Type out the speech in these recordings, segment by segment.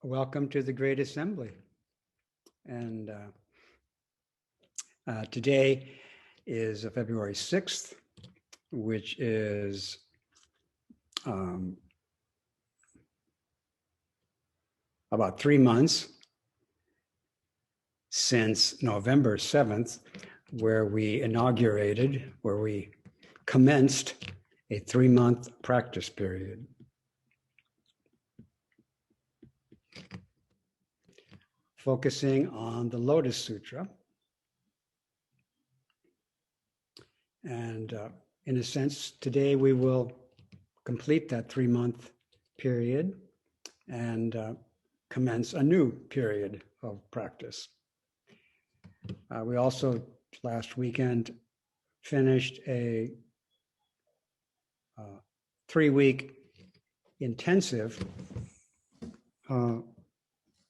Welcome to the Great Assembly. And today is February 6th, which is about 3 months since November 7th, where we commenced a 3-month practice period. Focusing on the Lotus Sutra. And in a sense, today we will complete that 3-month period and commence a new period of practice. We also, last weekend, finished a 3-week intensive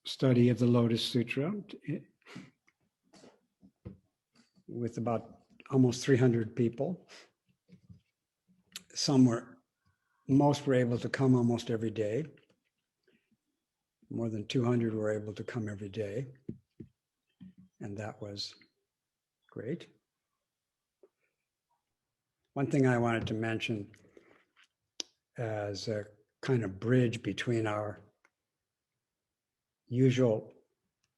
study of the Lotus Sutra with about almost 300 people. Most were able to come almost every day. More than 200 were able to come every day. And that was great. One thing I wanted to mention as a kind of bridge between our usual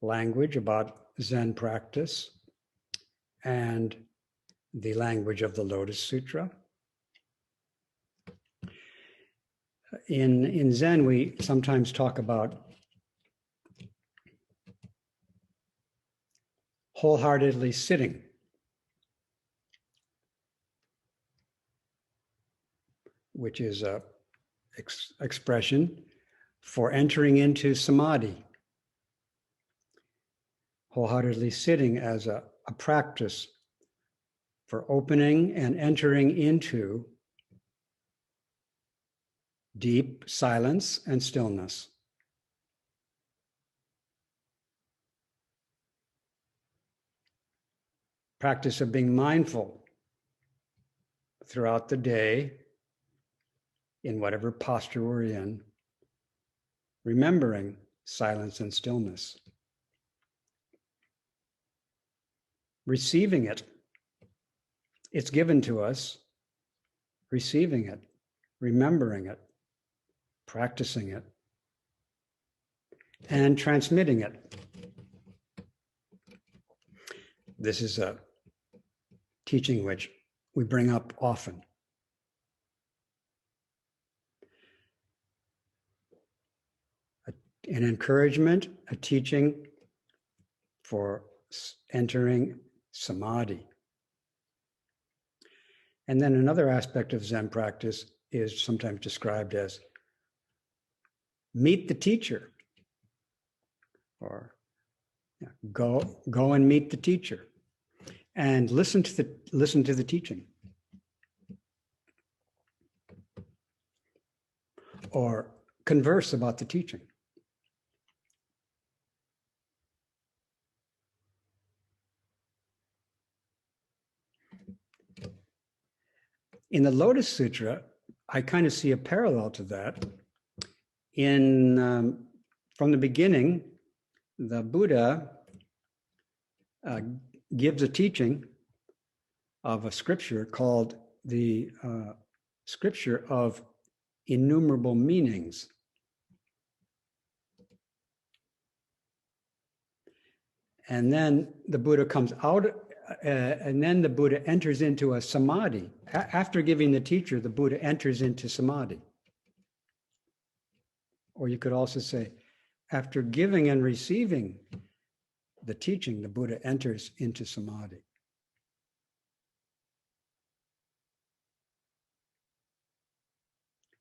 language about Zen practice and the language of the Lotus Sutra. In Zen, we sometimes talk about wholeheartedly sitting. Which is a expression for entering into samadhi. Wholeheartedly sitting as a practice for opening and entering into deep silence and stillness. Practice of being mindful throughout the day in whatever posture we're in, remembering silence and stillness. Receiving it. It's given to us. Receiving it, remembering it, practicing it, and transmitting it. This is a teaching which we bring up often. An encouragement, a teaching for entering samadhi. And then another aspect of Zen practice is sometimes described as meet the teacher, or go and meet the teacher, and listen to the teaching, or converse about the teaching. In the Lotus Sutra, I kind of see a parallel to that. From the beginning, the Buddha gives a teaching of a scripture called the Scripture of Innumerable Meanings. And then the Buddha comes out, and then the Buddha enters into a samadhi. After giving the teacher, the Buddha enters into samadhi. Or you could also say, after giving and receiving the teaching, the Buddha enters into samadhi.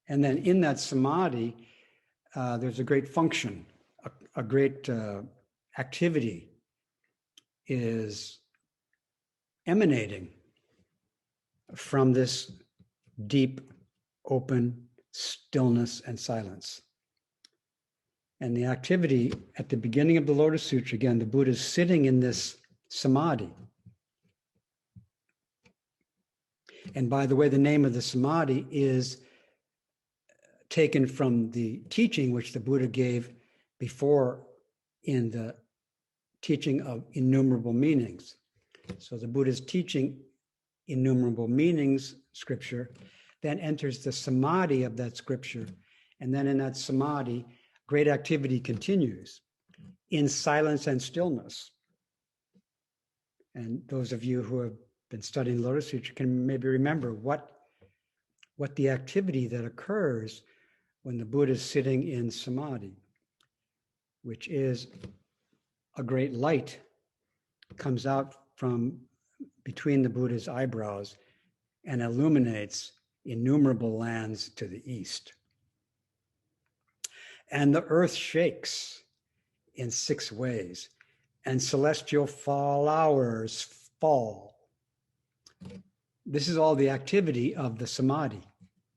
And then in that samadhi, there's a great function, a great activity is emanating from this deep, open stillness and silence. And the activity at the beginning of the Lotus Sutra, again, the Buddha is sitting in this samadhi. And by the way, the name of the samadhi is taken from the teaching which the Buddha gave before in the teaching of innumerable meanings. So the Buddha's teaching innumerable meanings scripture then enters the samadhi of that scripture. And then in that samadhi, great activity continues in silence and stillness. And those of you who have been studying Lotus Sutra can maybe remember what the activity that occurs when the Buddha is sitting in samadhi, which is a great light comes out from between the Buddha's eyebrows and illuminates innumerable lands to the east. And the earth shakes in 6 ways, and celestial flowers fall. This is all the activity of the samadhi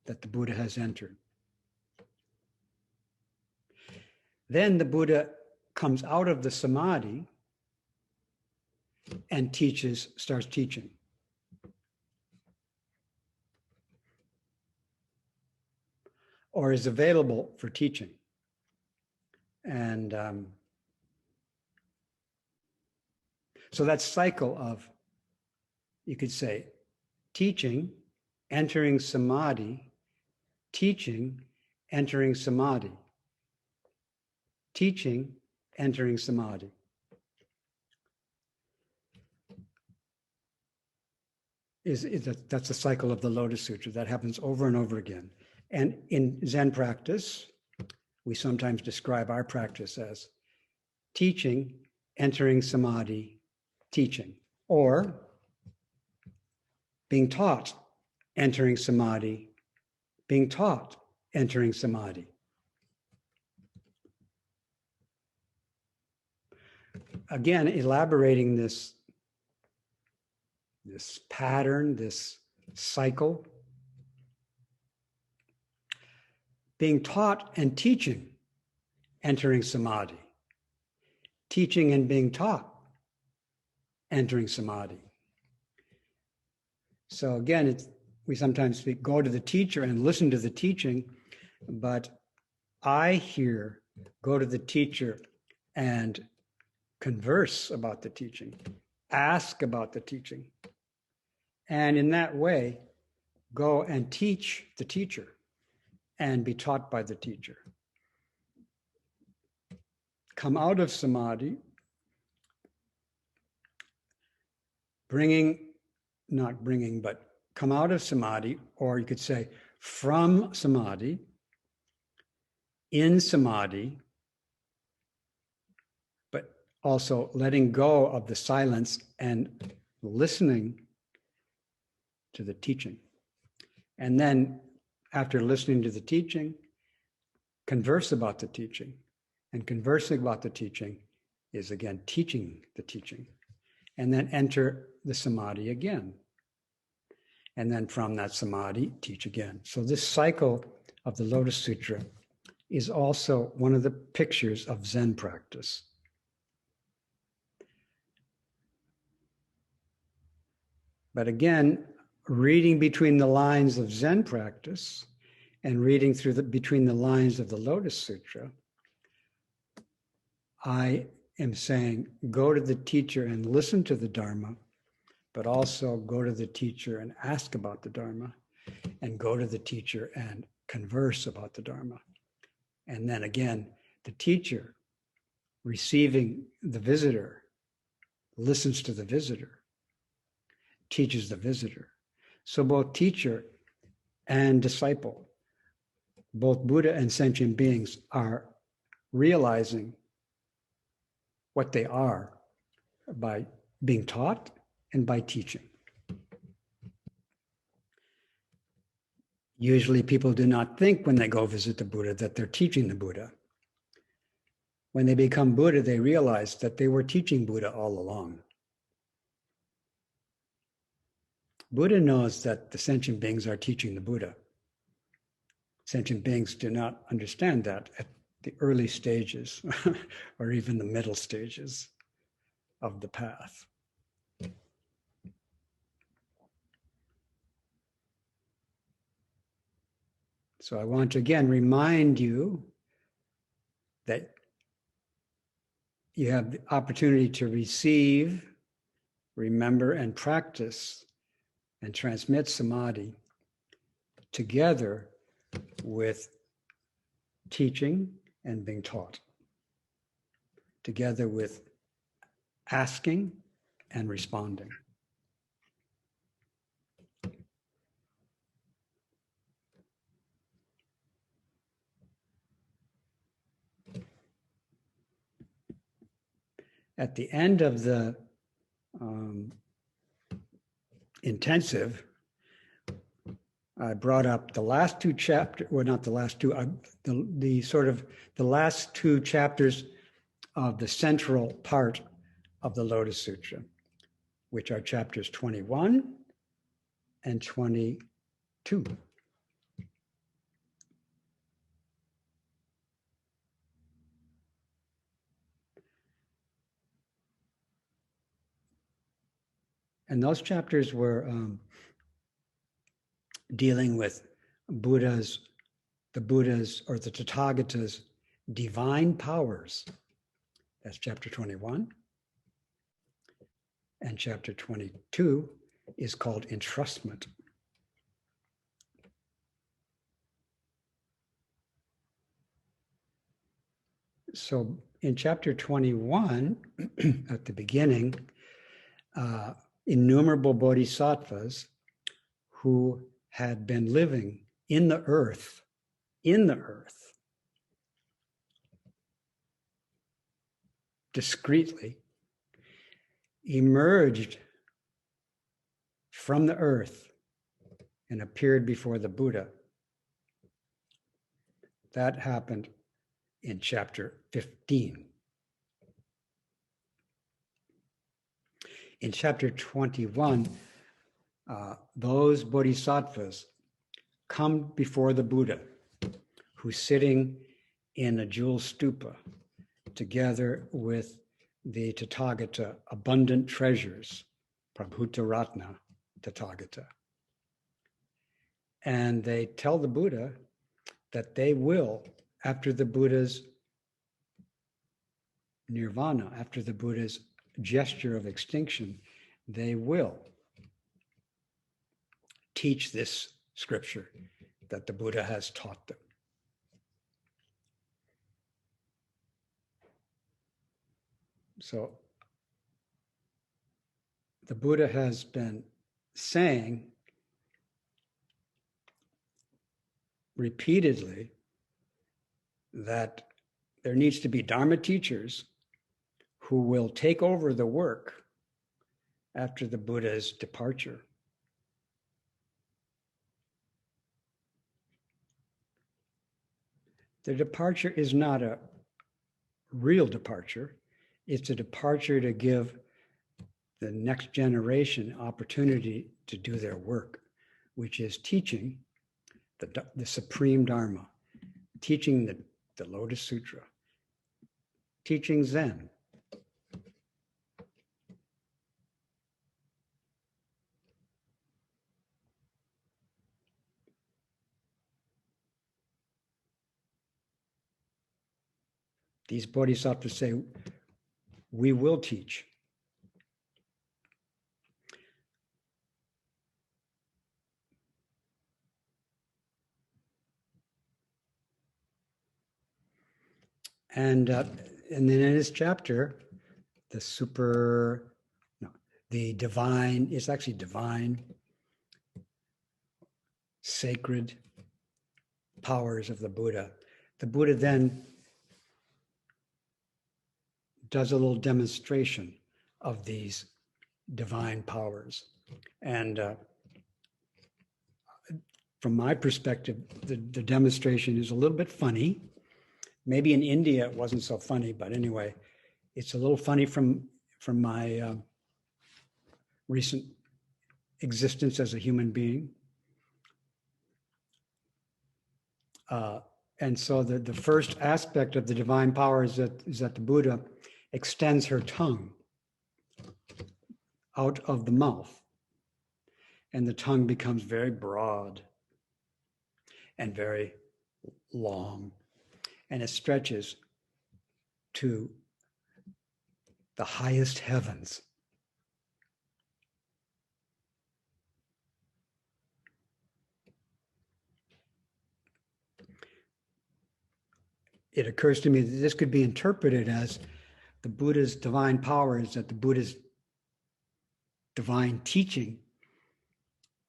that the Buddha has entered. Then the Buddha comes out of the samadhi and starts teaching. Or is available for teaching. And so that cycle of, you could say, teaching, entering samadhi, teaching, entering samadhi, teaching, entering samadhi. That's the cycle of the Lotus Sutra that happens over and over again. And in Zen practice, we sometimes describe our practice as teaching, entering samadhi, teaching, or being taught, entering samadhi, being taught, entering samadhi. Again, elaborating this pattern, this cycle. Being taught and teaching, entering samadhi. Teaching and being taught, entering samadhi. So again, we sometimes speak, go to the teacher and listen to the teaching, but I hear, go to the teacher and converse about the teaching, ask about the teaching, and in that way, go and teach the teacher and be taught by the teacher. Come out of samadhi, but come out of samadhi, or you could say from samadhi, in samadhi, but also letting go of the silence and listening to the teaching. And then after listening to the teaching, converse about the teaching. And conversing about the teaching is again teaching the teaching. And then enter the samadhi again. And then from that samadhi, teach again. So this cycle of the Lotus Sutra is also one of the pictures of Zen practice. But again, reading between the lines of Zen practice and reading between the lines of the Lotus Sutra, I am saying, go to the teacher and listen to the Dharma, but also go to the teacher and ask about the Dharma, and go to the teacher and converse about the Dharma. And then again, the teacher receiving the visitor, listens to the visitor, teaches the visitor. So both teacher and disciple, both Buddha and sentient beings are realizing what they are by being taught and by teaching. Usually people do not think when they go visit the Buddha that they're teaching the Buddha. When they become Buddha, they realize that they were teaching Buddha all along. Buddha knows that the sentient beings are teaching the Buddha. Sentient beings do not understand that at the early stages or even the middle stages of the path. So I want to again remind you that you have the opportunity to receive, remember, and practice and transmit samadhi together with teaching and being taught, together with asking and responding. At the end of the intensive, I brought up the last two chapters, well, not the last two, the last two chapters of the central part of the Lotus Sutra, which are chapters 21 and 22. And those chapters were dealing with the Buddha's or the Tathagata's divine powers. That's chapter 21. And chapter 22 is called entrustment. So in chapter 21, at the beginning, innumerable bodhisattvas who had been living in the earth, discreetly, emerged from the earth and appeared before the Buddha. That happened in chapter 15. In chapter 21, those bodhisattvas come before the Buddha, who's sitting in a jewel stupa, together with the Tathagata, abundant treasures, Prabhuta Ratna Tathagata. And they tell the Buddha that they will, after the Buddha's nirvana, after the Buddha's gesture of extinction, they will teach this scripture that the Buddha has taught them. So the Buddha has been saying repeatedly that there needs to be Dharma teachers who will take over the work after the Buddha's departure. The departure is not a real departure. It's a departure to give the next generation opportunity to do their work, which is teaching the supreme Dharma, teaching the Lotus Sutra, teaching Zen. These bodhisattvas say, we will teach. And then in this chapter, the divine, it's actually divine, sacred powers of the Buddha. The Buddha then does a little demonstration of these divine powers. And from my perspective, the demonstration is a little bit funny. Maybe in India it wasn't so funny, but anyway, it's a little funny from my recent existence as a human being. And so the first aspect of the divine power is that the Buddha extends her tongue out of the mouth, and the tongue becomes very broad and very long, and it stretches to the highest heavens. It occurs to me that this could be interpreted as the Buddha's divine powers, that the Buddha's divine teaching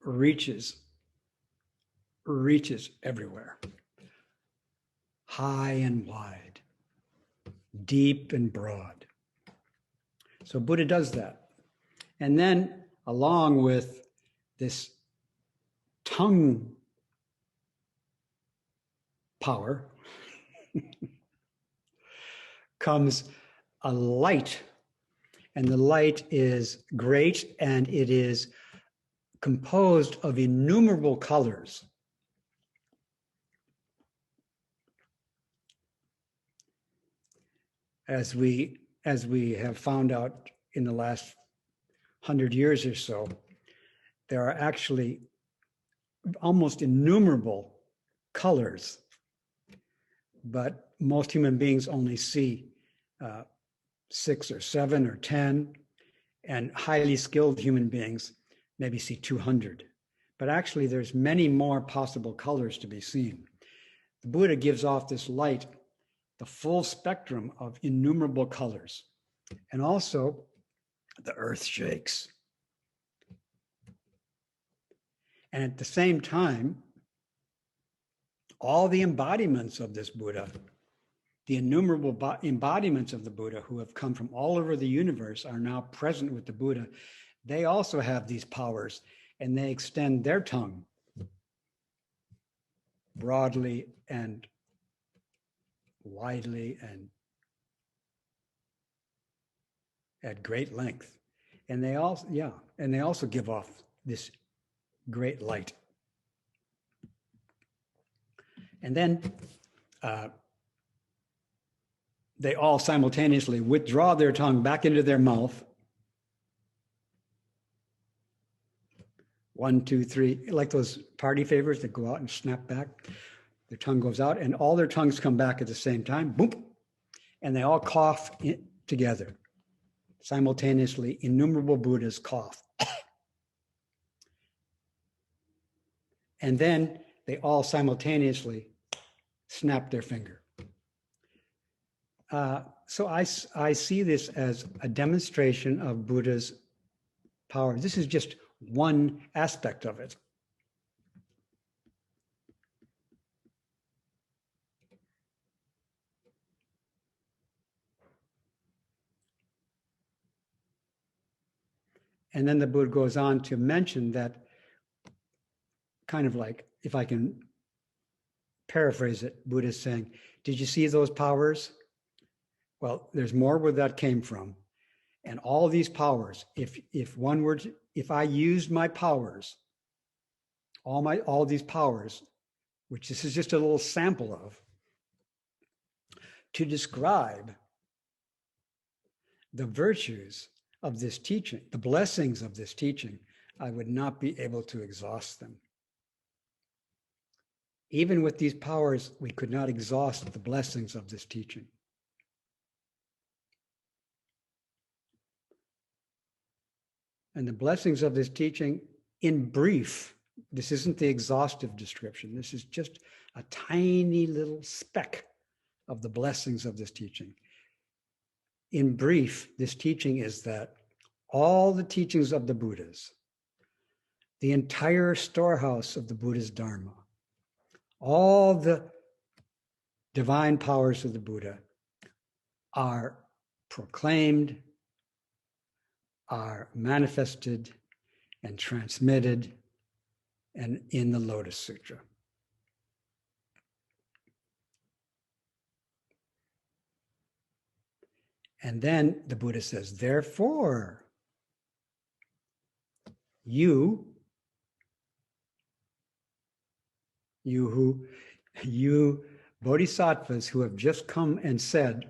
reaches everywhere, high and wide, deep and broad. So Buddha does that. And then along with this tongue power comes a light, and the light is great, and it is composed of innumerable colors. As we have found out in the last 100 years or so, there are actually almost innumerable colors, but most human beings only see 6 or 7 or 10, and highly skilled human beings maybe see 200. But actually, there's many more possible colors to be seen. The Buddha gives off this light, the full spectrum of innumerable colors. And also, the earth shakes. And at the same time, all the embodiments of this Buddha, the innumerable embodiments of the Buddha who have come from all over the universe are now present with the Buddha. They also have these powers, and they extend their tongue broadly and widely and at great length. And they also give off this great light. And then they all simultaneously withdraw their tongue back into their mouth. 1, 2, 3, like those party favors that go out and snap back. Their tongue goes out, and all their tongues come back at the same time. Boom! And they all cough together. Simultaneously, innumerable Buddhas cough. And then they all simultaneously snap their finger. So I see this as a demonstration of Buddha's power. This is just one aspect of it. And then the Buddha goes on to mention that, kind of like, if I can paraphrase it, Buddha is saying, did you see those powers? Well, there's more where that came from. And all these powers, if I used my powers, all these powers, which this is just a little sample of, to describe the virtues of this teaching, the blessings of this teaching, I would not be able to exhaust them. Even with these powers, we could not exhaust the blessings of this teaching. And the blessings of this teaching, in brief, this isn't the exhaustive description. This is just a tiny little speck of the blessings of this teaching. In brief, this teaching is that all the teachings of the Buddhas, the entire storehouse of the Buddha's Dharma, all the divine powers of the Buddha are proclaimed, are manifested and transmitted and in the Lotus Sutra. And then the Buddha says, therefore, you bodhisattvas who have just come and said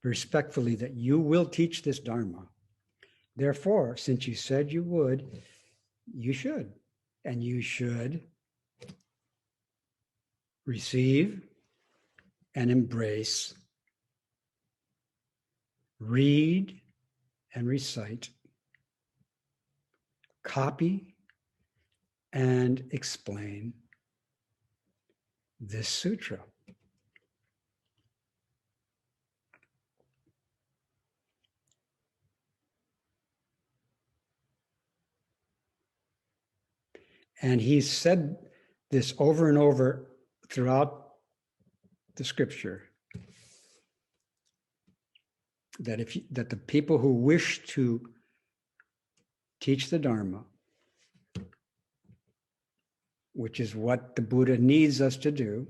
respectfully that you will teach this Dharma. Therefore, since you said you would, you should. And you should receive and embrace, read and recite, copy, and explain this sutra. And he's said this over and over throughout the scripture, that that the people who wish to teach the Dharma, which is what the Buddha needs us to do,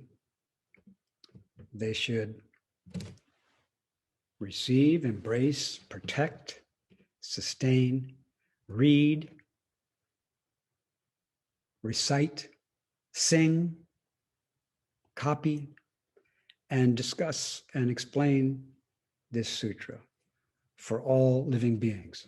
they should receive, embrace, protect, sustain, read, recite, sing, copy, and discuss and explain this sutra for all living beings.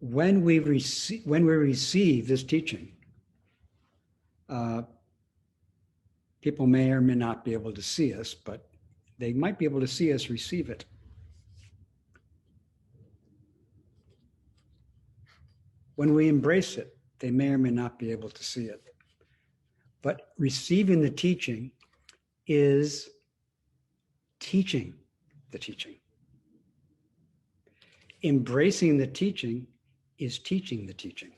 When we receive this teaching, people may or may not be able to see us, but they might be able to see us receive it. When we embrace it, they may or may not be able to see it. But receiving the teaching is teaching the teaching. Embracing the teaching is teaching the teaching.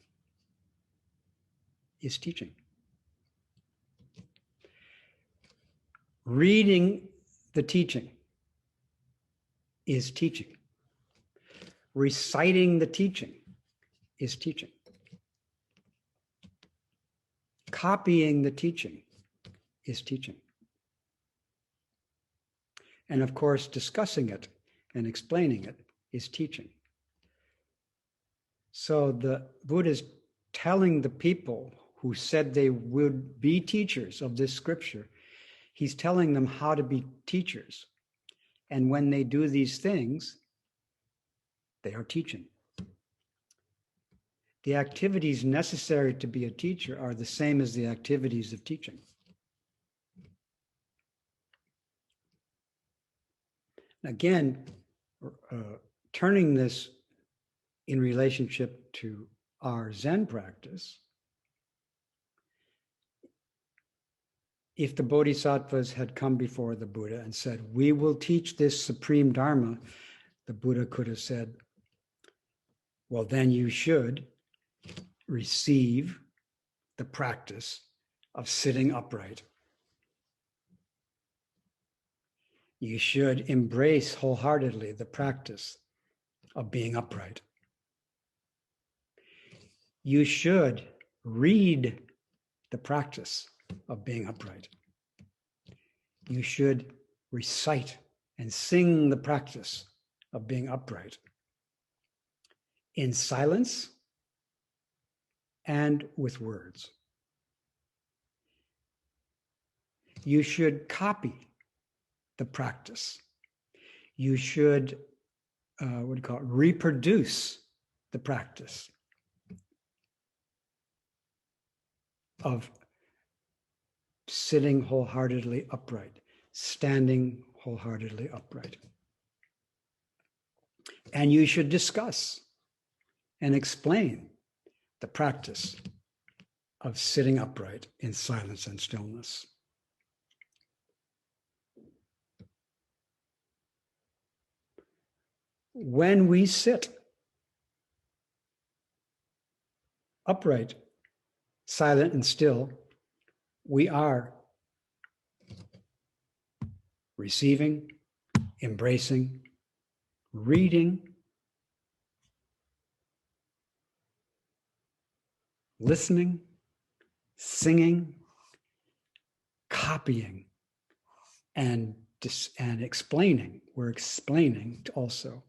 Is teaching. Reading the teaching is teaching. Reciting the teaching is teaching. Copying the teaching is teaching. And of course, discussing it and explaining it is teaching. So the Buddha is telling the people who said they would be teachers of this scripture, he's telling them how to be teachers. And when they do these things, they are teaching. The activities necessary to be a teacher are the same as the activities of teaching. Again, turning this in relationship to our Zen practice, if the Bodhisattvas had come before the Buddha and said, we will teach this supreme Dharma, the Buddha could have said, well, then you should receive the practice of sitting upright. You should embrace wholeheartedly the practice of being upright. You should read the practice of being upright. You should recite and sing the practice of being upright in silence and with words. You should copy the practice. You should, reproduce the practice of sitting wholeheartedly upright, standing wholeheartedly upright. And you should discuss and explain the practice of sitting upright in silence and stillness. When we sit upright, silent and still, we are receiving, embracing, reading, listening, singing, copying, and explaining. We're explaining also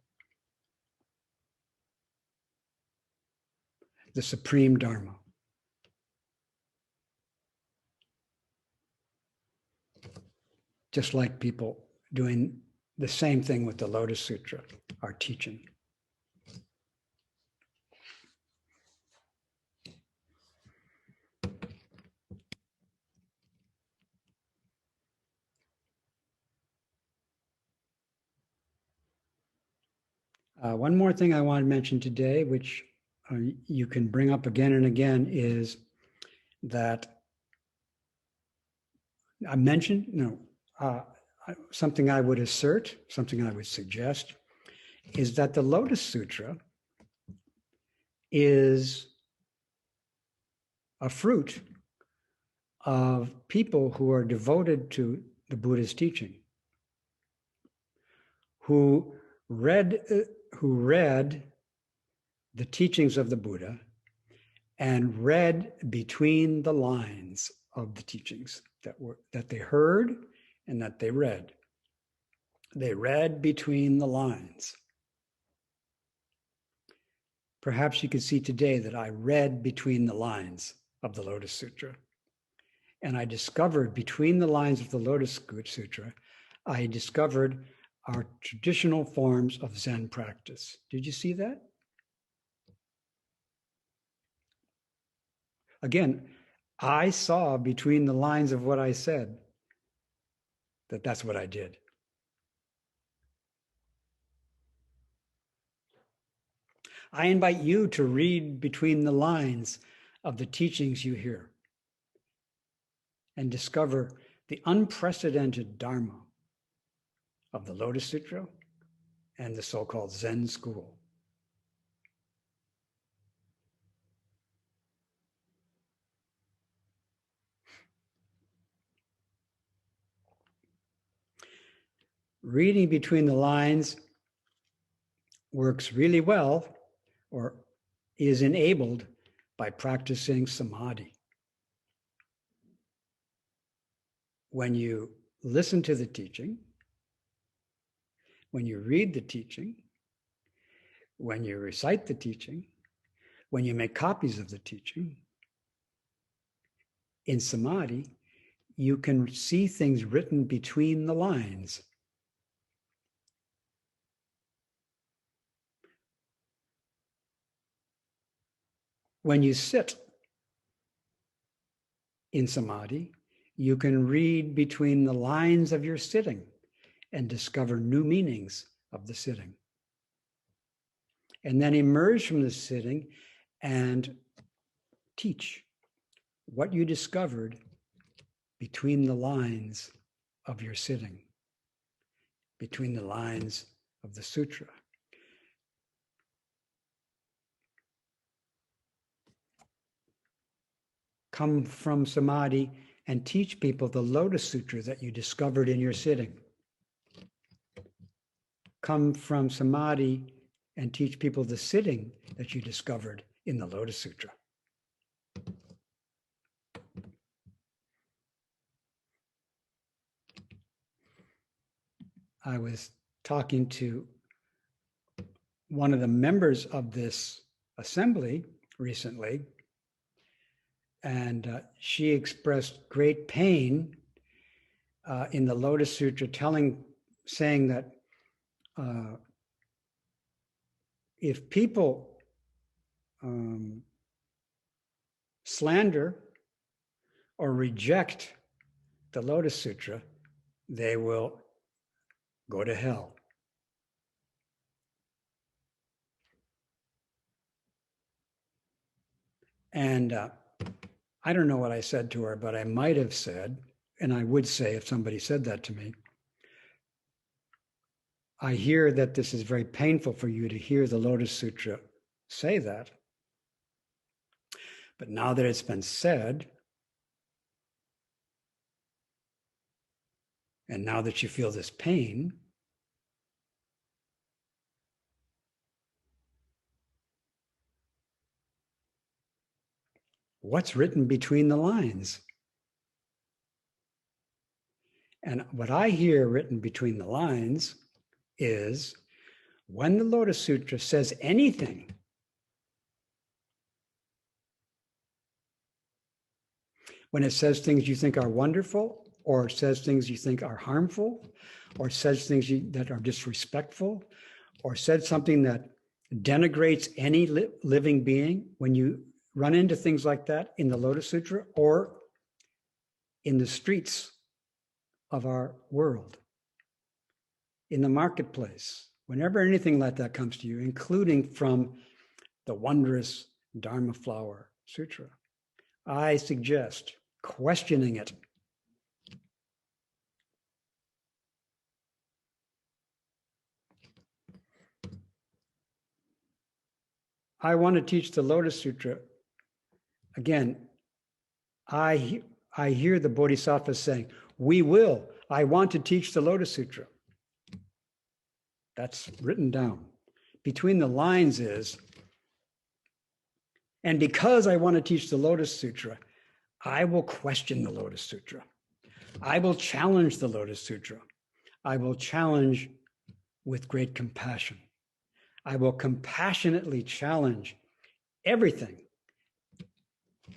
the supreme Dharma. Just like people doing the same thing with the Lotus Sutra, our teaching. One more thing I want to mention today, which you can bring up again and again, is that I mentioned, something I would assert, something I would suggest, is that the Lotus Sutra is a fruit of people who are devoted to the Buddha's teaching, who read the teachings of the Buddha and read between the lines of the teachings that they heard and that they read. They read between the lines. Perhaps you could see today that I read between the lines of the Lotus Sutra. And I discovered between the lines of the Lotus Sutra, I discovered our traditional forms of Zen practice. Did you see that? Again, I saw between the lines of what I said that that's what I did. I invite you to read between the lines of the teachings you hear and discover the unprecedented Dharma of the Lotus Sutra and the so-called Zen school. Reading between the lines works really well, or is enabled by practicing samadhi. When you listen to the teaching, when you read the teaching, when you recite the teaching, when you make copies of the teaching, in samadhi, you can see things written between the lines. When you sit in samadhi, you can read between the lines of your sitting and discover new meanings of the sitting. And then emerge from the sitting and teach what you discovered between the lines of your sitting, between the lines of the sutra. Come from samadhi and teach people the Lotus Sutra that you discovered in your sitting. Come from samadhi and teach people the sitting that you discovered in the Lotus Sutra. I was talking to one of the members of this assembly recently, and she expressed great pain in the Lotus Sutra, saying that if people slander or reject the Lotus Sutra, they will go to hell. And I don't know what I said to her, but I might have said, and I would say if somebody said that to me, I hear that this is very painful for you to hear the Lotus Sutra say that. But now that it's been said, and now that you feel this pain, what's written between the lines? And what I hear written between the lines is when the Lotus Sutra says anything, when it says things you think are wonderful, or it says things you think are harmful, or says things that are disrespectful, or said something that denigrates any living being, when you run into things like that in the Lotus Sutra or in the streets of our world, in the marketplace, whenever anything like that comes to you, including from the wondrous Dharma Flower Sutra, I suggest questioning it. I want to teach the Lotus Sutra. Again, I hear the Bodhisattvas saying, we will. I want to teach the Lotus Sutra. That's written down. Between the lines is, and because I want to teach the Lotus Sutra, I will question the Lotus Sutra. I will challenge the Lotus Sutra. I will challenge with great compassion. I will compassionately challenge everything.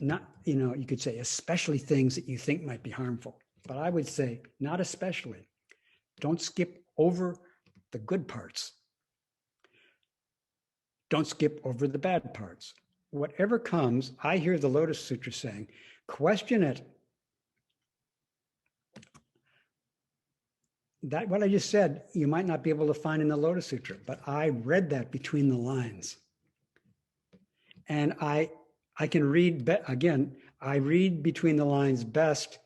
Not, you could say, especially things that you think might be harmful. But I would say, not especially. Don't skip over the good parts. Don't skip over the bad parts. Whatever comes, I hear the Lotus Sutra saying, question it. That, what I just said, you might not be able to find in the Lotus Sutra, but I read that between the lines. And I can read, again, I read between the lines best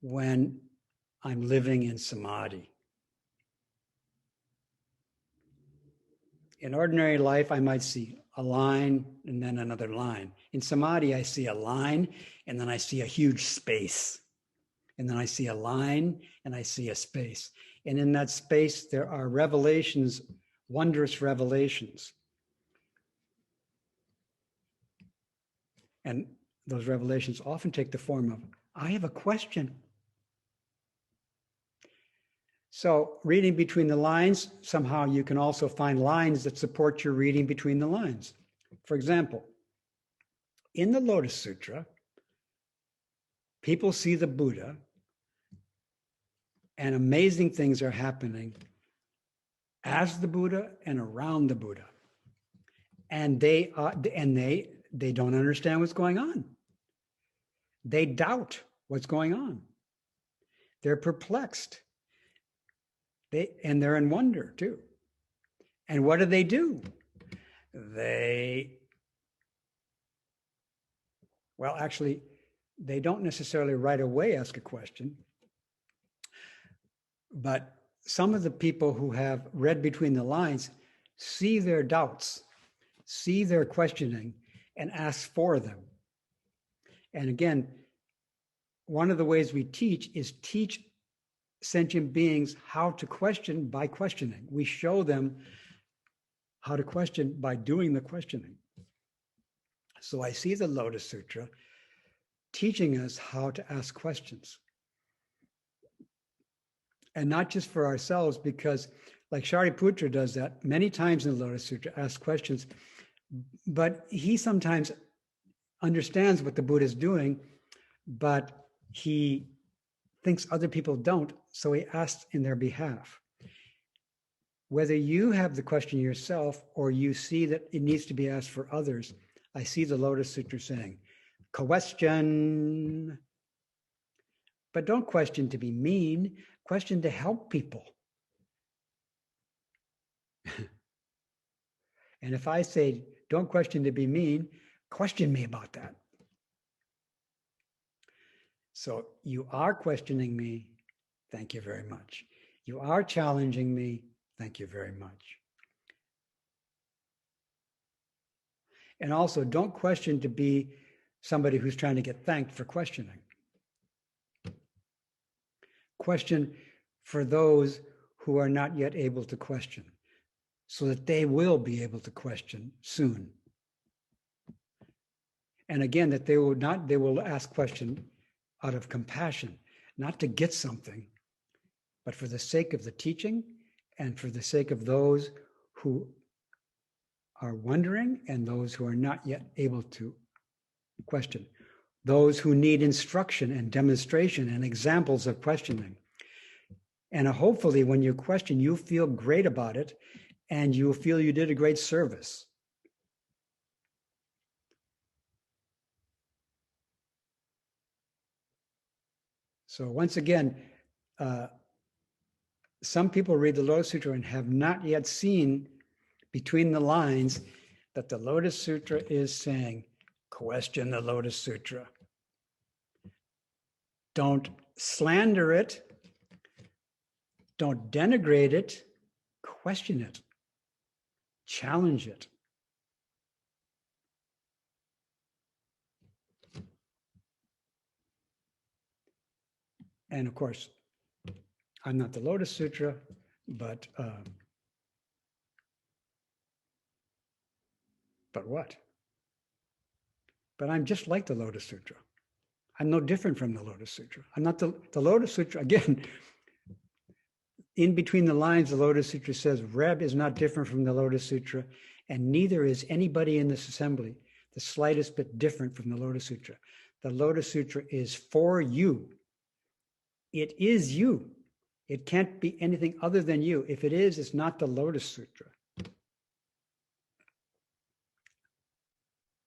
when I'm living in samadhi. In ordinary life, I might see a line and then another line. In samadhi, I see a line and then I see a huge space. And then I see a line and I see a space. And in that space, there are revelations, wondrous revelations. And those revelations often take the form of, I have a question. So reading between the lines, somehow you can also find lines that support your reading between the lines. For example, in the Lotus Sutra, people see the Buddha and amazing things are happening as the Buddha and around the Buddha. And they don't understand what's going on. They doubt what's going on. They're perplexed. They're in wonder too. And what do? Actually, they don't necessarily right away ask a question, but some of the people who have read between the lines see their doubts, see their questioning, and ask for them. And again, one of the ways we teach is teach sentient beings how to question by questioning. We show them how to question by doing the questioning. So I see the Lotus Sutra teaching us how to ask questions. And not just for ourselves, because like Shariputra does that many times in the Lotus Sutra, asks questions, but he sometimes understands what the Buddha is doing, but he thinks other people don't, so he asks in their behalf. Whether you have the question yourself or you see that it needs to be asked for others, I see the Lotus Sutra saying, question. But don't question to be mean, question to help people. And if I say, don't question to be mean, question me about that. So you are questioning me, thank you very much. You are challenging me, thank you very much. And also, don't question to be somebody who's trying to get thanked for questioning. Question for those who are not yet able to question, so that they will be able to question soon. And again, that they will ask question out of compassion, not to get something, but for the sake of the teaching and for the sake of those who are wondering and those who are not yet able to question, those who need instruction and demonstration and examples of questioning. And hopefully when you question, you'll feel great about it and you'll feel you did a great service. So once again, some people read the Lotus Sutra and have not yet seen between the lines that the Lotus Sutra is saying, question the Lotus Sutra. Don't slander it. Don't denigrate it. Question it. Challenge it. And of course, I'm not the Lotus Sutra, but what? But I'm just like the Lotus Sutra. I'm no different from the Lotus Sutra. I'm not the Lotus Sutra. Again, in between the lines, the Lotus Sutra says, Reb is not different from the Lotus Sutra, and neither is anybody in this assembly the slightest bit different from the Lotus Sutra. The Lotus Sutra is for you. It is you. It can't be anything other than you. If it is, it's not the Lotus Sutra.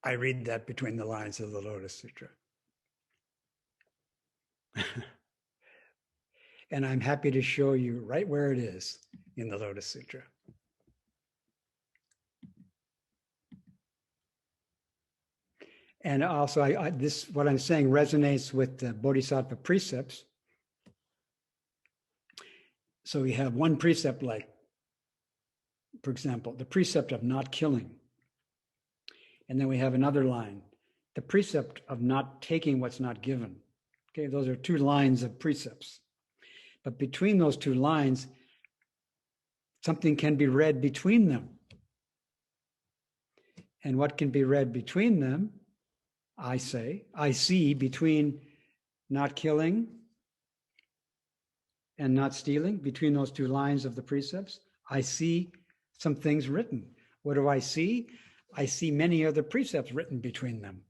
I read that between the lines of the Lotus Sutra. And I'm happy to show you right where it is in the Lotus Sutra. And also, what I'm saying resonates with the Bodhisattva precepts. So we have one precept like, for example, the precept of not killing. And then we have another line, the precept of not taking what's not given. Okay, those are two lines of precepts. But between those two lines, something can be read between them. And what can be read between them, I see between not killing and not stealing, between those two lines of the precepts, I see some things written. What do I see? I see many other precepts written between them.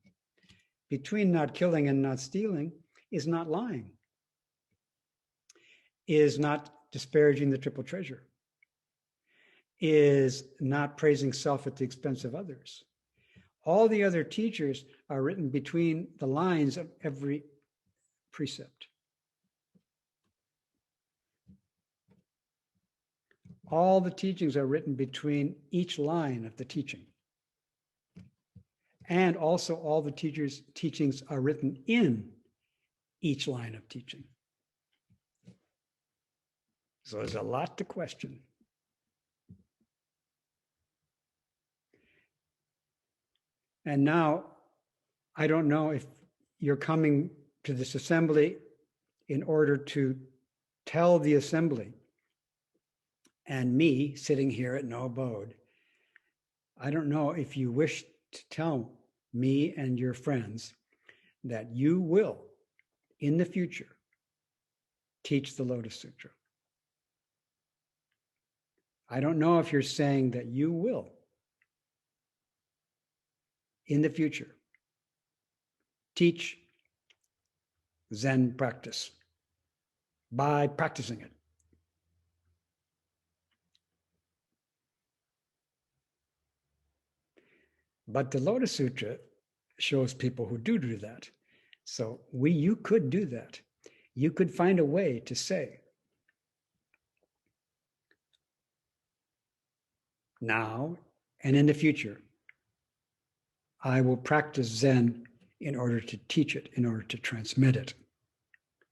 Between not killing and not stealing is not lying, is not disparaging the triple treasure, is not praising self at the expense of others. All the other teachers are written between the lines of every precept. All the teachings are written between each line of the teaching. And also all the teachings are written in each line of teaching. So there's a lot to question. And now, I don't know if you're coming to this assembly in order to tell the assembly and me sitting here at no abode. I don't know if you wish to tell me and your friends that you will, in the future, teach the Lotus Sutra. I don't know if you're saying that you will, in the future, teach Zen practice by practicing it. But the Lotus Sutra shows people who do that. So you could do that. You could find a way to say, now and in the future, I will practice Zen in order to teach it, in order to transmit it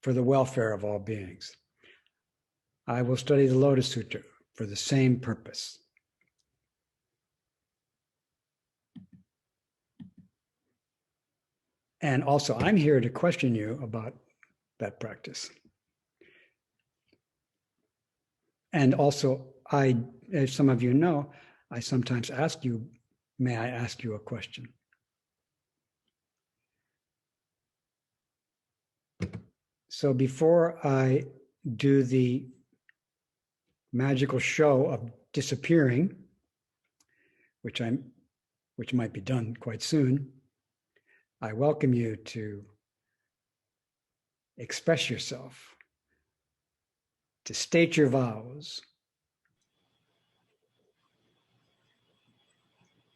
for the welfare of all beings. I will study the Lotus Sutra for the same purpose. And also, I'm here to question you about that practice. And also, as some of you know, I sometimes ask you, may I ask you a question? So before I do the magical show of disappearing, which might be done quite soon, I welcome you to express yourself to state your vows,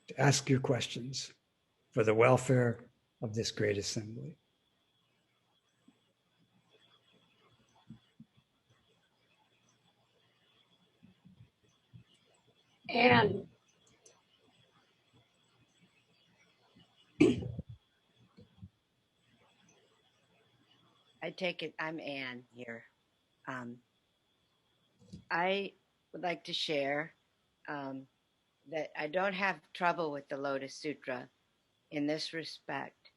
to ask your questions for the welfare of this great assembly. And I take it, I'm Anne here. I would like to share that I don't have trouble with the Lotus Sutra in this respect.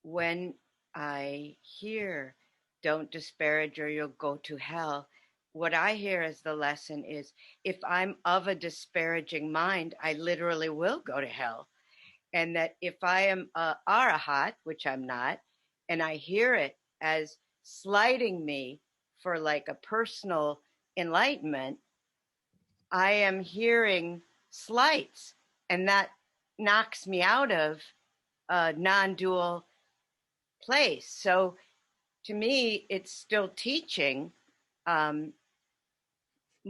When I hear, don't disparage or you'll go to hell, what I hear as the lesson is, if I'm of a disparaging mind, I literally will go to hell. And that if I am a arahat, which I'm not, and I hear it as slighting me for like a personal enlightenment, I am hearing slights, and that knocks me out of a non-dual place. So to me, it's still teaching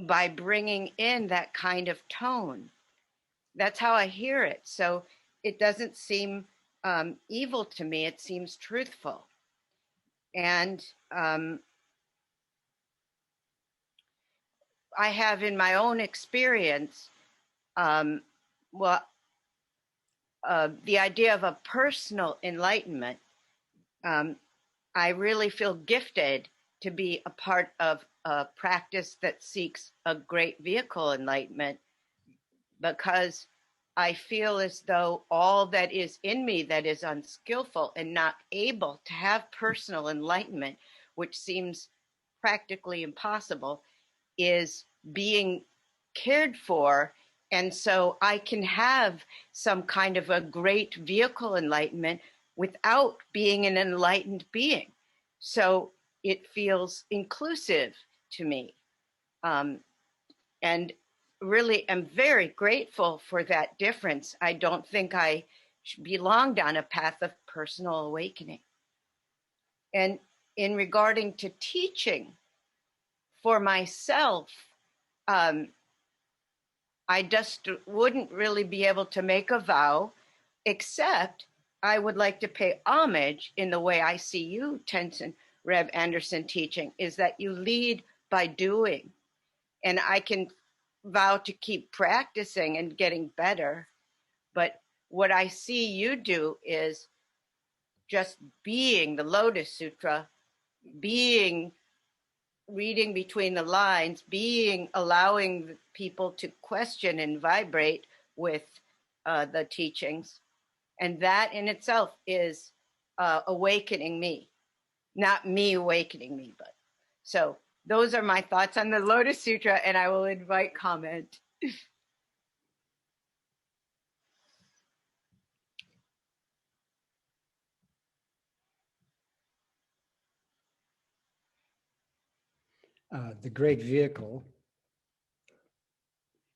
by bringing in that kind of tone. That's how I hear it. So it doesn't seem evil to me. It seems truthful. And I have in my own experience, the idea of a personal enlightenment. I really feel gifted to be a part of a practice that seeks a great vehicle enlightenment, because I feel as though all that is in me that is unskillful and not able to have personal enlightenment, which seems practically impossible, is being cared for. And so I can have some kind of a great vehicle enlightenment without being an enlightened being. So it feels inclusive to me. And really am very grateful for that difference. I don't think I belonged on a path of personal awakening. And in regarding to teaching for myself, I just wouldn't really be able to make a vow, except I would like to pay homage in the way I see you, Tenzin Reb Anderson, teaching, is that you lead by doing. And I can vow to keep practicing and getting better. But what I see you do is just being the Lotus Sutra, being reading between the lines, being allowing people to question and vibrate with the teachings. And that in itself is awakening me, not me awakening me, but so those are my thoughts on the Lotus Sutra, and I will invite comment. The great vehicle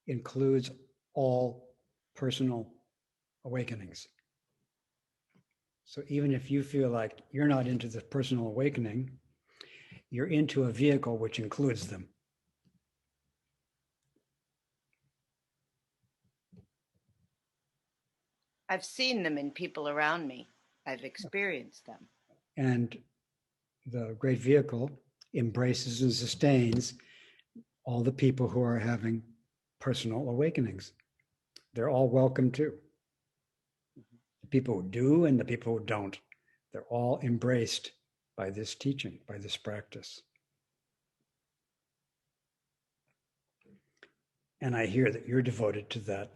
includes all personal awakenings. So even if you feel like you're not into the personal awakening, you're into a vehicle which includes them. I've seen them in people around me. I've experienced them. And the great vehicle embraces and sustains all the people who are having personal awakenings. They're all welcome too. The people who do and the people who don't, they're all embraced by this teaching, by this practice. And I hear that you're devoted to that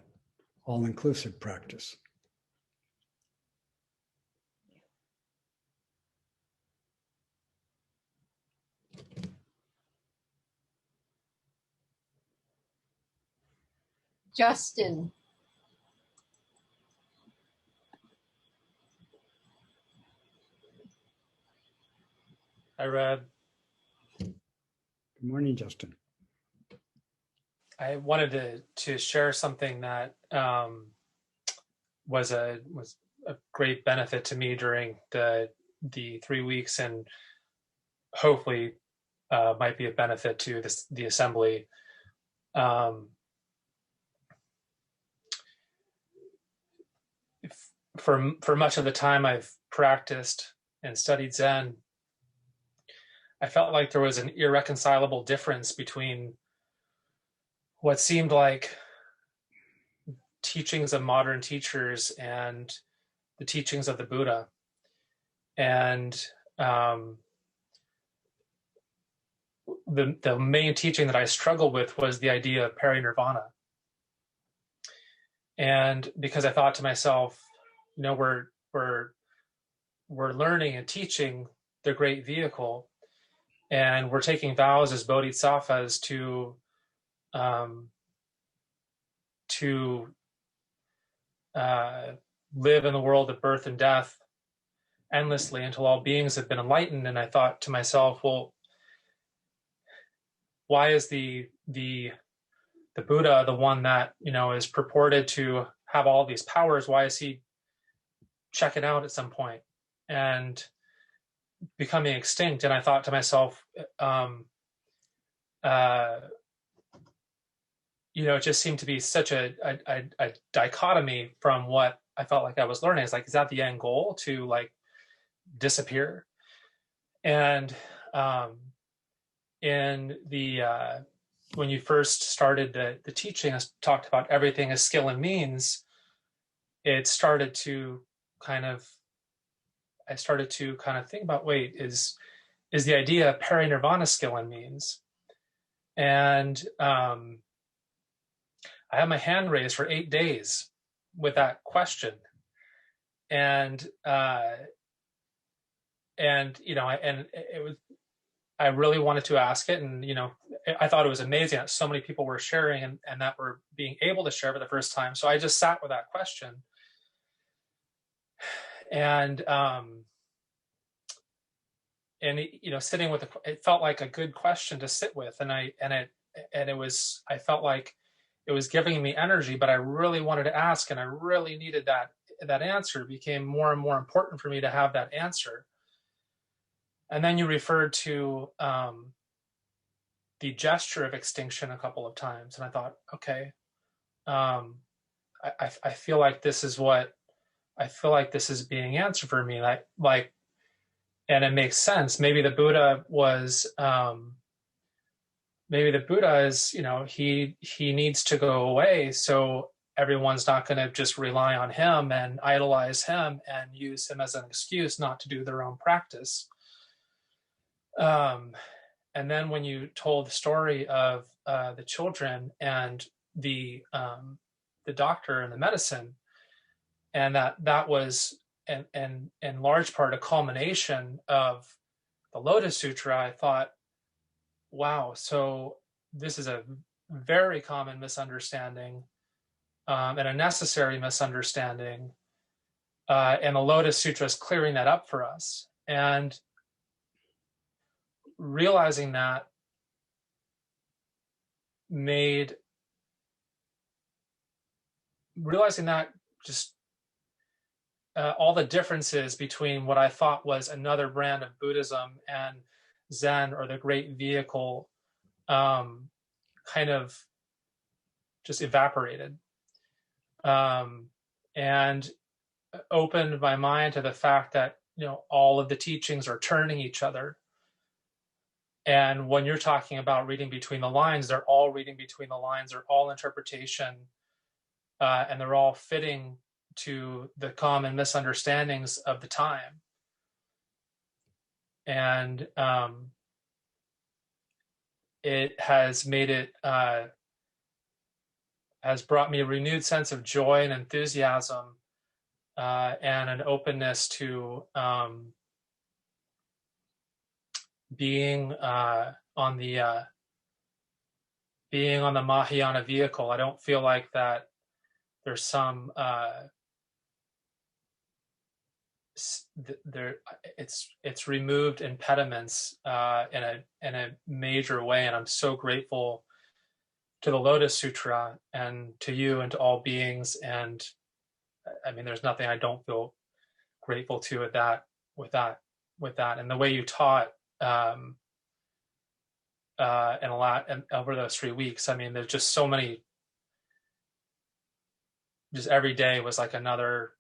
all-inclusive practice. Justin. Hi, Reb. Good morning, Justin. I wanted to share something that was a great benefit to me during the 3 weeks, and hopefully might be of benefit to the assembly. For much of the time I've practiced and studied Zen, I felt like there was an irreconcilable difference between what seemed like teachings of modern teachers and the teachings of the Buddha. And the main teaching that I struggled with was the idea of parinirvana. And because I thought to myself, we're learning and teaching the great vehicle, and we're taking vows as bodhisattvas to live in the world of birth and death endlessly until all beings have been enlightened. And I thought to myself, well, why is the Buddha the one that is purported to have all these powers? Why is he checking out at some point and becoming extinct? And I thought to myself, it just seemed to be such a dichotomy from what I felt like I was learning. It's like, is that the end goal, to like disappear? And in the when you first started the teaching, I talked about everything as skill and means. I started to kind of think about, wait, is the idea of parinirvana skill and means? And I had my hand raised for 8 days with that question, and it was, I really wanted to ask it, and I thought it was amazing that so many people were sharing and that were being able to share for the first time. So I just sat with that question, and sitting with it felt like a good question to sit with, and I felt like it was giving me energy, but I really wanted to ask, and I really needed that answer. It became more and more important for me to have that answer. And then you referred to the gesture of extinction a couple of times, and I thought, okay, I feel like this is being answered for me, like, and it makes sense. Maybe the Buddha is, he needs to go away, so everyone's not going to just rely on him and idolize him and use him as an excuse not to do their own practice. And then when you told the story of the children and the doctor and the medicine, and that was in large part a culmination of the Lotus Sutra, I thought, wow, so this is a very common misunderstanding, and a necessary misunderstanding, and the Lotus Sutra is clearing that up for us. And realizing that just all the differences between what I thought was another brand of Buddhism and Zen, or the great vehicle, kind of just evaporated, and opened my mind to the fact that all of the teachings are turning each other. And when you're talking about reading between the lines, they're all reading between the lines, they're all interpretation, and they're all fitting to the common misunderstandings of the time. And it has has brought me a renewed sense of joy and enthusiasm, and an openness to being on the Mahayana vehicle. I don't feel like that there's some it's removed impediments in a major way, and I'm so grateful to the Lotus Sutra and to you and to all beings. And I mean, there's nothing I don't feel grateful to with that. And the way you taught and a lot and over those 3 weeks. I mean, there's just so many, just every day was like another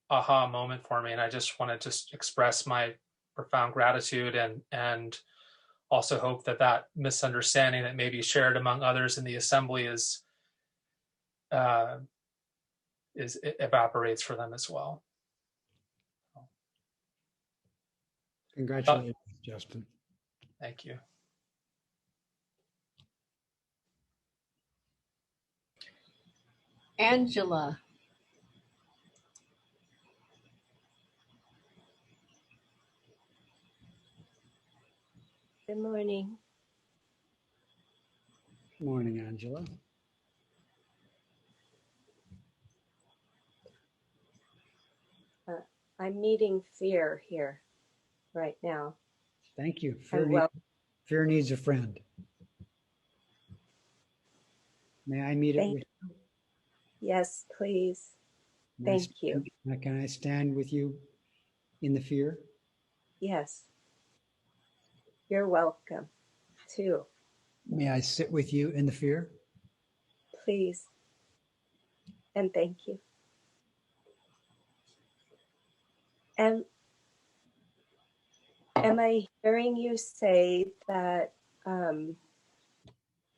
aha moment for me. And I just want to just express my profound gratitude and also hope that that misunderstanding that may be shared among others in the assembly is it evaporates for them as well. Congratulations, Justin. Thank you. Angela. Good morning. Good morning, Angela. I'm meeting fear here right now. Thank you. Well, Fear needs a friend. May I meet it with you? Yes, please. Thank you. Can I stand with you in the fear? Yes. You're welcome, too. May I sit with you in the fear? Please. And thank you. And am I hearing you say that the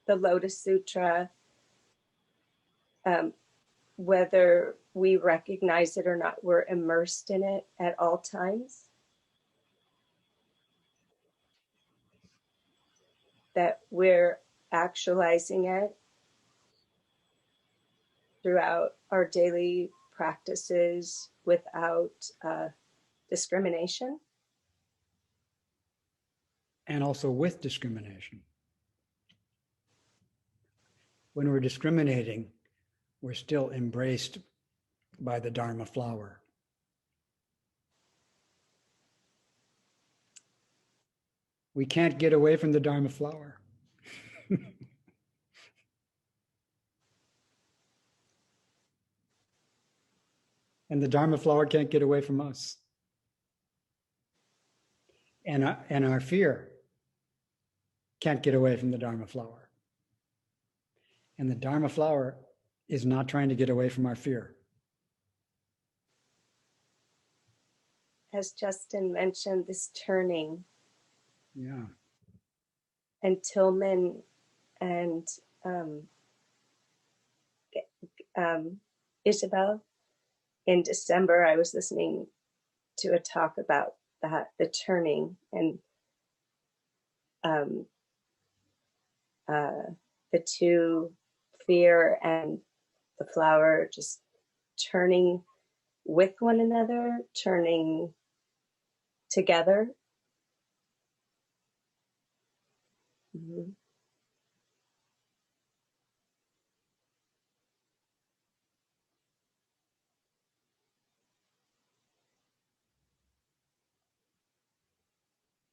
Lotus Sutra, whether we recognize it or not, we're immersed in it at all times? That we're actualizing it throughout our daily practices without discrimination? And also with discrimination. When we're discriminating, we're still embraced by the Dharma flower. We can't get away from the Dharma flower. And the Dharma flower can't get away from us. And our fear can't get away from the Dharma flower. And the Dharma flower is not trying to get away from our fear. As Justin mentioned, this turning. Yeah. And Tillman and Isabel, in December, I was listening to a talk about that, the turning, and the two, fear and the flower, just turning with one another, turning together. Mm-hmm.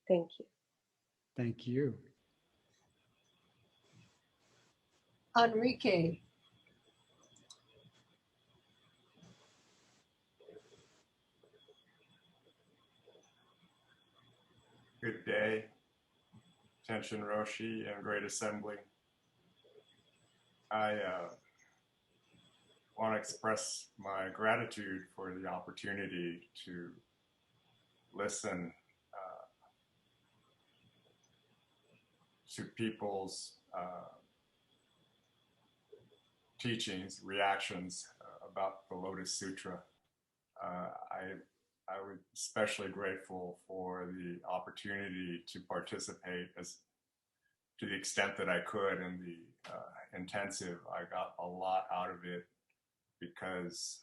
Thank you. Thank you. Enrique. Good day, Tenshin Roshi and Great Assembly. I want to express my gratitude for the opportunity to listen to people's teachings, reactions about the Lotus Sutra. I was especially grateful for the opportunity to participate to the extent that I could in the intensive. I got a lot out of it because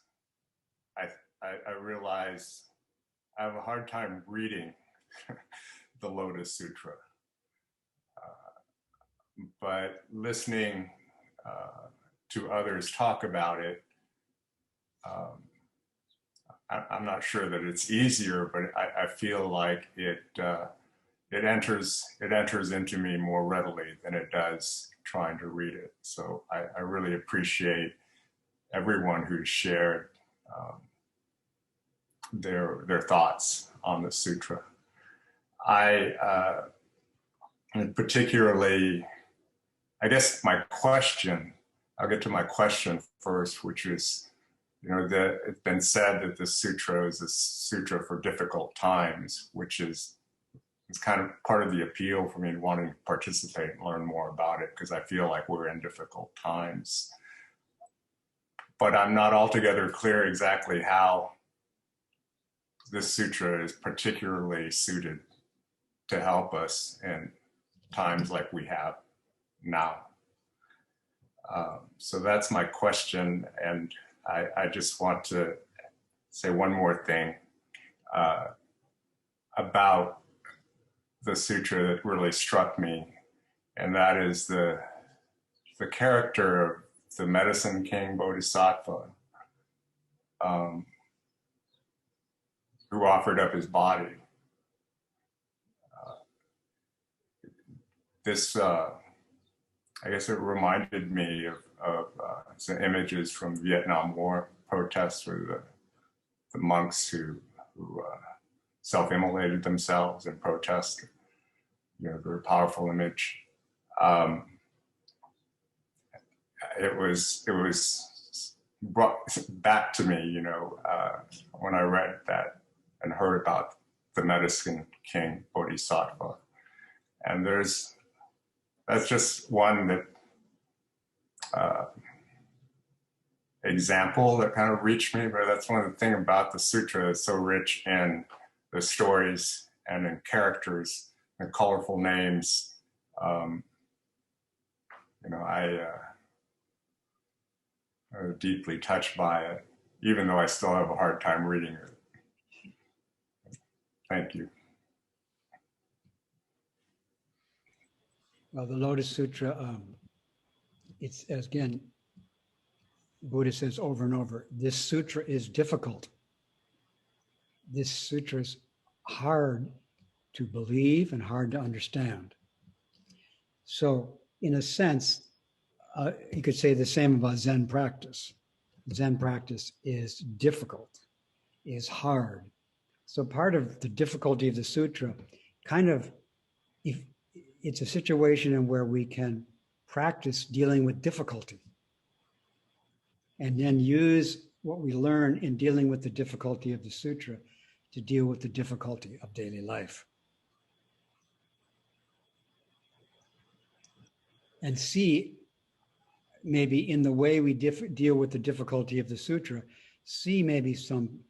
I realized I have a hard time reading the Lotus Sutra. But listening to others talk about it, I'm not sure that it's easier, but I feel like it enters into me more readily than it does trying to read it. So I really appreciate everyone who shared their thoughts on the sutra. And particularly, I guess I'll get to my question first, which is, that it's been said that this sutra is a sutra for difficult times, which is kind of part of the appeal for me wanting to participate and learn more about it, because I feel like we're in difficult times. But I'm not altogether clear exactly how this sutra is particularly suited to help us in times like we have now. So that's my question, and I just want to say one more thing about the sutra that really struck me, and that is the character of the medicine king Bodhisattva, who offered up his body. I guess it reminded me of some images from the Vietnam War protests with the monks who self-immolated themselves in protest. Very powerful image. It was brought back to me, when I read that and heard about the medicine king Bodhisattva. And that's just one example that kind of reached me, but that's one of the things about the sutra. It's so rich in the stories and in characters and colorful names. I'm deeply touched by it, even though I still have a hard time reading it. Thank you. Well, the Lotus Sutra, it's, again, Buddha says over and over, this sutra is difficult. This sutra is hard to believe and hard to understand. So in a sense, you could say the same about Zen practice. Zen practice is difficult, is hard. So part of the difficulty of the sutra, it's a situation in where we can practice dealing with difficulty and then use what we learn in dealing with the difficulty of the sutra to deal with the difficulty of daily life. And see, maybe in the way we deal with the difficulty of the sutra, see maybe some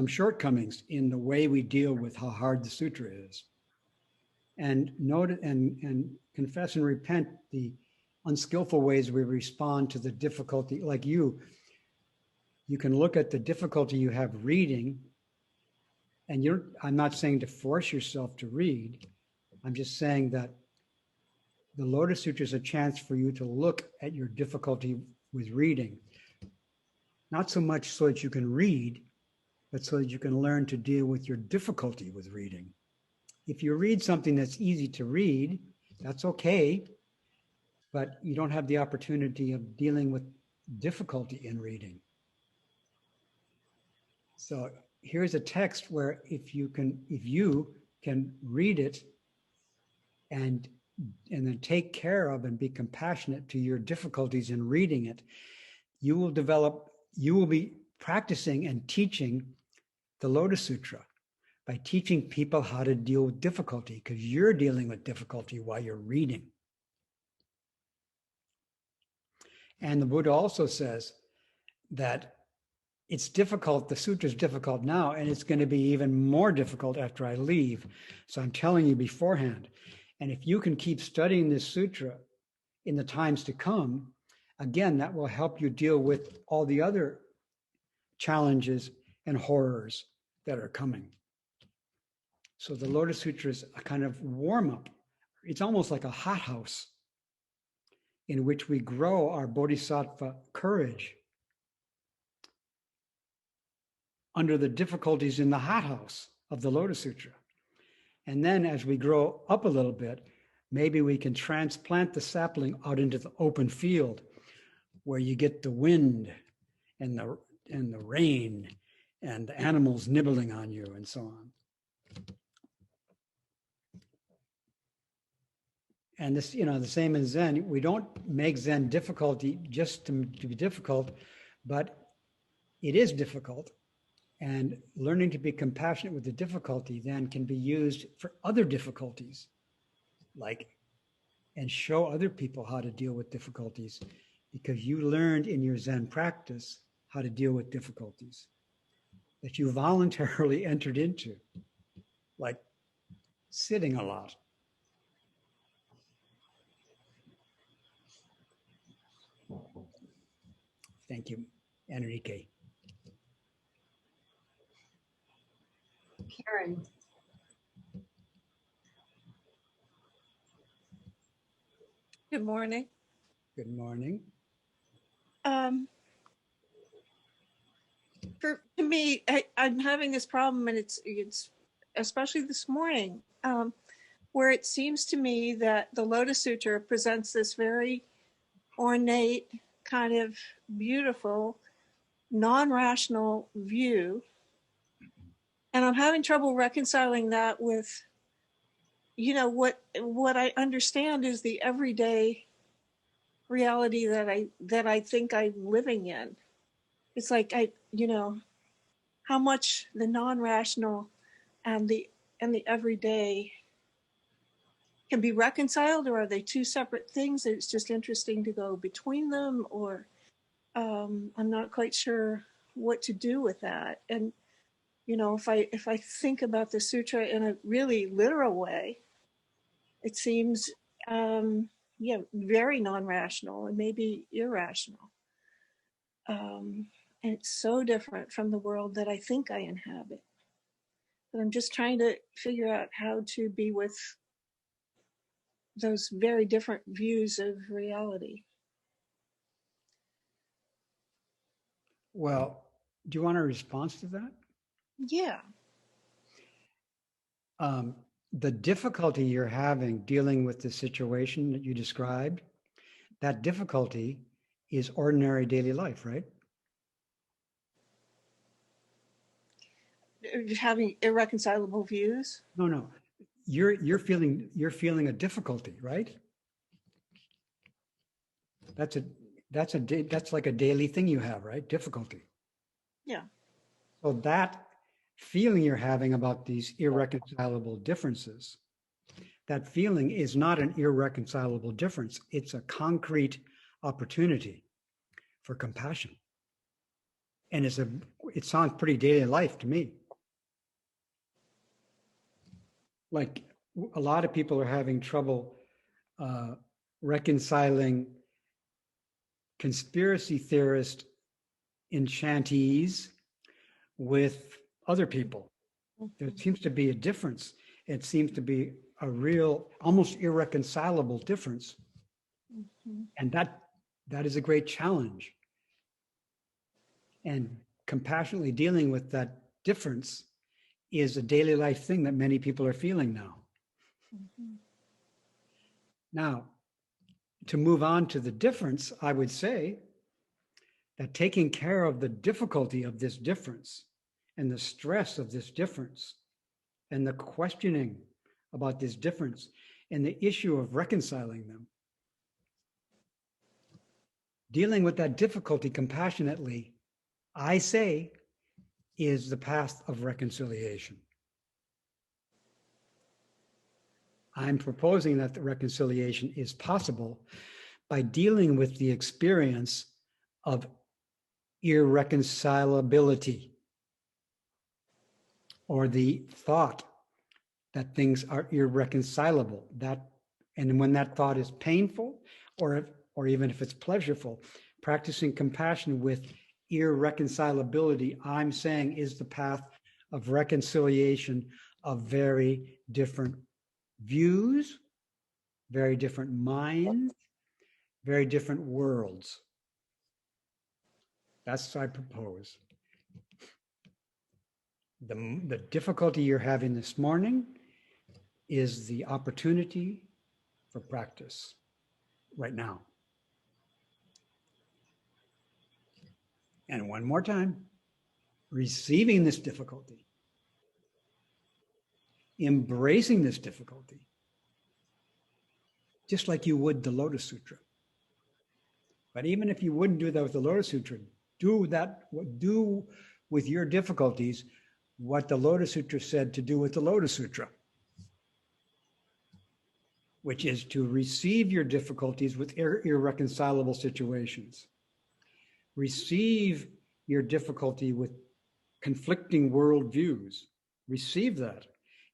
shortcomings in the way we deal with how hard the sutra is. And note and confess and repent the unskillful ways we respond to the difficulty. Like you can look at the difficulty you have reading, and I'm not saying to force yourself to read. I'm just saying that the Lotus Sutra is a chance for you to look at your difficulty with reading, not so much so that you can read, but so that you can learn to deal with your difficulty with reading. If you read something that's easy to read, that's okay, but you don't have the opportunity of dealing with difficulty in reading. So here's a text where if you can read it and then take care of and be compassionate to your difficulties in reading it, you will be practicing and teaching the Lotus Sutra by teaching people how to deal with difficulty, because you're dealing with difficulty while you're reading. And the Buddha also says that it's difficult, the sutra is difficult now, and it's going to be even more difficult after I leave. So I'm telling you beforehand. And if you can keep studying this sutra in the times to come, again, that will help you deal with all the other challenges and horrors that are coming. So the Lotus Sutra is a kind of warm-up. It's almost like a hothouse in which we grow our Bodhisattva courage under the difficulties in the hothouse of the Lotus Sutra. And then as we grow up a little bit, maybe we can transplant the sapling out into the open field where you get the wind and the rain and the animals nibbling on you and so on. And this, the same in Zen, we don't make Zen difficulty just to be difficult, but it is difficult. And learning to be compassionate with the difficulty then can be used for other difficulties, and show other people how to deal with difficulties, because you learned in your Zen practice how to deal with difficulties that you voluntarily entered into, like sitting a lot. Thank you, Enrique. Karen. Good morning. Good morning. To me, I'm having this problem, and it's especially this morning, where it seems to me that the Lotus Sutra presents this very ornate, kind of beautiful, non-rational view, and I'm having trouble reconciling that with, what I understand is the everyday reality that I think I'm living in. It's like how much the non-rational and the everyday can be reconciled, or are they two separate things? It's just interesting to go between them, or I'm not quite sure what to do with that. And if I think about the sutra in a really literal way, it seems very non-rational and maybe irrational. And it's so different from the world that I think I inhabit. But I'm just trying to figure out how to be with those very different views of reality. Well, do you want a response to that? Yeah. The difficulty you're having dealing with the situation that you described, that difficulty is ordinary daily life, right? Having irreconcilable views? No. You're feeling a difficulty, right? That's like a daily thing you have, right? Difficulty. Yeah. So that feeling you're having about these irreconcilable differences, that feeling is not an irreconcilable difference. It's a concrete opportunity for compassion. And it sounds pretty daily life to me. Like a lot of people are having trouble reconciling conspiracy theorist enchantees with other people. There seems to be a difference. It seems to be a real, almost irreconcilable difference. Mm-hmm. And that is a great challenge. And compassionately dealing with that difference is a daily life thing that many people are feeling now. Mm-hmm. Now, to move on to the difference, I would say that taking care of the difficulty of this difference and the stress of this difference and the questioning about this difference and the issue of reconciling them, dealing with that difficulty compassionately, I say, is the path of reconciliation. I'm proposing that the reconciliation is possible by dealing with the experience of irreconcilability, or the thought that things are irreconcilable. And when that thought is painful, or even if it's pleasurable, practicing compassion with irreconcilability, I'm saying, is the path of reconciliation of very different views, very different minds, very different worlds. That's what I propose. The difficulty you're having this morning is the opportunity for practice right now. And one more time, receiving this difficulty, embracing this difficulty, just like you would the Lotus Sutra. But even if you wouldn't do that with the Lotus Sutra, do with your difficulties what the Lotus Sutra said to do with the Lotus Sutra, which is to receive your difficulties with irreconcilable situations. Receive your difficulty with conflicting worldviews. Receive that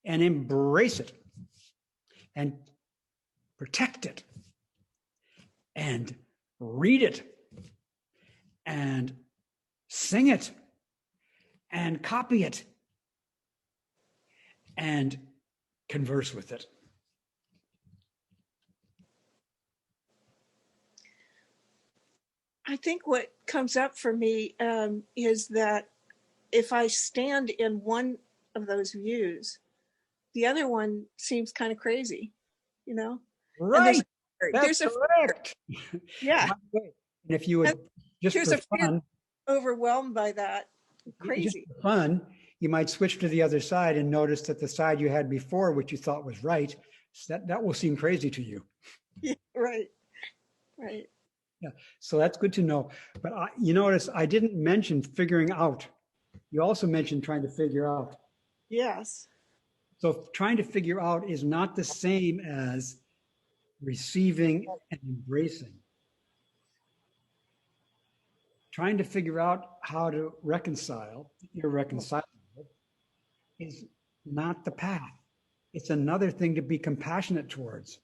and embrace it and protect it and read it and sing it and copy it and converse with it. I think what comes up for me is that if I stand in one of those views, the other one seems kind of crazy, you know? Right. There's That's a correct. yeah. And if you would just There's for a fear fun, overwhelmed by that. just Crazy. for fun, you might switch to the other side and notice that the side you had before, which you thought was right, that will seem crazy to you. Yeah, right. Right. Yeah, so that's good to know. But you notice I didn't mention figuring out. You also mentioned trying to figure out. Yes. So trying to figure out is not the same as receiving and embracing. Trying to figure out how to reconcile the irreconcilable is not the path. It's another thing to be compassionate towards.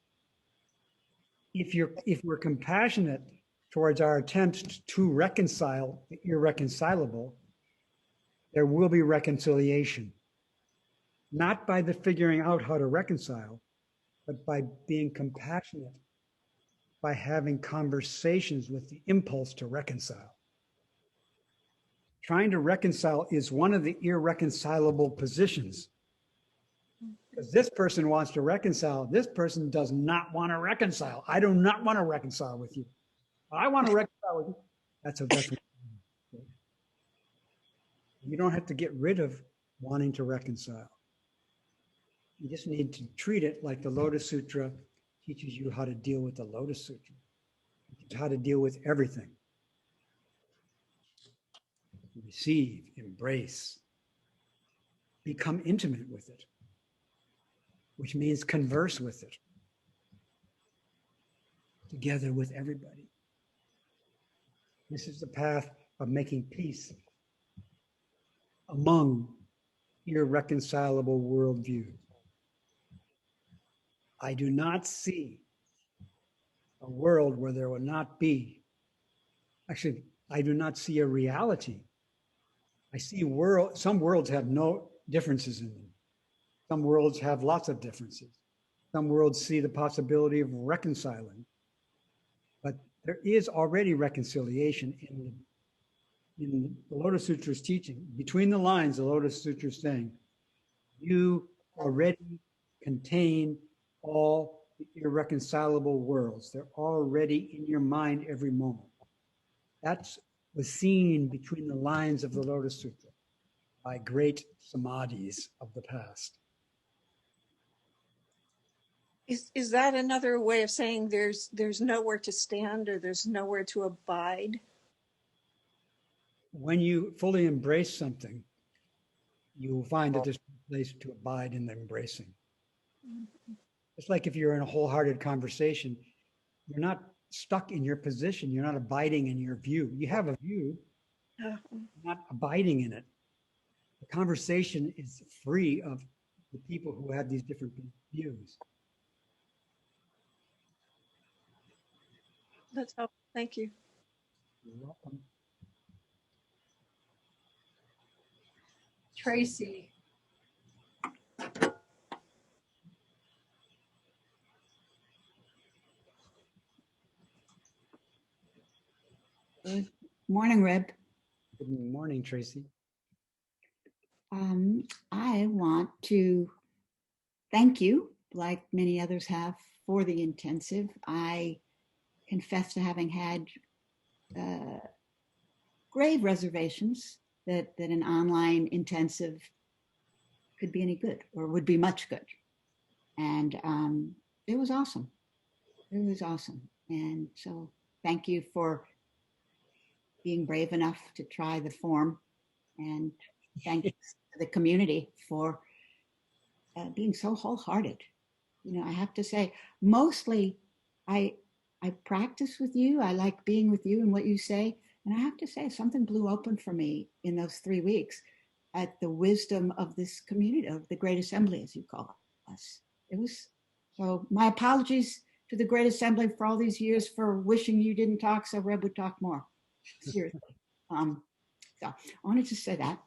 If we're compassionate towards our attempts to reconcile the irreconcilable, there will be reconciliation. Not by the figuring out how to reconcile, but by being compassionate, by having conversations with the impulse to reconcile. Trying to reconcile is one of the irreconcilable positions. Because this person wants to reconcile, this person does not want to reconcile. I do not want to reconcile with you. I want to reconcile with you. That's you don't have to get rid of wanting to reconcile. You just need to treat it like the Lotus Sutra teaches you how to deal with the Lotus Sutra. It's how to deal with everything. Receive, embrace, become intimate with it, which means converse with it, together with everybody. This is the path of making peace among irreconcilable worldviews. I do not see a world where there will not be, actually, I do not see a reality. I see some worlds have no differences in them. Some worlds have lots of differences. Some worlds see the possibility of reconciling. But there is already reconciliation in the Lotus Sutra's teaching. Between the lines, the Lotus Sutra is saying, you already contain all the irreconcilable worlds. They're already in your mind every moment. That was seen between the lines of the Lotus Sutra by great samadhis of the past. Is that another way of saying there's nowhere to stand or there's nowhere to abide? When you fully embrace something, you will find that there's a place to abide in the embracing. It's like if you're in a wholehearted conversation, you're not stuck in your position. You're not abiding in your view. You have a view, not abiding in it. The conversation is free of the people who have these different views. That's helpful. Thank you. You're welcome. Tracy. Good morning, Reb. Good morning, Tracy. I want to thank you, like many others have, for the intensive. I confess to having had grave reservations that an online intensive could be any good or would be much good. And it was awesome. It was awesome. And so thank you for being brave enough to try the form. And thank the community for being so wholehearted. You know, I have to say, mostly I practice with you. I like being with you and what you say. And I have to say, something blew open for me in those 3 weeks at the wisdom of this community, of the Great Assembly, as you call us. It was, so my apologies to the Great Assembly for all these years for wishing you didn't talk so Reb would talk more. Seriously. So I wanted to say that.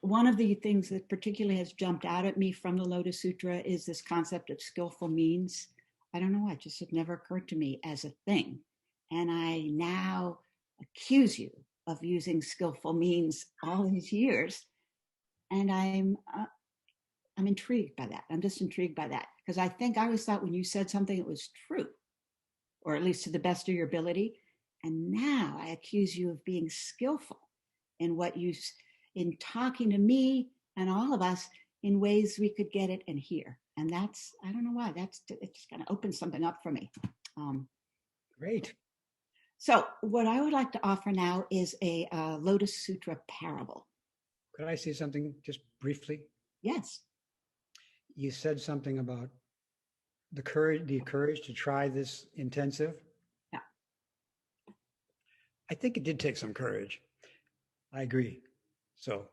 One of the things that particularly has jumped out at me from the Lotus Sutra is this concept of skillful means. I don't know why, it just had never occurred to me as a thing. And I now accuse you of using skillful means all these years. And I'm intrigued by that. I'm just intrigued by that. Because I think I always thought when you said something, it was true, or at least to the best of your ability. And now I accuse you of being skillful in what you, in talking to me and all of us in ways we could get it and hear. And that's, I don't know why, it's just kind of opened something up for me. Great. So what I would like to offer now is a Lotus Sutra parable. Could I say something just briefly? Yes. You said something about the courage to try this intensive. Yeah. I think it did take some courage. I agree. So,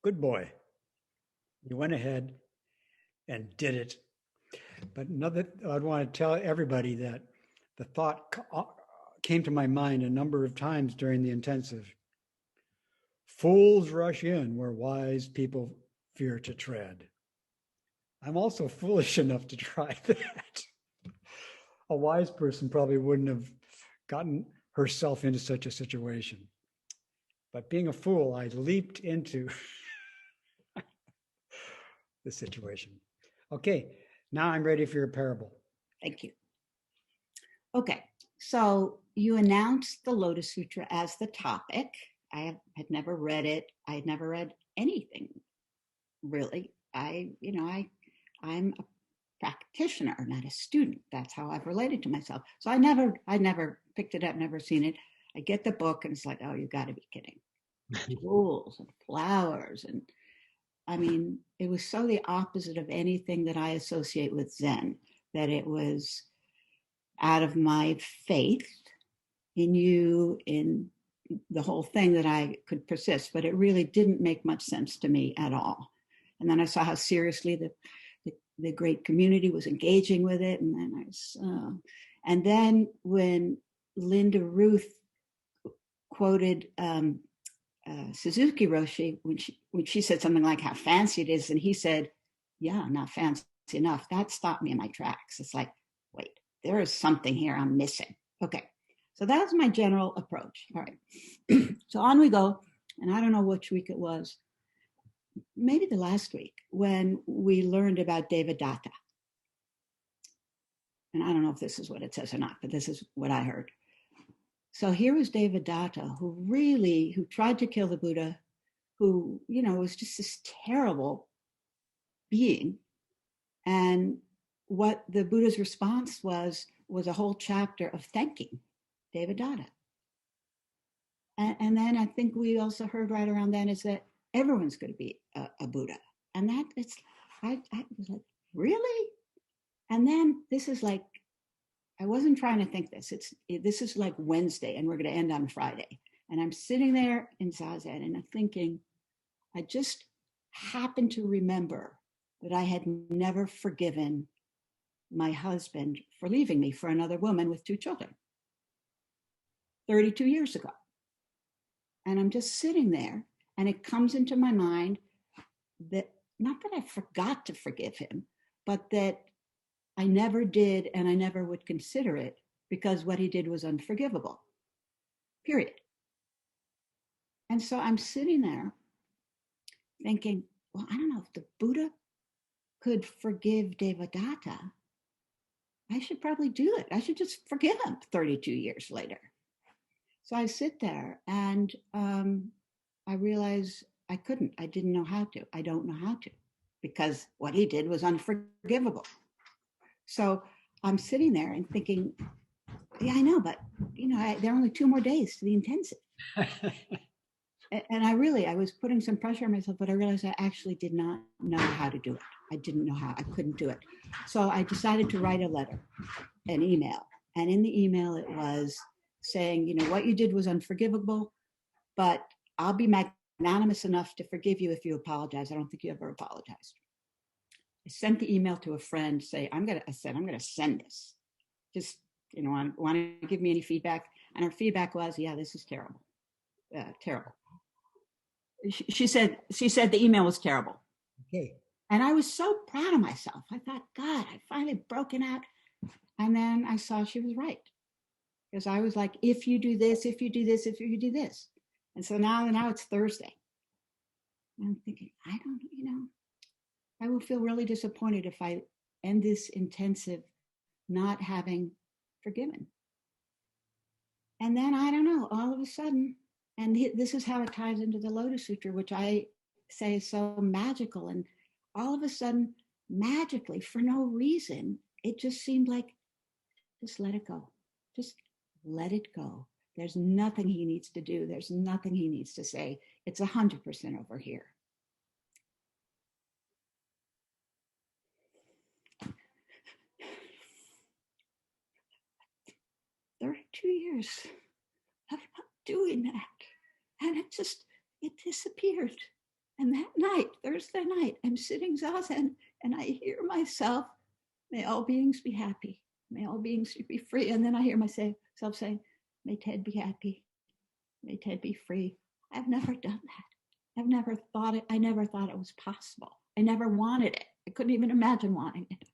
good boy. You went ahead and did it. But another, I'd want to tell everybody that the thought came to my mind a number of times during the intensive. Fools rush in where wise people fear to tread. I'm also foolish enough to try that. A wise person probably wouldn't have gotten herself into such a situation. But being a fool, I leaped into the situation. Okay, now I'm ready for your parable. Thank you. Okay, so you announced the Lotus Sutra as the topic. I had never read it. I had never read anything, really. I'm a practitioner, not a student. That's how I've related to myself. So I never picked it up, never seen it. I get the book and it's like, oh, you got to be kidding. Jewels and flowers. And I mean, it was so the opposite of anything that I associate with Zen, that it was out of my faith in you, in the whole thing, that I could persist, but it really didn't make much sense to me at all. And then I saw how seriously the great community was engaging with it. And then and then when Linda Ruth quoted Suzuki Roshi, when she said something like how fancy it is, and he said, yeah, not fancy enough, that stopped me in my tracks. It's like, wait, there is something here I'm missing. Okay, so that was my general approach. All right, so on we go. And I don't know which week it was, maybe the last week, when we learned about Datta. And I don't know if this is what it says or not, but this is what I heard. So here was Datta, who tried to kill the Buddha, who, was just this terrible being. And what the Buddha's response was a whole chapter of thanking Datta. And then I think we also heard right around then is that everyone's going to be a Buddha. And that I was like, really? And then this is like, I wasn't trying to think this. This is like Wednesday and we're going to end on Friday. And I'm sitting there in Zazen and I'm thinking, I just happened to remember that I had never forgiven my husband for leaving me for another woman with 2 children 32 years ago. And I'm just sitting there and it comes into my mind that not that I forgot to forgive him, but that I never did and I never would consider it because what he did was unforgivable, period. And so I'm sitting there thinking, well, I don't know if the Buddha could forgive Datta. I should probably do it. I should just forgive him 32 years later. So I sit there and I realize I couldn't. I didn't know how to. I don't know how to, because what he did was unforgivable. So I'm sitting there and thinking, yeah, I know, but there are only 2 more days to the intensive. And I was putting some pressure on myself, but I realized I actually did not know how to do it. I didn't know how, I couldn't do it. So I decided to write a letter, an email. And in the email, it was saying, what you did was unforgivable, but I'll be magnanimous enough to forgive you if you apologize. I don't think you ever apologized. I sent the email to a friend, I'm going to send this. Just, want to give me any feedback? And her feedback was, yeah, this is terrible. Terrible. She said the email was terrible. Okay. And I was so proud of myself. I thought, God, I finally broken out. And then I saw she was right. Because I was like, if you do this, if you do this, if you do this. And so now it's Thursday. And I'm thinking, I will feel really disappointed if I end this intensive not having forgiven. And then I don't know, all of a sudden, and this is how it ties into the Lotus Sutra, which I say is so magical. And all of a sudden, magically, for no reason, it just seemed like, just let it go. Just let it go. There's nothing he needs to do. There's nothing he needs to say. It's 100% over here. There are 2 years of not doing that. And it disappeared. And that night, Thursday night, I'm sitting zazen and I hear myself, may all beings be happy. May all beings be free. And then I hear myself saying, may Ted be happy. May Ted be free. I've never done that. I never thought it was possible. I never wanted it. I couldn't even imagine wanting it.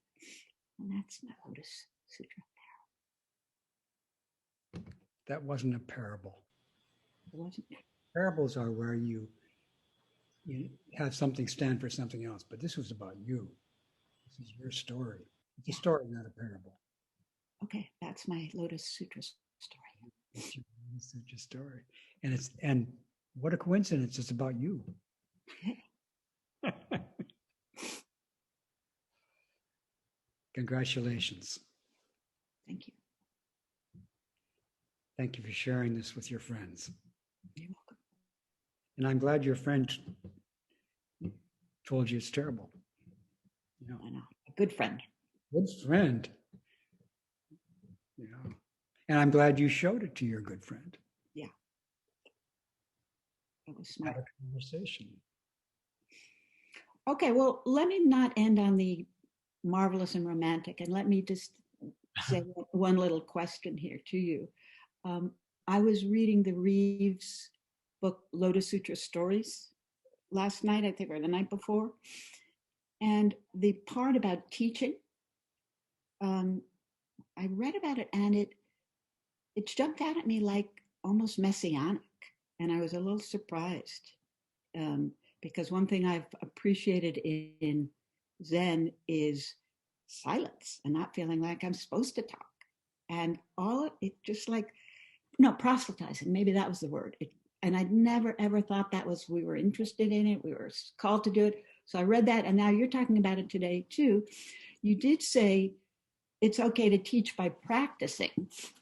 And that's my Lotus Sutra. That wasn't a parable. It wasn't. Parables are where you have something stand for something else, but this was about you. This is your story. It's a story, not a parable. Okay, that's my Lotus Sutra story. It's your Lotus Sutra story. And what a coincidence, it's about you. Congratulations. Thank you. Thank you for sharing this with your friends. You're welcome. And I'm glad your friend told you it's terrible. I know. A good friend. Good friend. And I'm glad you showed it to your good friend. Yeah. It was smart. Have a conversation. Okay, well, let me not end on the marvelous and romantic, and let me just say one little question here to you. I was reading the Reeves book, Lotus Sutra Stories, last night, I think, or the night before. And the part about teaching, I read about it and it jumped out at me like almost messianic. And I was a little surprised because one thing I've appreciated in Zen is silence and not feeling like I'm supposed to talk. And proselytizing, maybe that was the word. And I'd never, ever thought we were interested in it. We were called to do it. So I read that. And now you're talking about it today too. You did say it's okay to teach by practicing,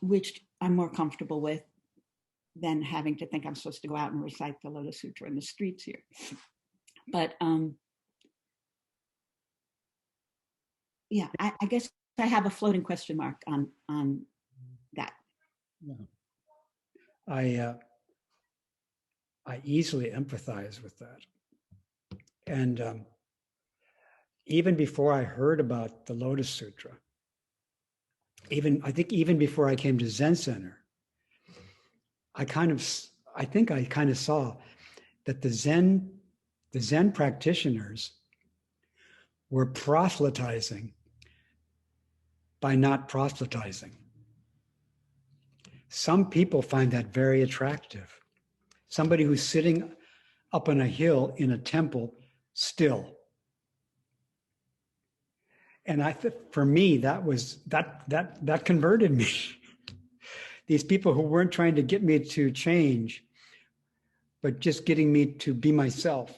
which I'm more comfortable with than having to think I'm supposed to go out and recite the Lotus Sutra in the streets here. But I guess I have a floating question mark on that. Yeah. I easily empathize with that. And even before I heard about the Lotus Sutra, I think even before I came to Zen Center, I kind of saw that the Zen practitioners were proselytizing by not proselytizing. Some people find that very attractive. Somebody who's sitting up on a hill in a temple still. And for me, that converted me. These people who weren't trying to get me to change, but just getting me to be myself.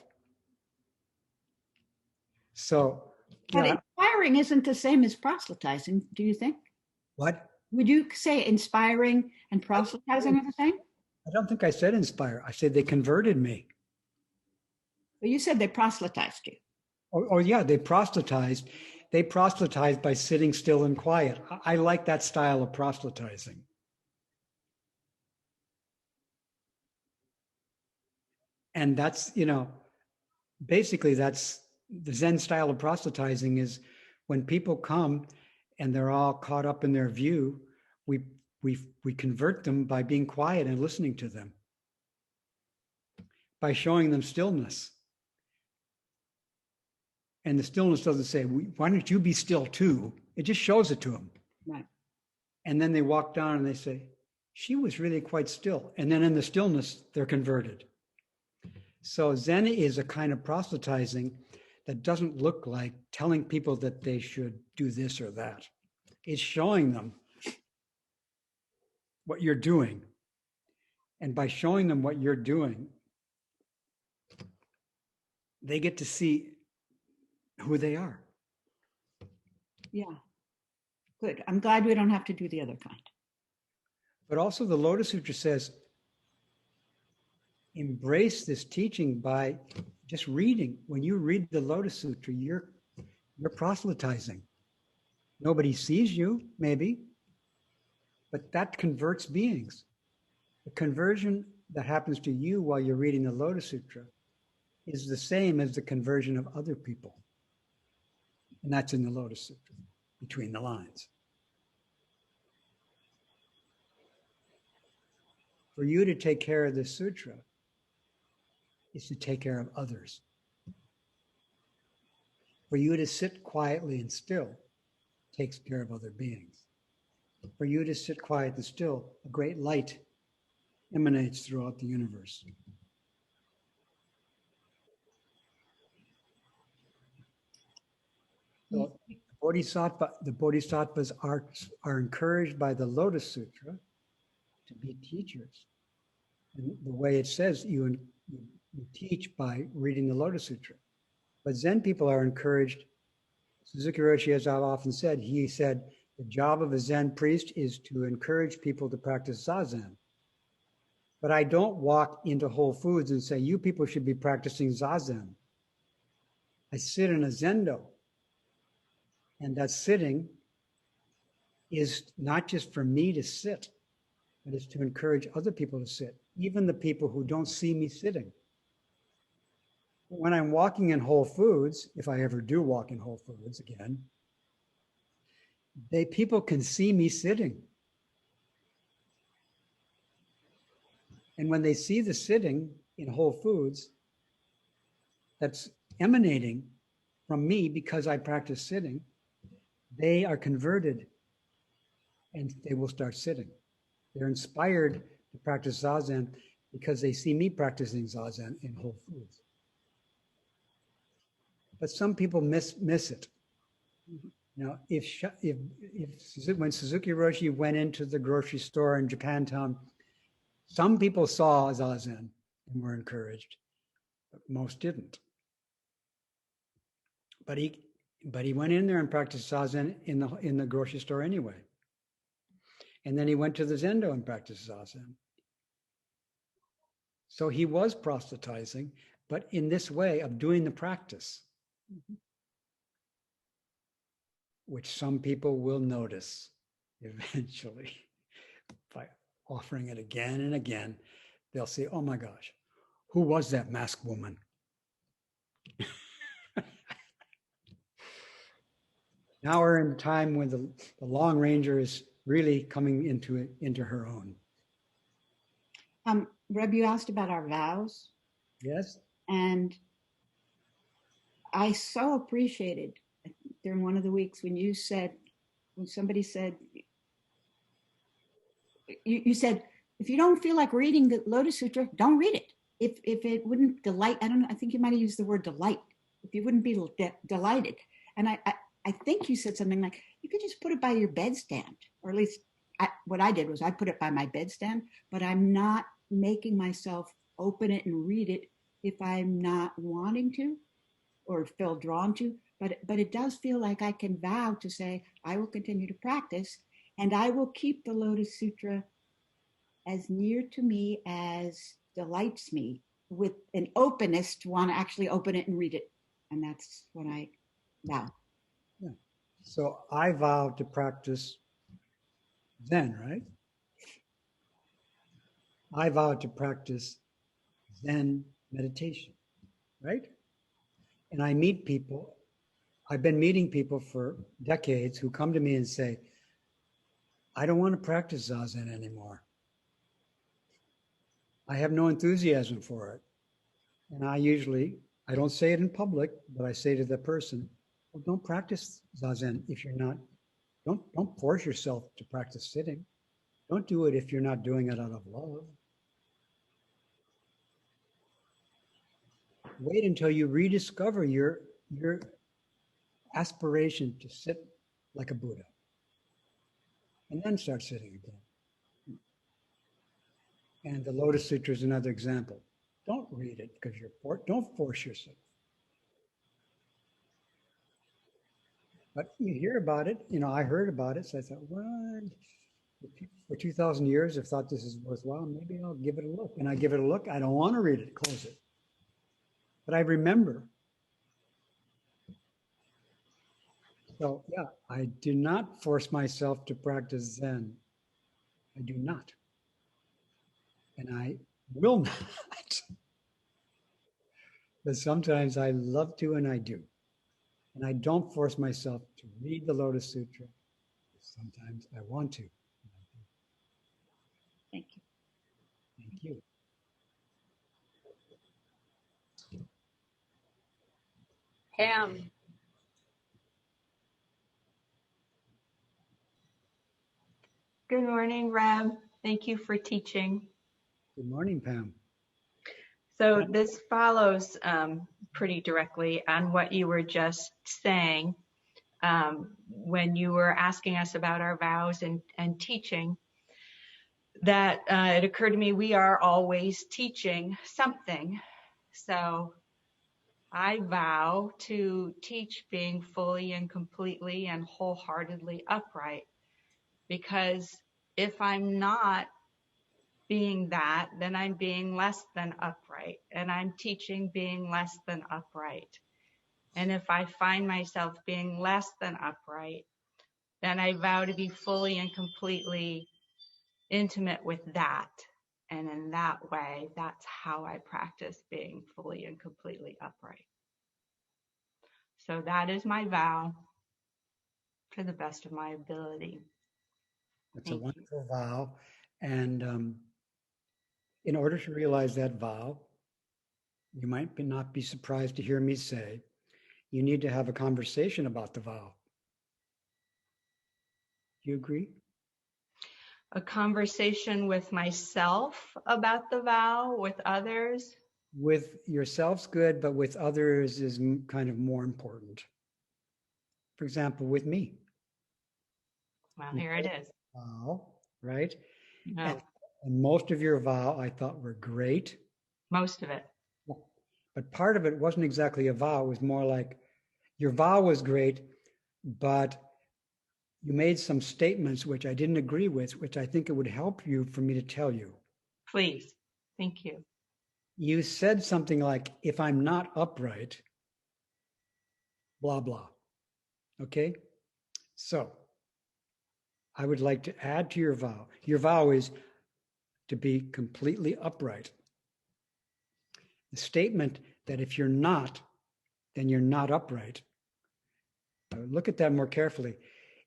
So, But Inspiring isn't the same as proselytizing, do you think? What? Would you say inspiring and proselytizing are the same? I don't think I said inspire. I said they converted me. Well, you said they proselytized you. Oh yeah, they proselytized. They proselytized by sitting still and quiet. I like that style of proselytizing. And that's, basically that's the Zen style of proselytizing is when people come and they're all caught up in their view, we convert them by being quiet and listening to them, by showing them stillness. And the stillness doesn't say, why don't you be still too? It just shows it to them. Right. And then they walk down and they say, she was really quite still. And then in the stillness, they're converted. So Zen is a kind of proselytizing that doesn't look like telling people that they should do this or that. It's showing them what you're doing. And by showing them what you're doing, they get to see who they are. Yeah. Good. I'm glad we don't have to do the other kind. But also the Lotus Sutra says, embrace this teaching by just reading. When you read the Lotus Sutra, you're proselytizing. Nobody sees you, maybe, but that converts beings. The conversion that happens to you while you're reading the Lotus Sutra is the same as the conversion of other people. And that's in the Lotus Sutra, between the lines. For you to take care of this sutra is to take care of others. For you to sit quietly and still takes care of other beings. For you to sit quiet and still, a great light emanates throughout the universe. So the Bodhisattvas are encouraged by the Lotus Sutra to be teachers. And the way it says, you teach by reading the Lotus Sutra. But Zen people are encouraged. Suzuki Roshi, as I've often said, he said, the job of a Zen priest is to encourage people to practice Zazen. But I don't walk into Whole Foods and say, you people should be practicing Zazen. I sit in a Zendo. And that sitting is not just for me to sit, but it's to encourage other people to sit, even the people who don't see me sitting. When I'm walking in Whole Foods, if I ever do walk in Whole Foods again, people can see me sitting. And when they see the sitting in Whole Foods, that's emanating from me because I practice sitting, they are converted and they will start sitting. They're inspired to practice Zazen because they see me practicing Zazen in Whole Foods. But some people miss it. Now, when Suzuki Roshi went into the grocery store in Japantown, some people saw Zazen and were encouraged, but most didn't. But he went in there and practiced Zazen in the grocery store anyway. And then he went to the Zendo and practiced Zazen. So he was proselytizing, but in this way of doing the practice, which some people will notice eventually by offering it again and again. They'll say, oh my gosh, who was that masked woman? Now we're in a time when the Long Ranger is really coming into her own. Reb, you asked about our vows. Yes. And I so appreciated during one of the weeks when somebody said, you said, if you don't feel like reading the Lotus Sutra, don't read it. If it wouldn't delight, I think you might have used the word delight. If you wouldn't be delighted. And I think you said something like, you could just put it by your bedstand, or at least what I did was I put it by my bedstand, but I'm not making myself open it and read it if I'm not wanting to or feel drawn to. but it does feel like I can vow to say, I will continue to practice and I will keep the Lotus Sutra as near to me as delights me, with an openness to want to actually open it and read it. And that's what I vow. Yeah. So I vow to practice Zen, right? I vow to practice Zen meditation, right? And I meet people. I've been meeting people for decades who come to me and say, I don't want to practice Zazen anymore. I have no enthusiasm for it. And I don't say it in public, but I say to the person, well, don't practice Zazen if you're not, don't force yourself to practice sitting. Don't do it if you're not doing it out of love. Wait until you rediscover your aspiration to sit like a Buddha. And then start sitting again. And the Lotus Sutra is another example. Don't read it because don't force yourself. But you hear about it, I heard about it, so I thought, well, for 2,000 years I've thought this is worthwhile, maybe I'll give it a look. And I give it a look, I don't want to read it, close it. But I remember. So yeah, I do not force myself to practice Zen. I do not. And I will not. But sometimes I love to and I do. And I don't force myself to read the Lotus Sutra. Sometimes I want to. Thank you. Thank you. Pam. Good morning, Reb. Thank you for teaching. Good morning, Pam. So this follows pretty directly on what you were just saying when you were asking us about our vows and teaching, that it occurred to me we are always teaching something. So I vow to teach being fully and completely and wholeheartedly upright, because if I'm not being that, then I'm being less than upright, and I'm teaching being less than upright. And if I find myself being less than upright, then I vow to be fully and completely intimate with that. And in that way, that's how I practice being fully and completely upright. So that is my vow to the best of my ability. It's a wonderful vow. And in order to realize that vow, you might not be surprised to hear me say, you need to have a conversation about the vow. Do you agree? A conversation with myself about the vow, with others. With yourself's good, but with others is kind of more important. For example, with me. Well, here it is. Vow, right? No, And most of your vow I thought were great. most of it. But part of it wasn't exactly a vow. It was more like your vow was great, but you made some statements which I didn't agree with, which I think it would help you for me to tell you. Please. Thank you. You said something like, if I'm not upright, blah, blah. Okay? So I would like to add to your vow. Your vow is to be completely upright. The statement that if you're not, then you're not upright. Look at that more carefully.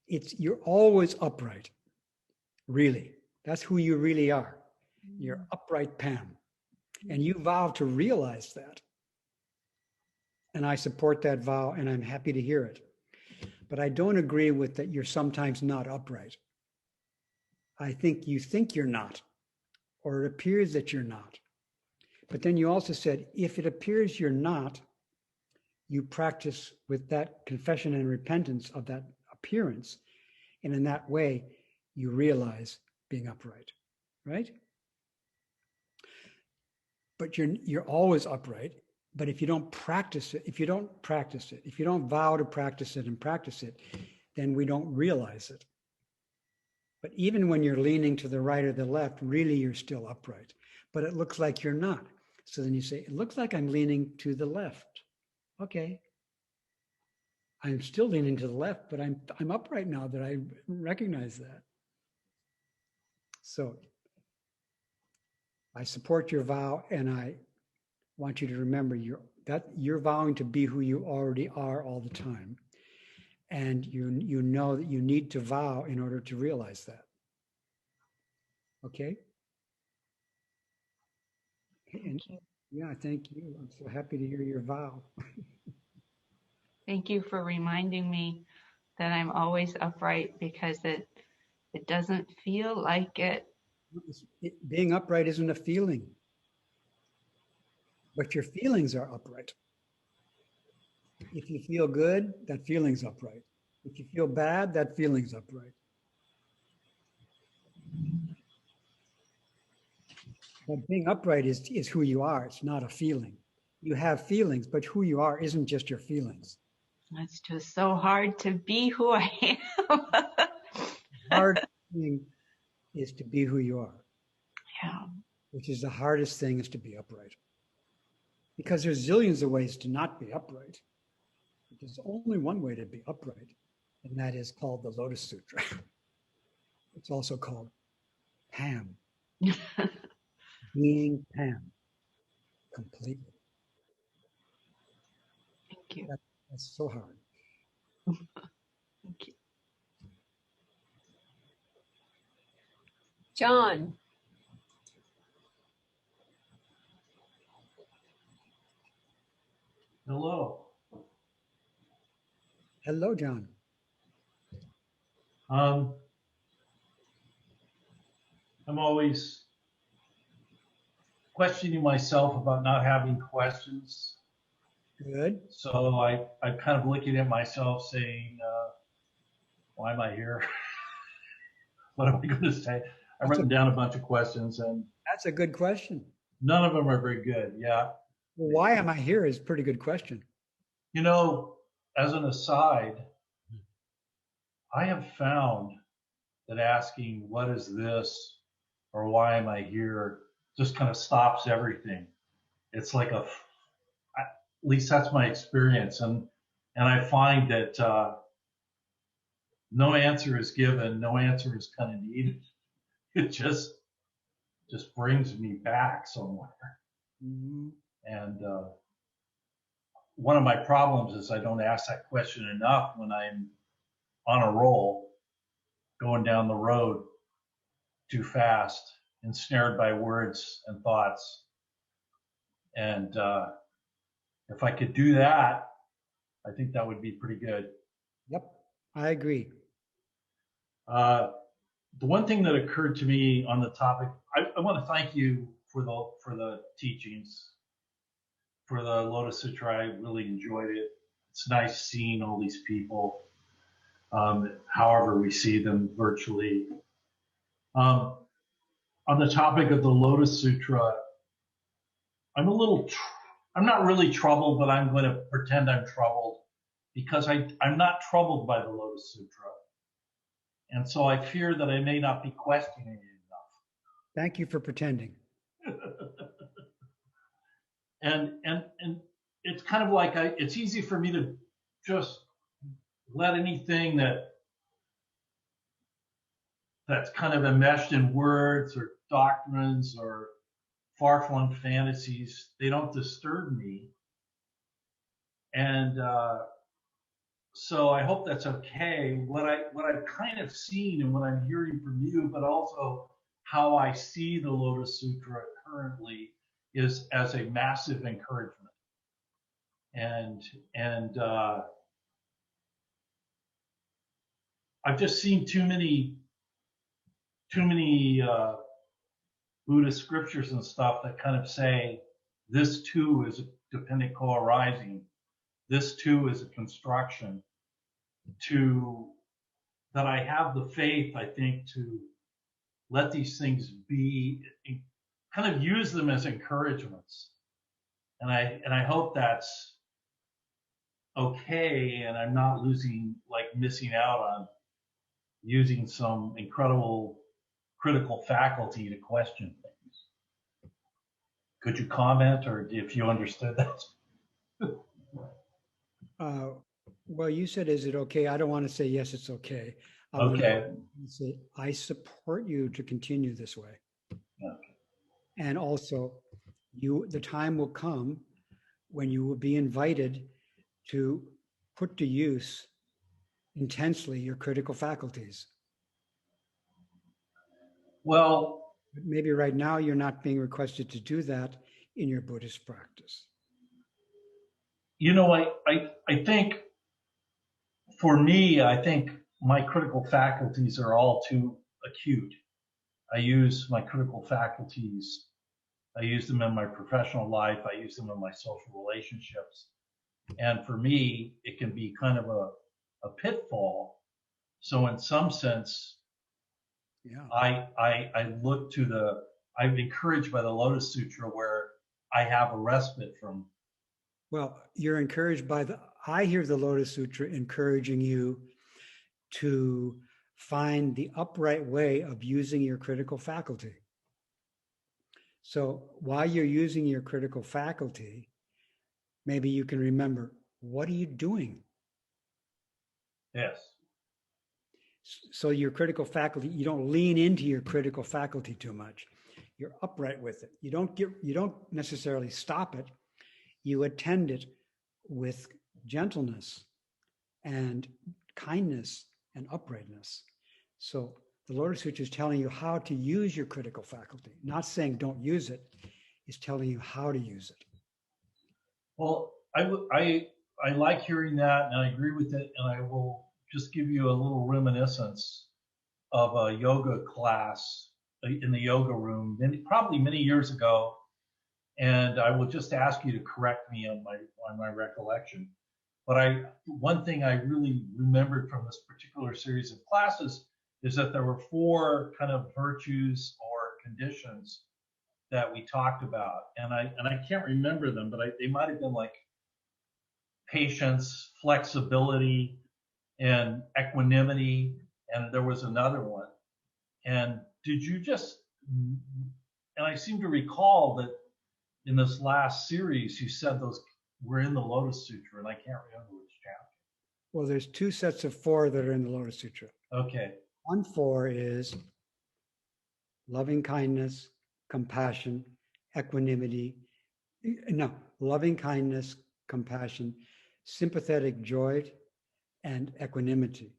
You're always upright, really. That's who you really are. You're upright Pam. And you vow to realize that. And I support that vow, and I'm happy to hear it. But I don't agree with that you're sometimes not upright. I think you think you're not, or it appears that you're not. But then you also said, if it appears you're not, you practice with that confession and repentance of that appearance. And in that way, you realize being upright, right? But you're always upright. But if you don't practice it, if you don't vow to practice it and practice it, then we don't realize it. But even when you're leaning to the right or the left, really you're still upright. But it looks like you're not. So then you say, it looks like I'm leaning to the left. Okay. I'm still leaning to the left, but I'm upright now that I recognize that. So I support your vow, and I want you to remember you're vowing to be who you already are all the time. And you know that you need to vow in order to realize that. Okay? Thank you. Yeah, thank you. I'm so happy to hear your vow. Thank you for reminding me that I'm always upright, because it doesn't feel like it. Being upright isn't a feeling, but your feelings are upright. If you feel good, that feeling's upright. If you feel bad, that feeling's upright. But being upright is who you are. It's not a feeling. You have feelings, but who you are isn't just your feelings. It's just so hard to be who I am. Hard thing is to be who you are. Yeah. Which is the hardest thing, is to be upright. Because there's zillions of ways to not be upright. There's only one way to be upright, and that is called the Lotus Sutra. It's also called Pam. Being Pam. Completely. Thank you. That's so hard. Thank you. John. Hello. Hello, John. I'm always questioning myself about not having questions. Good. So I'm kind of looking at myself saying, why am I here? What am I going to say? I've written down a bunch of questions, and That's a good question. none of them are very good. Yeah. Well, why am I here is a pretty good question. You know, as an aside, I have found that asking, what is this, or why am I here, just kind of stops everything. It's like at least that's my experience. And I find that no answer is given, no answer is kind of needed. It just brings me back somewhere. Mm-hmm. And one of my problems is I don't ask that question enough when I'm on a roll, going down the road too fast, ensnared by words and thoughts. And if I could do that, I think that would be pretty good. Yep, I agree. The one thing that occurred to me on the topic, I want to thank you for the teachings, for the Lotus Sutra. I really enjoyed it. It's nice seeing all these people, however we see them virtually. On the topic of the Lotus Sutra, I'm not really troubled, but I'm going to pretend I'm troubled, because I'm not troubled by the Lotus Sutra. And so I fear that I may not be questioning it enough. Thank you for pretending. And it's kind of like it's easy for me to just let anything that's kind of enmeshed in words or doctrines or far-flung fantasies, they don't disturb me. And so I hope that's okay. What I've kind of seen and what I'm hearing from you, but also how I see the Lotus Sutra currently, is as a massive encouragement. And I've just seen too many Buddhist scriptures and stuff that kind of say this too is a dependent co-arising. This too is a construction, that I have the faith, I think, to let these things be, kind of use them as encouragements. And I hope that's okay, and I'm not missing out on using some incredible critical faculty to question things. Could you comment, or if you understood that? Well, you said, is it okay? I don't want to say, yes, it's okay. Okay. Say, I support you to continue this way. Okay. And also, the time will come when you will be invited to put to use intensely your critical faculties. Well, maybe right now you're not being requested to do that in your Buddhist practice. You know, I think for me, I think my critical faculties are all too acute. I use my critical faculties. I use them in my professional life. I use them in my social relationships. And for me, it can be kind of a pitfall. So in some sense, yeah, I look to I'm encouraged by the Lotus Sutra, where I have a respite from. Well, you're encouraged by I hear the Lotus Sutra encouraging you to find the upright way of using your critical faculty. So while you're using your critical faculty, maybe you can remember, what are you doing? Yes. So your critical faculty, you don't lean into your critical faculty too much. You're upright with it. You don't necessarily stop it. You attend it with gentleness and kindness and uprightness. So the Lotus Sutra is telling you how to use your critical faculty, not saying don't use it. It's telling you how to use it. Well, I like hearing that, and I agree with it, and I will just give you a little reminiscence of a yoga class in the yoga room, probably many years ago, and I will just ask you to correct me on my recollection. But one thing I really remembered from this particular series of classes is that there were 4 kind of virtues or conditions that we talked about, and I can't remember them, but they might have been like patience, flexibility, and equanimity, and there was another one. And and I seem to recall that in this last series you said those were in the Lotus Sutra, and I can't remember which chapter. Well, there's 2 sets of 4 that are in the Lotus Sutra. Okay. 1-4 is loving kindness, compassion, equanimity. No, loving kindness, compassion, sympathetic joy, and equanimity.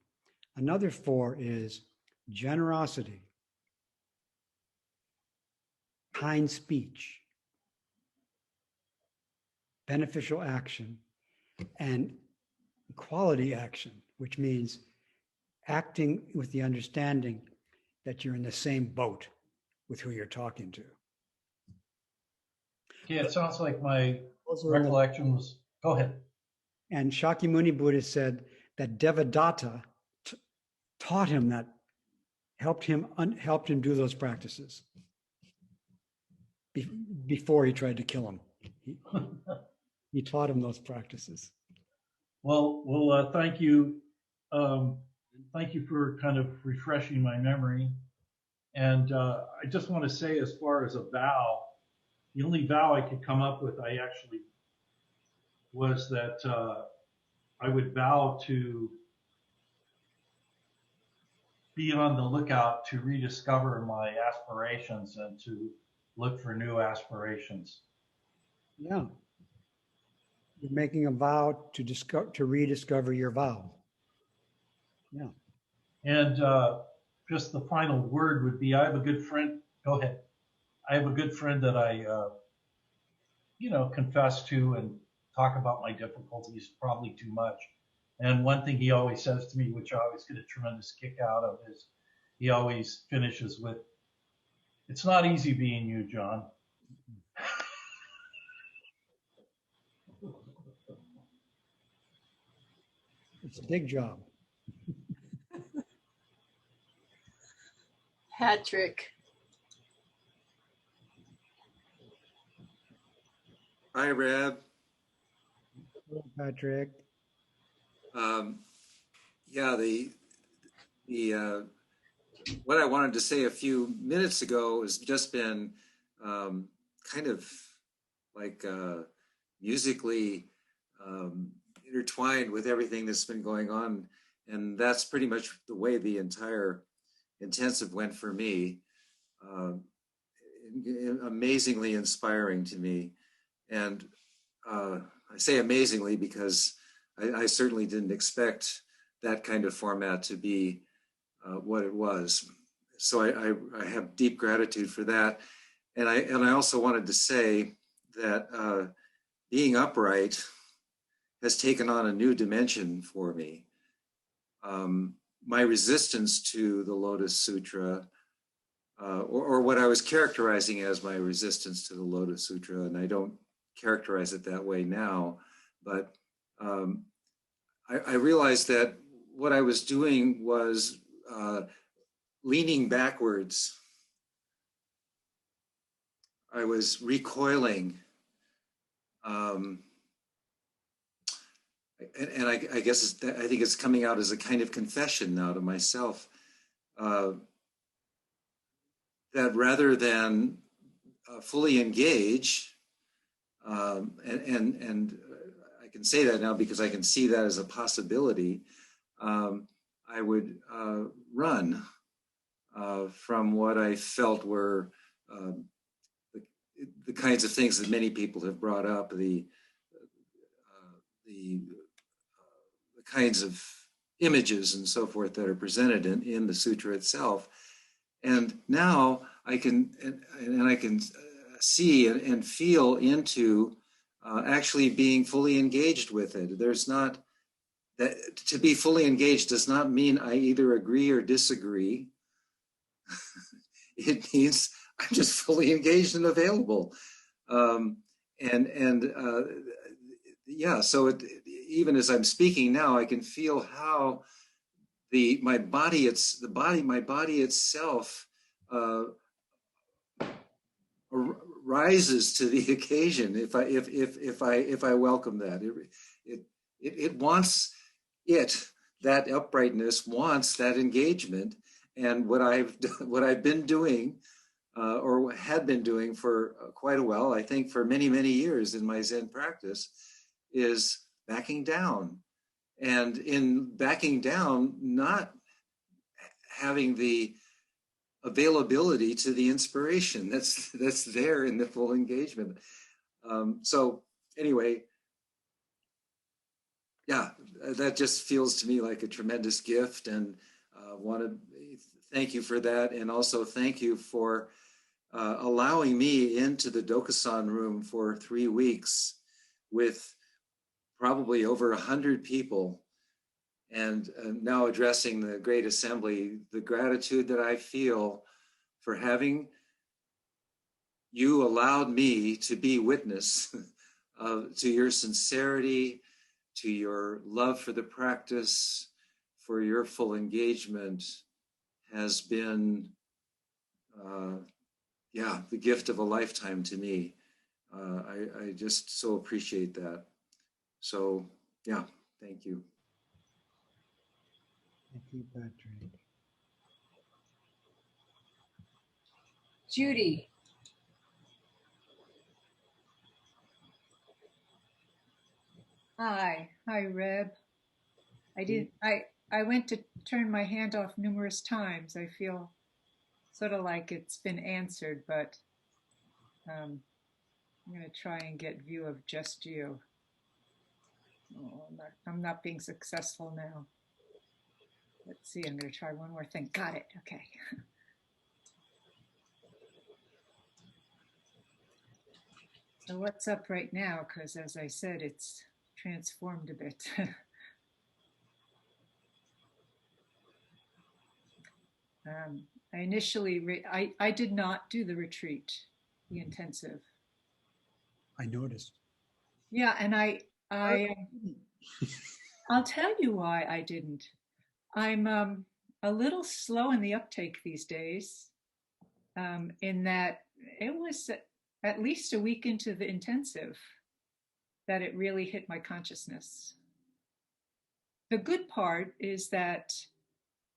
Another 4 is generosity, kind speech, beneficial action, and equality action, which means acting with the understanding that you're in the same boat with who you're talking to. Yeah, it sounds like my recollection was. Go ahead. And Shakyamuni Buddha said that Devadatta taught him that, helped him do those practices before he tried to kill him. He taught him those practices. Well, thank you. Thank you for kind of refreshing my memory. And I just want to say, as far as a vow, the only vow I could come up with, was that I would vow to be on the lookout to rediscover my aspirations and to look for new aspirations. Yeah. You're making a vow to rediscover your vow. Yeah. And just the final word would be, I have a good friend. Go ahead. I have a good friend that I, confess to and talk about my difficulties, probably too much. And one thing he always says to me, which I always get a tremendous kick out of, is he always finishes with, "It's not easy being you, John." It's a big job. Patrick. Hi, Reb. Hello, Patrick. Yeah, what I wanted to say a few minutes ago has just been kind of like musically intertwined with everything that's been going on, and that's pretty much the way the entire intensive went for me. Amazingly inspiring to me, and I say amazingly because I certainly didn't expect that kind of format to be what it was. So I have deep gratitude for that, and I also wanted to say that being upright has taken on a new dimension for me. My resistance to the Lotus Sutra, or what I was characterizing as my resistance to the Lotus Sutra, and I don't characterize it that way now, but I realized that what I was doing was leaning backwards. I was recoiling. And I guess I think it's coming out as a kind of confession now to myself, that rather than fully engage, and I can say that now because I can see that as a possibility, I would run from what I felt were the kinds of things that many people have brought up, the kinds of images and so forth that are presented in the sutra itself. And now I can, and I can see and feel into actually being fully engaged with it. There's not, that to be fully engaged does not mean I either agree or disagree. It means I'm just fully engaged and available. Yeah, so even as I'm speaking now, I can feel how my body itself rises to the occasion if I welcome that. It wants that uprightness wants that engagement, and what I've been doing or had been doing for quite a while, I think for many years in my Zen practice, is backing down. And in backing down, not having the availability to the inspiration that's there in the full engagement. So anyway, yeah, that just feels to me like a tremendous gift, and want to thank you for that, and also thank you for allowing me into the Dokusan room for 3 weeks with probably over 100 people, and now addressing the Great Assembly, the gratitude that I feel for having you allowed me to be witness to your sincerity, to your love for the practice, for your full engagement, has been, the gift of a lifetime to me. I just so appreciate that. So, yeah, thank you. Thank you, Patrick. Judy. Hi, Reb. I went to turn my hand off numerous times. I feel sort of like it's been answered, but I'm going to try and get view of just you. Oh, I'm not being successful now. Let's see, I'm going to try one more thing. Got it, okay. So what's up right now? Because as I said, it's transformed a bit. I initially, I did not do the retreat, the intensive. I noticed. Yeah, and I'll tell you why I didn't. I'm a little slow in the uptake these days, in that it was at least a week into the intensive that it really hit my consciousness. The good part is that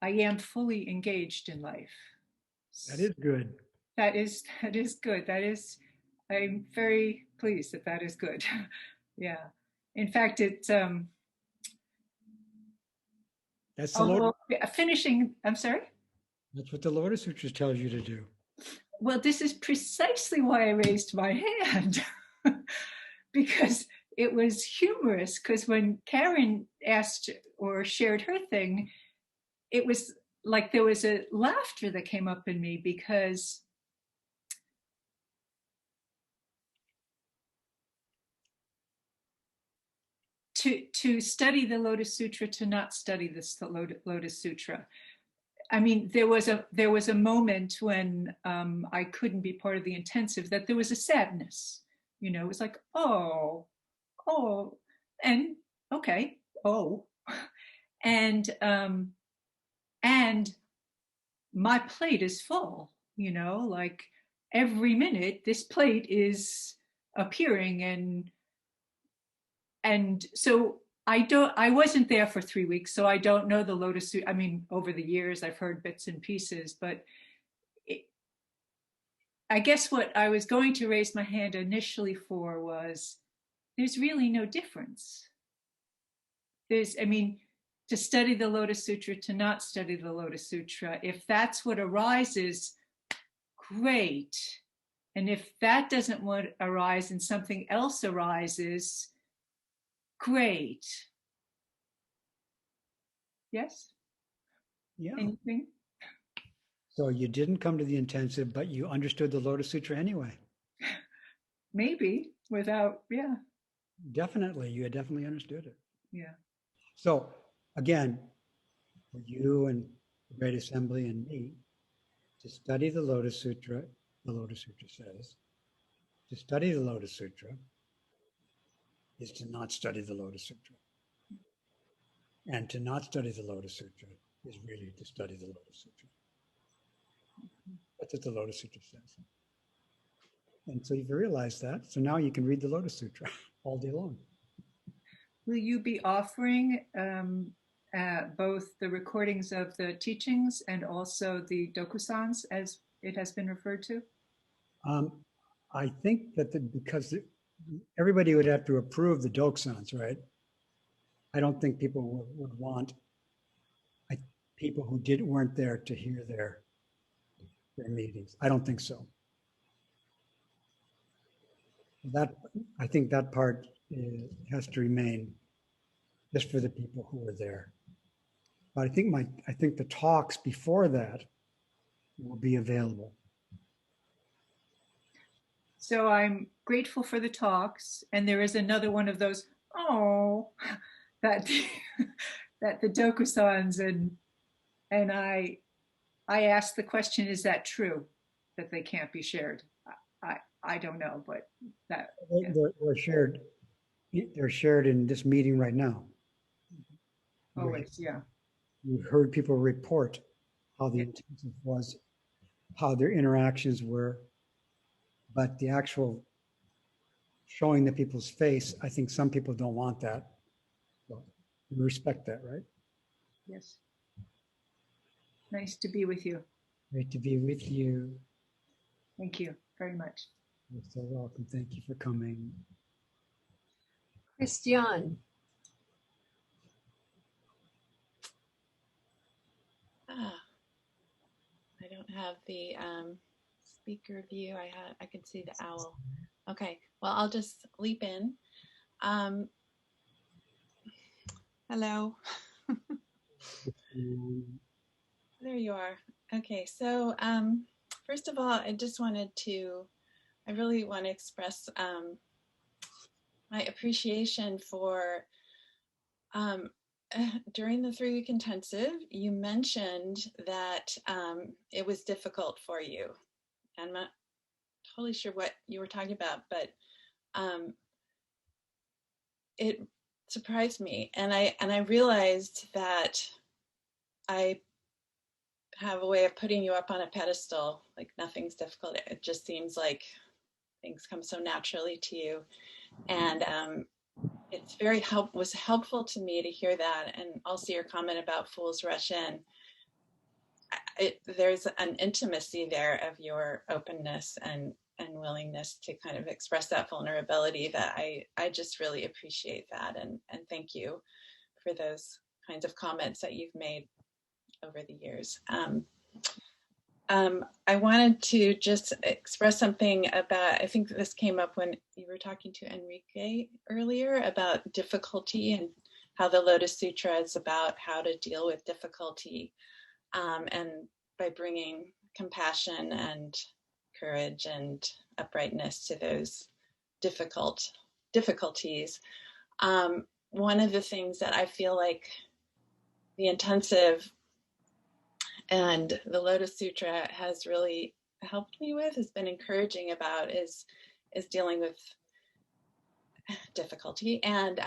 I am fully engaged in life. That is good. That is good. I'm very pleased that that is good. Yeah. In fact, it's That's the Lotus. finishing. I'm sorry. That's what the Lotus Sutra tells you to do. Well, this is precisely why I raised my hand, because it was humorous. Because when Karen asked or shared her thing, it was like there was a laughter that came up in me, because to study the Lotus Sutra, to not study this Lotus Sutra. I mean, there was a moment when I couldn't be part of the intensive, that there was a sadness. You know, it was like, oh, and okay, oh, and my plate is full. You know, like every minute this plate is appearing, and so I wasn't there for 3 weeks, so I don't know the Lotus Sutra. I mean, over the years, I've heard bits and pieces, but I guess what I was going to raise my hand initially for was, there's really no difference. To study the Lotus Sutra, to not study the Lotus Sutra, if that's what arises, great. And if that doesn't arise and something else arises, great. Yes? Yeah. Anything? So you didn't come to the intensive, but you understood the Lotus Sutra anyway. Maybe without, yeah. Definitely. You had definitely understood it. Yeah. So again, for you and the Great Assembly and me, to study the Lotus Sutra says, to study the Lotus Sutra is to not study the Lotus Sutra. And to not study the Lotus Sutra is really to study the Lotus Sutra. That's what the Lotus Sutra says. And so you've realized that. So now you can read the Lotus Sutra all day long. Will you be offering both the recordings of the teachings and also the dokusans, as it has been referred to? I think that because everybody would have to approve the dokusans, right? I don't think people would want people who weren't there to hear their meetings. I don't think so. I think that part has to remain just for the people who were there. But I think the talks before that will be available. So I'm grateful for the talks, and there is another one of those, that the dokusans and I asked the question, is that true that they can't be shared? I don't know, but that they're shared. They're shared in this meeting right now. Always, yeah. We heard people report how the intensive was, how their interactions were, but the actual showing the people's face, I think some people don't want that. So we respect that, right? Yes. Nice to be with you. Great to be with you. Thank you very much. You're so welcome. Thank you for coming. Christian. I don't have the speaker view. I could see the owl. Okay, well, I'll just leap in. Hello. There you are. Okay, so first of all, I really want to express my appreciation for during the 3-week intensive, you mentioned that it was difficult for you. I'm not totally sure what you were talking about, but it surprised me, and I realized that I have a way of putting you up on a pedestal, like nothing's difficult. It just seems like things come so naturally to you, and it's was helpful to me to hear that, and also your comment about fools rush in. There's an intimacy there of your openness and willingness to kind of express that vulnerability that I just really appreciate that, and thank you for those kinds of comments that you've made over the years. I wanted to just express something about, I think this came up when you were talking to Enrique earlier about difficulty and how the Lotus Sutra is about how to deal with difficulty, and by bringing compassion and courage and uprightness to those difficulties. One of the things that I feel like the intensive and the Lotus Sutra has really helped me with, has been encouraging about, is dealing with difficulty. And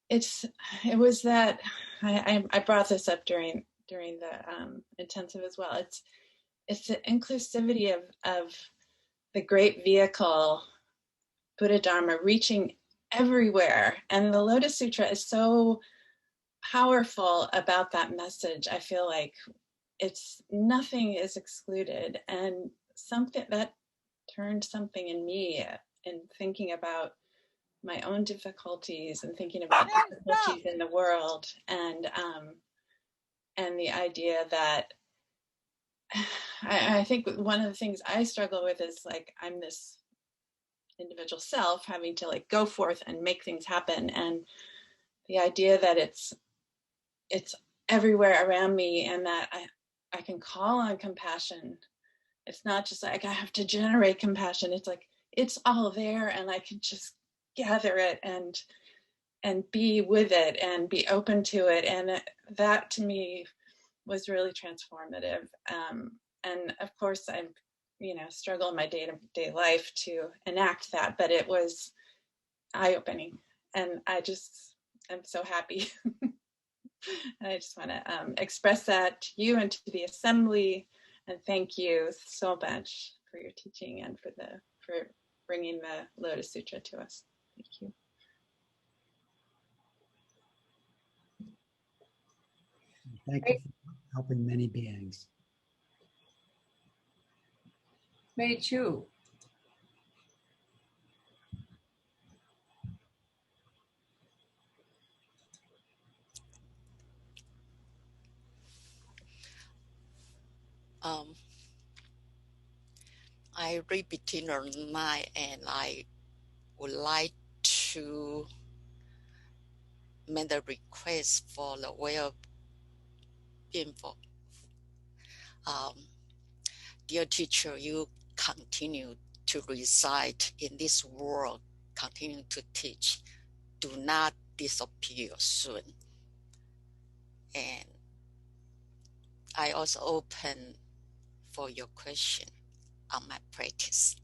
it was that I brought this up during the intensive as well. It's the inclusivity of the great vehicle, Buddha Dharma, reaching everywhere. And the Lotus Sutra is so powerful about that message. I feel like nothing is excluded, and something that turned something in me in thinking about my own difficulties and thinking about difficulties in the world, and the idea that I think one of the things I struggle with is like, I'm this individual self having to like go forth and make things happen, and the idea that it's everywhere around me, and that I can call on compassion. It's not just like I have to generate compassion. It's like it's all there, and I can just gather it and be with it and be open to it. And that to me was really transformative. And of course, I struggle in my day-to-day life to enact that, but it was eye-opening, and I'm so happy. And I just want to express that to you and to the assembly, and thank you so much for your teaching and for bringing the Lotus Sutra to us. Thank you. Thank you for helping many beings. Me too. I read between the night, and I would like to make a request for the well-being. Dear teacher, you continue to reside in this world, continue to teach. Do not disappear soon. And I also open for your question on my practice.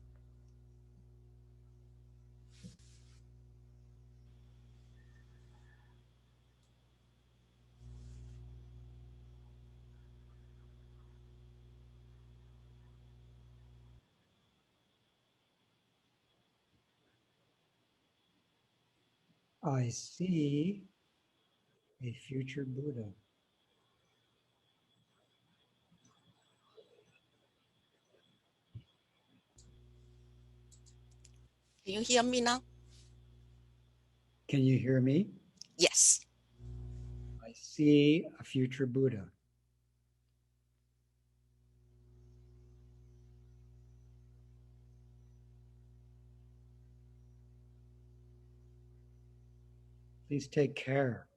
I see a future Buddha. Can you hear me now? Can you hear me? Yes. I see a future Buddha. Please take care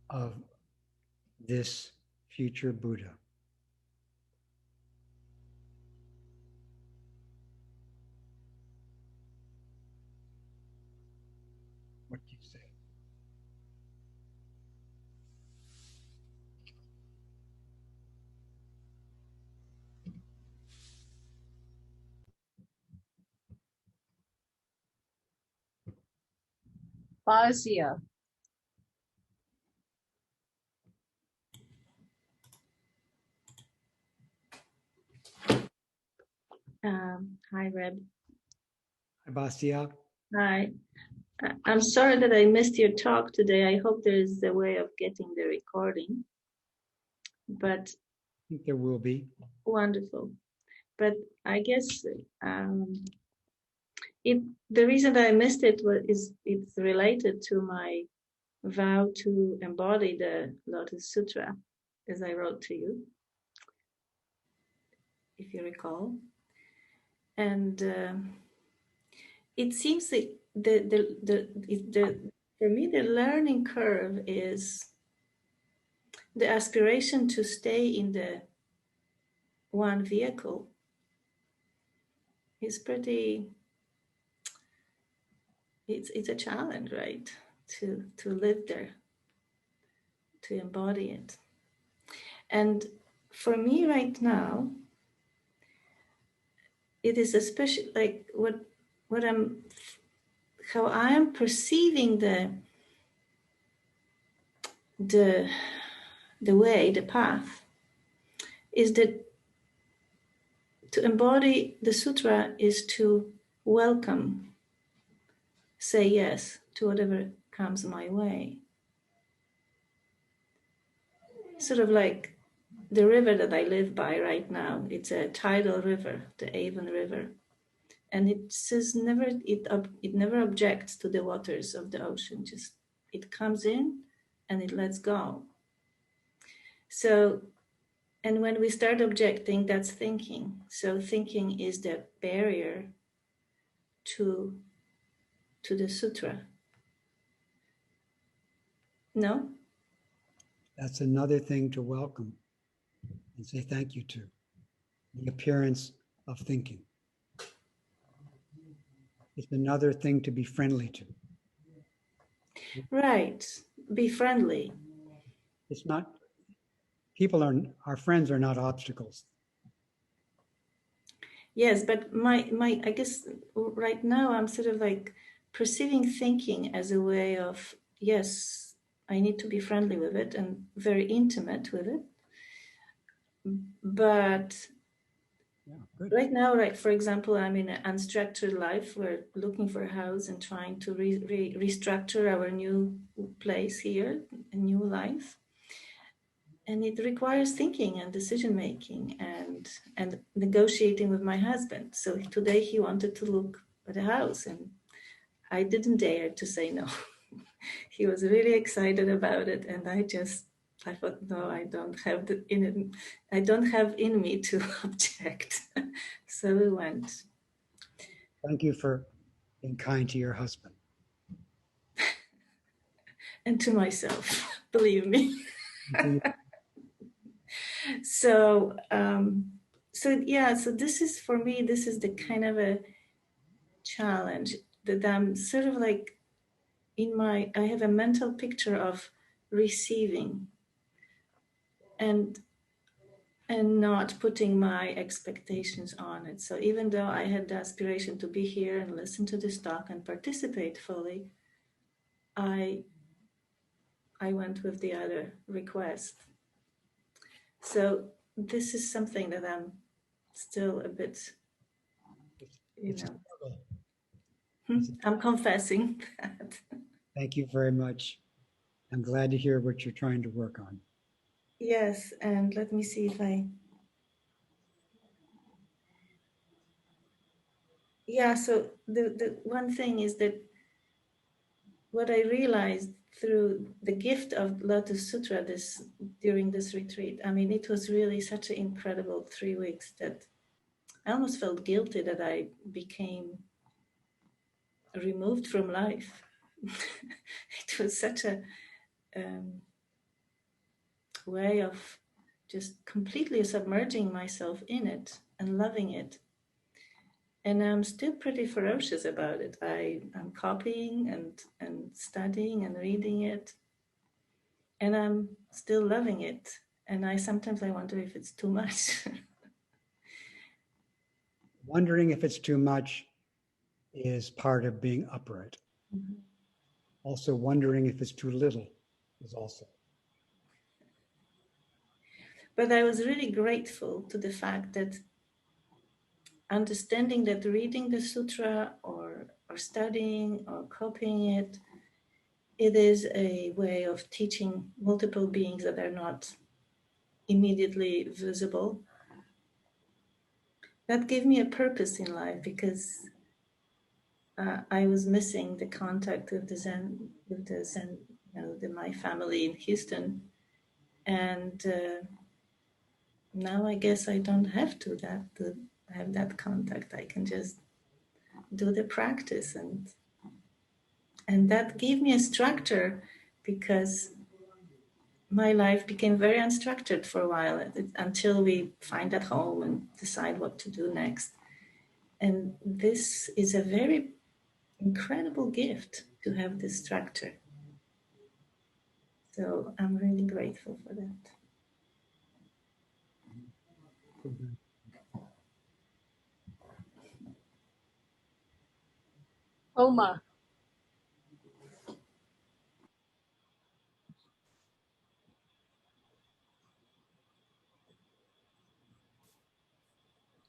of this future Buddha. What do you say? Fazia. Hi, Reb. Hi, Bastia. Hi. I'm sorry that I missed your talk today. I hope there is a way of getting the recording. But I think there will be. wonderful. But I guess the reason that I missed it is it's related to my vow to embody the Lotus Sutra, as I wrote to you, if you recall. And it seems that for me, the learning curve is the aspiration to stay in the one vehicle is pretty, it's a challenge, right? To live there, to embody it. And for me right now, it is especially like how I am perceiving the way, the path, is that to embody the sutra is to welcome, say yes to whatever comes my way. Sort of like the river that I live by right now. It's a tidal river, the Avon River, and it says it never objects to the waters of the ocean. Just it comes in and it lets go. So, and when we start objecting, that's thinking. So thinking is the barrier to the sutra. No? That's another thing to welcome and say thank you to, the appearance of thinking. It's another thing to be friendly to. Right. Be friendly. It's not, our friends are not obstacles. Yes, but I guess right now I'm sort of like perceiving thinking as a way of, yes, I need to be friendly with it and very intimate with it. But right now, like for example, I'm in an unstructured life. We're looking for a house and trying to restructure our new place here, a new life. And it requires thinking and decision making and negotiating with my husband. So today he wanted to look at a house and I didn't dare to say no. He was really excited about it, and I thought, no, I don't have in me to object. So we went. Thank you for being kind to your husband. And to myself, believe me. So this is for me, this is the kind of a challenge that I'm sort of like I have a mental picture of receiving and not putting my expectations on it. So even though I had the aspiration to be here and listen to this talk and participate fully, I went with the other request. So this is something that I'm still a bit, I'm confessing that. Thank you very much. I'm glad to hear what you're trying to work on. Yes, and let me see if so the one thing is that what I realized through the gift of Lotus Sutra during this retreat, I mean, it was really such an incredible 3 weeks that I almost felt guilty that I became removed from life. It was such a way of just completely submerging myself in it and loving it. And I'm still pretty ferocious about it. I'm copying and studying and reading it. And I'm still loving it. And sometimes I wonder if it's too much. Wondering if it's too much is part of being upright. Mm-hmm. Also wondering if it's too little is also. But I was really grateful to the fact that understanding that reading the sutra or studying or copying it, it is a way of teaching multiple beings that are not immediately visible. That gave me a purpose in life because I was missing the contact with the Zen, my family in Houston. And now I guess I don't have to have that contact. I can just do the practice, and that gave me a structure, because my life became very unstructured for a while until we find that home and decide what to do next. And this is a very incredible gift to have this structure. So I'm really grateful for that. Oma.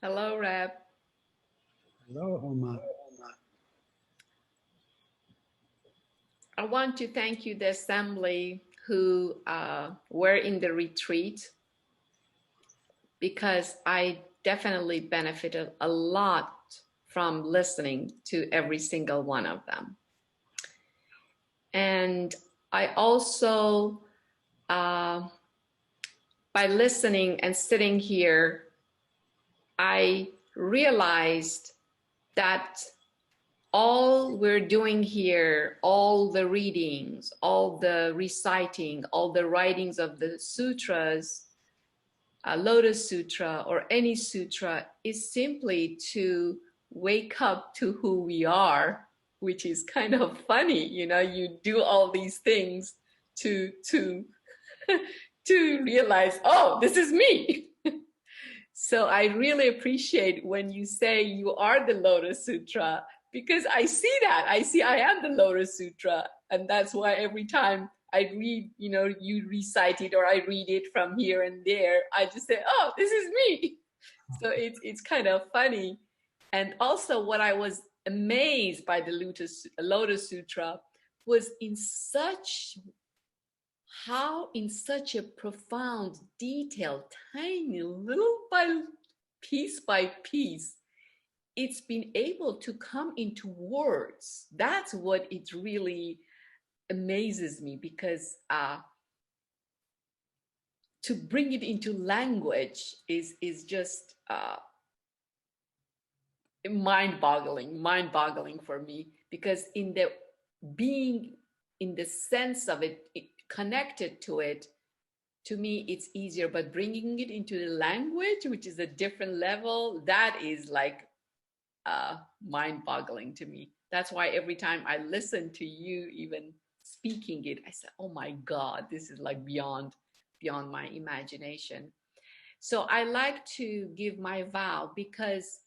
Hello, Reb. Hello, Homa. I want to thank you, the assembly who were in the retreat, because I definitely benefited a lot from listening to every single one of them. And I also, by listening and sitting here, I realized that all we're doing here, all the readings, all the reciting, all the writings of the sutras, Lotus Sutra or any sutra, is simply to wake up to who we are, which is kind of funny. You know, you do all these things to to realize, oh, this is me. So I really appreciate when you say you are the Lotus Sutra, because I see that. I see I am the Lotus Sutra. And that's why every time I read, you know, you recite it or I read it from here and there, I just say, oh, this is me. So it's kind of funny. And also what I was amazed by the Lotus Sutra was in such a profound detail, tiny little by piece, it's been able to come into words. That's what it really amazes me, because to bring it into language is just mind-boggling for me, because in the being, in the sense of it, connected to it, to me it's easier, but bringing it into the language, which is a different level, that is like mind-boggling to me. That's why every time I listen to you even speaking it, I say, oh my God, this is like beyond my imagination. So I like to give my vow, because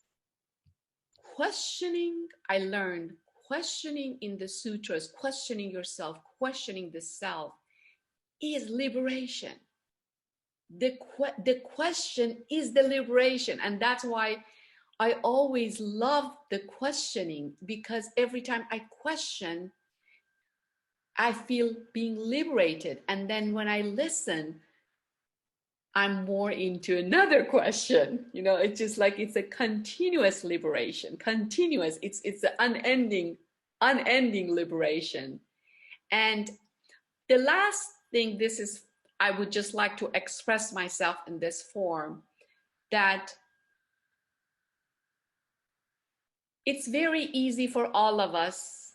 questioning, I learned, questioning in the sutras, questioning yourself, questioning the self is liberation. The question is the liberation. And that's why I always love the questioning, because every time I question, I feel being liberated. And then when I listen, I'm more into another question. You know, it's just like, it's a continuous liberation, continuous. It's an unending liberation. And the last thing, this is, I would just like to express myself in this form, that it's very easy for all of us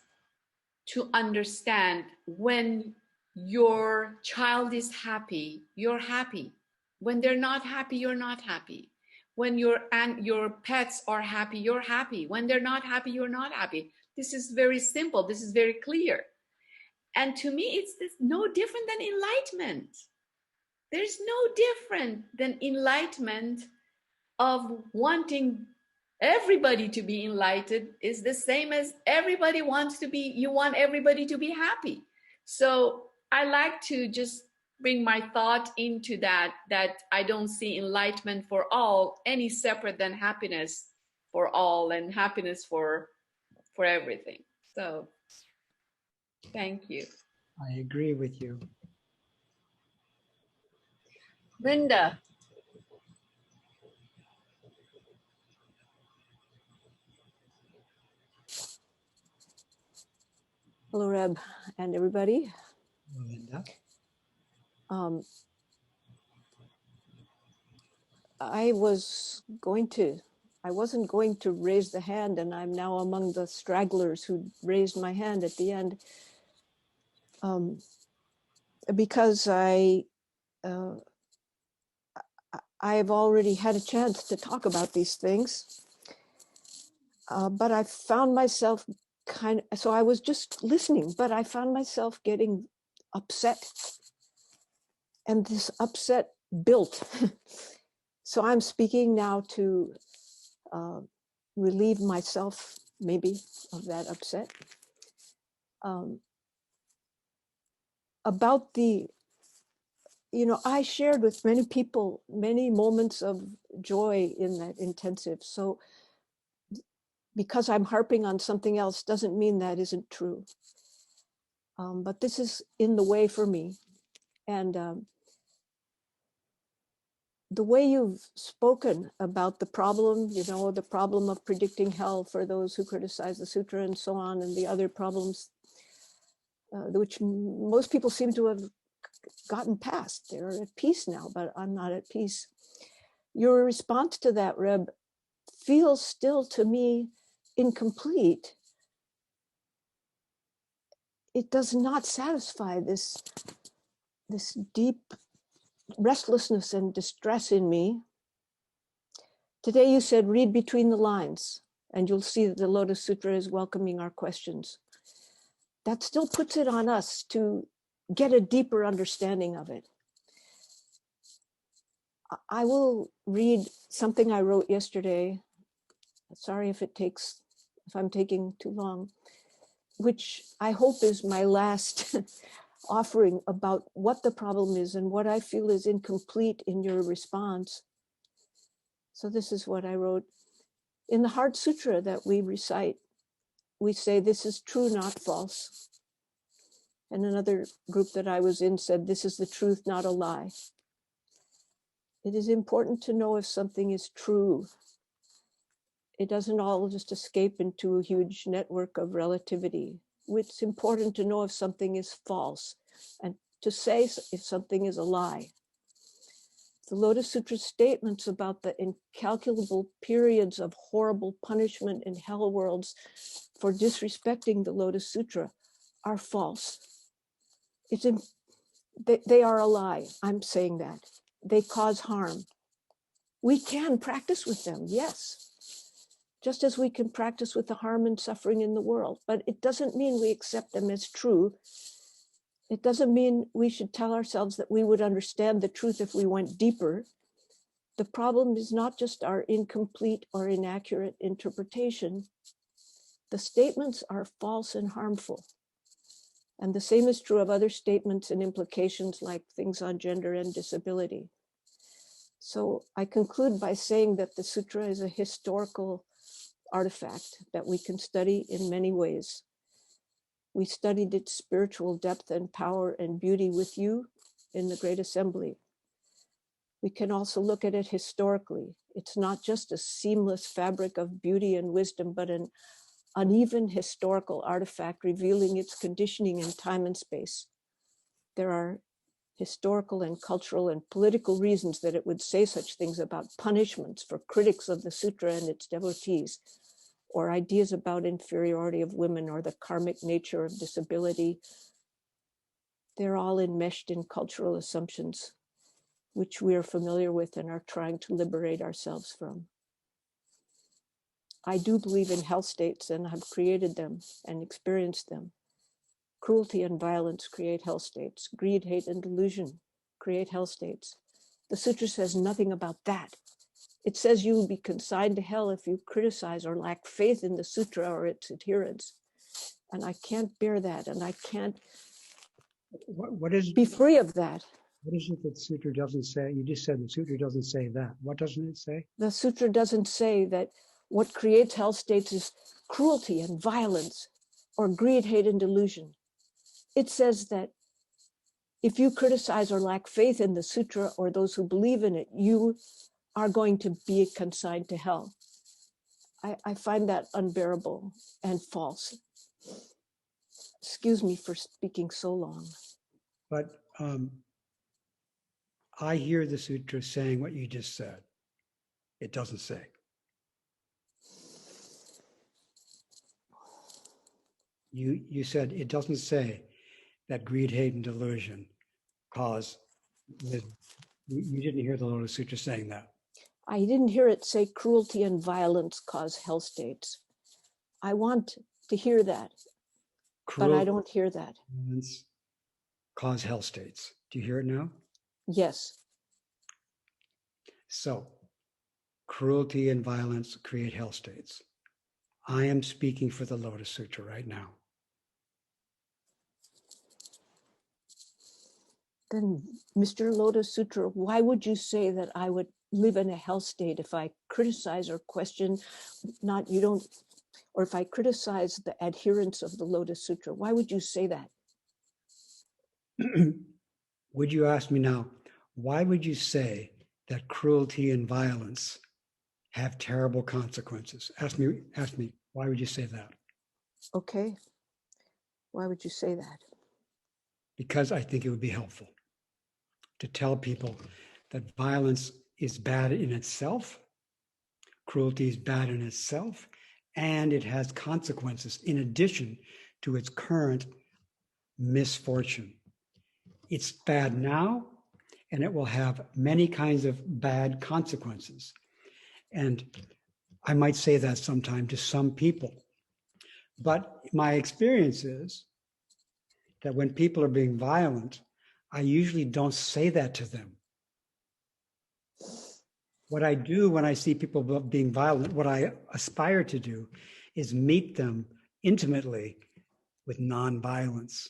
to understand when your child is happy, you're happy. When they're not happy, you're not happy. When your pets are happy, you're happy. When they're not happy, you're not happy. This is very simple. This is very clear. And to me, it's no different than enlightenment. There's no different than enlightenment of wanting everybody to be enlightened. Is the same as everybody wants to be, you want everybody to be happy. So I like to just bring my thought into that I don't see enlightenment for all any separate than happiness for all and happiness for everything. So thank you. I agree with you. Linda. Hello, Reb, and everybody. Linda. I wasn't going to raise the hand, and I'm now among the stragglers who raised my hand at the end, because I've already had a chance to talk about these things, but I found myself so I was just listening, but I found myself getting upset, and this upset built. So I'm speaking now to relieve myself maybe of that upset. About I shared with many people many moments of joy in that intensive. So because I'm harping on something else doesn't mean that isn't true. But this is in the way for me. And the way you've spoken about the problem, the problem of predicting hell for those who criticize the sutra and so on, and the other problems, which most people seem to have gotten past. They're at peace now, but I'm not at peace. Your response to that, Reb, feels still to me incomplete. It does not satisfy this deep restlessness and distress in me. Today you said, read between the lines, and you'll see that the Lotus Sutra is welcoming our questions. That still puts it on us to get a deeper understanding of it. I will read something I wrote yesterday. Sorry if I'm taking too long, which I hope is my last offering about what the problem is and what I feel is incomplete in your response. So this is what I wrote. In the Heart Sutra that we recite, we say, this is true, not false. And another group that I was in said, this is the truth, not a lie. It is important to know if something is true. It doesn't all just escape into a huge network of relativity. It's important to know if something is false and to say if something is a lie. The Lotus Sutra statements about the incalculable periods of horrible punishment in hell worlds for disrespecting the Lotus Sutra are false. They are a lie. I'm saying that. They cause harm. We can practice with them, yes. Just as we can practice with the harm and suffering in the world. But it doesn't mean we accept them as true. It doesn't mean we should tell ourselves that we would understand the truth if we went deeper. The problem is not just our incomplete or inaccurate interpretation. The statements are false and harmful. And the same is true of other statements and implications like things on gender and disability. So I conclude by saying that the sutra is a historical artifact that we can study in many ways. We studied its spiritual depth and power and beauty with you in the Great Assembly. We can also look at it historically. It's not just a seamless fabric of beauty and wisdom, but an uneven historical artifact revealing its conditioning in time and space. There are historical and cultural and political reasons that it would say such things about punishments for critics of the sutra and its devotees, or ideas about inferiority of women or the karmic nature of disability. They're all enmeshed in cultural assumptions, which we are familiar with and are trying to liberate ourselves from. I do believe in hell states and have created them and experienced them. Cruelty and violence create hell states. Greed, hate, and delusion create hell states. The sutra says nothing about that. It says you will be consigned to hell if you criticize or lack faith in the sutra or its adherents. And I can't bear that, and I can't be free of that. What is it that the sutra doesn't say? You just said the sutra doesn't say that. What doesn't it say? The sutra doesn't say that What creates hell states is cruelty and violence, or greed, hate, and delusion. It says that if you criticize or lack faith in the sutra or those who believe in it, you are going to be consigned to hell. I find that unbearable and false. Excuse me for speaking so long. But I hear the sutra saying what you just said. It doesn't say. You said it doesn't say that greed, hate, and delusion cause. You didn't hear the Lotus Sutra saying that. I didn't hear it say cruelty and violence cause hell states. I want to hear that, but I don't hear that. Violence cause hell states. Do you hear it now? Yes. So, cruelty and violence create hell states. I am speaking for the Lotus Sutra right now. Then, Mr. Lotus Sutra, why would you say that I would live in a hell state if I criticize or question, or if I criticize the adherents of the Lotus Sutra? Why would you say that? Would you ask me now, why would you say that cruelty and violence have terrible consequences? Ask me, why would you say that? Okay. Why would you say that? Because I think it would be helpful to tell people that violence is bad in itself, cruelty is bad in itself, and it has consequences in addition to its current misfortune. It's bad now, and it will have many kinds of bad consequences. And I might say that sometime to some people. But my experience is that when people are being violent, I usually don't say that to them. What I do when I see people being violent, what I aspire to do is meet them intimately with nonviolence.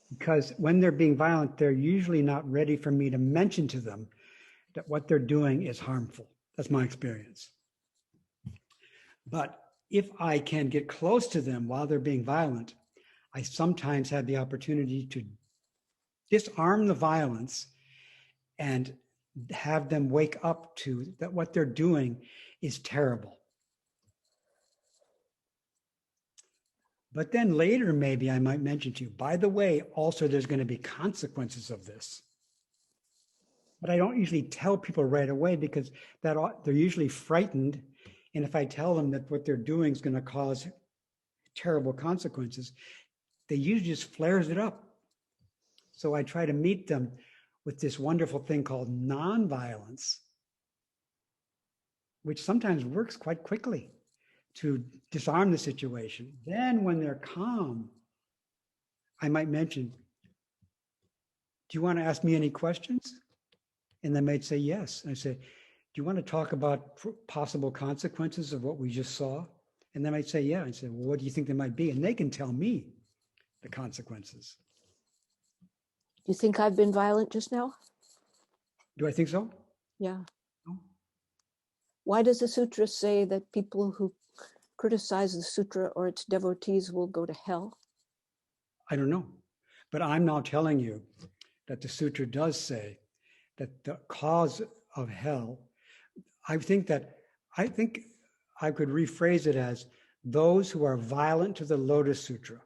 Because when they're being violent, they're usually not ready for me to mention to them that what they're doing is harmful. That's my experience. But if I can get close to them while they're being violent, I sometimes have the opportunity to disarm the violence and have them wake up to that what they're doing is terrible. But then later, maybe I might mention to you, by the way, also there's going to be consequences of this. But I don't usually tell people right away because they're usually frightened. And if I tell them that what they're doing is going to cause terrible consequences, they usually just flares it up. So I try to meet them with this wonderful thing called nonviolence, which sometimes works quite quickly to disarm the situation. Then when they're calm, I might mention, do you want to ask me any questions? And they might say yes. And I say, do you want to talk about possible consequences of what we just saw? And they might say, yeah. I say, well, what do you think they might be? And they can tell me the consequences. Do you think I've been violent just now? Do I think so? Yeah. No. Why does the sutra say that people who criticize the sutra or its devotees will go to hell? I don't know. But I'm now telling you that the sutra does say that the cause of hell, I think I could rephrase it as those who are violent to the Lotus Sutra,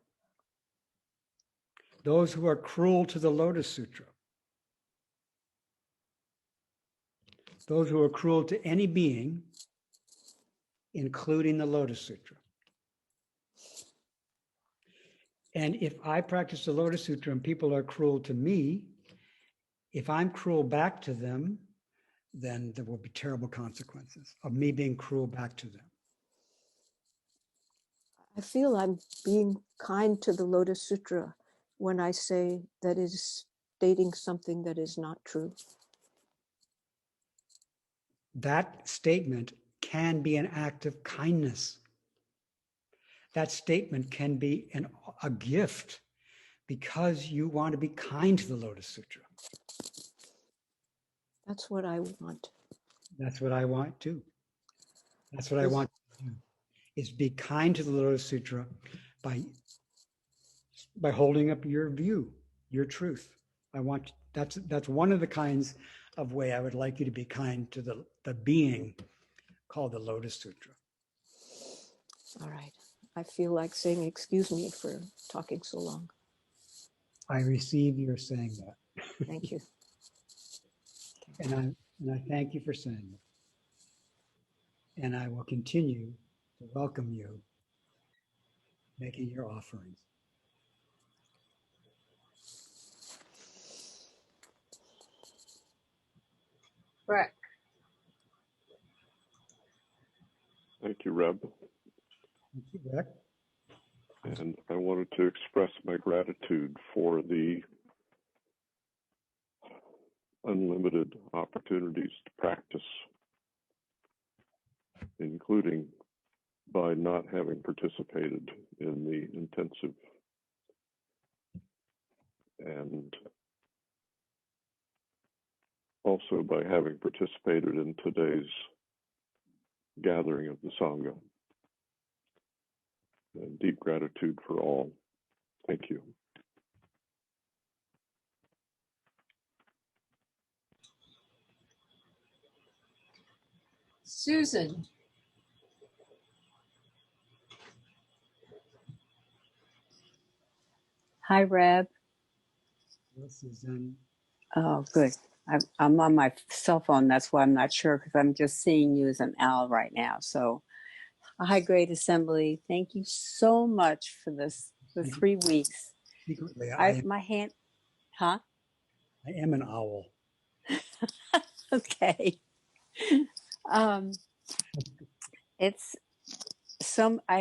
those who are cruel to the Lotus Sutra, those who are cruel to any being, including the Lotus Sutra. And if I practice the Lotus Sutra and people are cruel to me, if I'm cruel back to them, then there will be terrible consequences of me being cruel back to them. I feel I'm being kind to the Lotus Sutra when I say that it is stating something that is not true. That statement can be an act of kindness. That statement can be a gift because you want to be kind to the Lotus Sutra. That's what I want. That's what I want too. That's what I want to do, is be kind to the Lotus Sutra by holding up your view, your truth. That's one of the kinds of way I would like you to be kind to the being called the Lotus Sutra. All right. I feel like saying excuse me for talking so long. I receive your saying that. Thank you. And I thank you for saying it. And I will continue to welcome you making your offerings. Breck. Thank you, Reb. Thank you, Breck. And I wanted to express my gratitude for the unlimited opportunities to practice, including by not having participated in the intensive and also by having participated in today's gathering of the Sangha. And deep gratitude for all. Thank you. Susan. Hi, Reb. This is Zen. Oh, good. I'm on my cell phone. That's why I'm not sure, because I'm just seeing you as an owl right now. So, hi, Great Assembly. Thank you so much for this, the 3 weeks. Secretly, My hand, huh? I am an owl. Okay. It's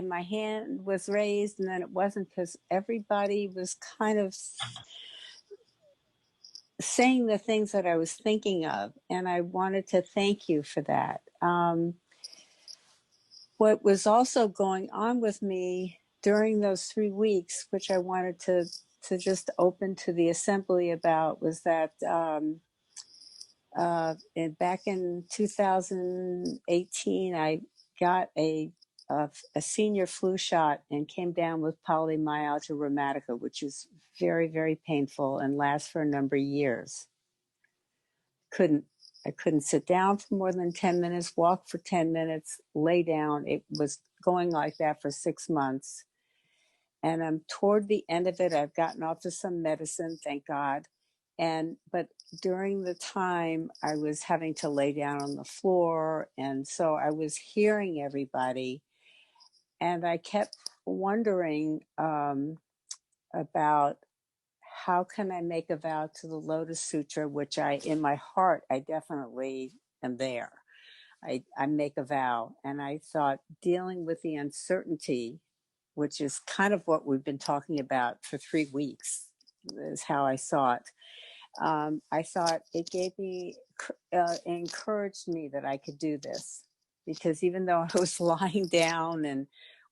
my hand was raised and then it wasn't, because everybody was kind of saying the things that I was thinking of, and I wanted to thank you for that. What was also going on with me during those 3 weeks, which I wanted to just open to the assembly about, was that back in 2018, I got a senior flu shot and came down with polymyalgia rheumatica, which is very, very painful and lasts for a number of years. I couldn't sit down for more than 10 minutes, walk for 10 minutes, lay down. It was going like that for 6 months. And I'm toward the end of it. I've gotten off of some medicine, thank God. But during the time, I was having to lay down on the floor. And so I was hearing everybody. And I kept wondering about how can I make a vow to the Lotus Sutra, which in my heart, I definitely am there. I make a vow. And I thought dealing with the uncertainty, which is kind of what we've been talking about for 3 weeks, is how I saw it. I thought it gave me, encouraged me that I could do this, because even though I was lying down and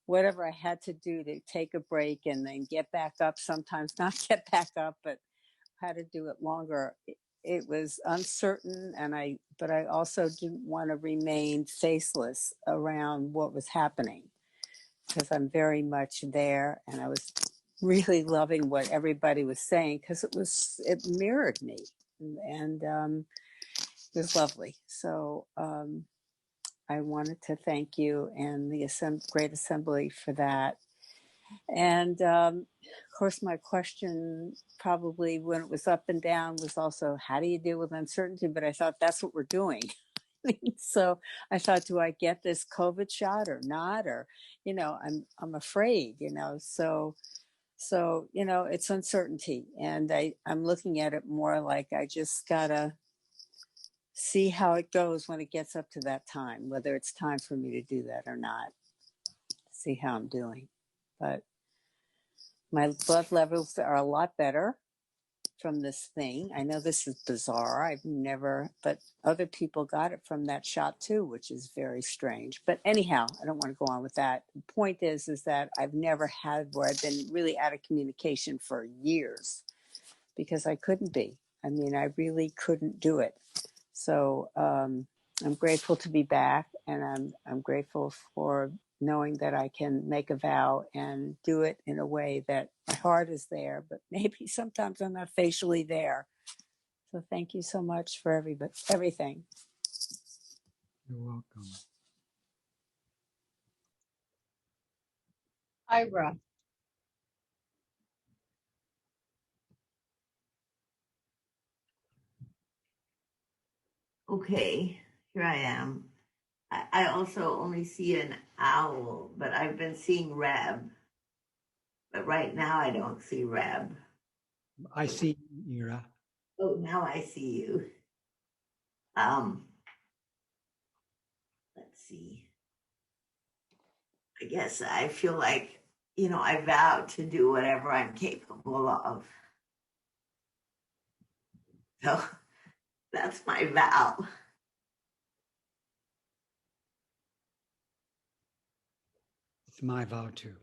whatever I had to do to take a break and then get back up, sometimes not get back up, but had to do it longer. It was uncertain, but I also didn't want to remain faceless around what was happening, because I'm very much there, and I was really loving what everybody was saying, because it mirrored me, and it was lovely. So I wanted to thank you and the Great Assembly for that. And of course, my question probably when it was up and down was also, how do you deal with uncertainty? But I thought that's what we're doing. So I thought, do I get this COVID shot or not? Or, I'm afraid, so, it's uncertainty. And I'm looking at it more like I just gotta see how it goes when it gets up to that time, whether it's time for me to do that or not. See how I'm doing. But my blood levels are a lot better from this thing. I know this is bizarre. But other people got it from that shot too, which is very strange. But anyhow, I don't want to go on with that. The point is that I've never had where I've been really out of communication for years, because I couldn't be. I really couldn't do it. So I'm grateful to be back. and I'm grateful for knowing that I can make a vow and do it in a way that my heart is there, but maybe sometimes I'm not facially there. So thank you so much for everything. You're welcome. Ira. Okay, here I am. I also only see an owl, but I've been seeing Reb. But right now I don't see Reb. I see you, Ira. Oh, now I see you. Let's see. I guess I feel like, I vowed to do whatever I'm capable of. So that's my vow. It's my vow too.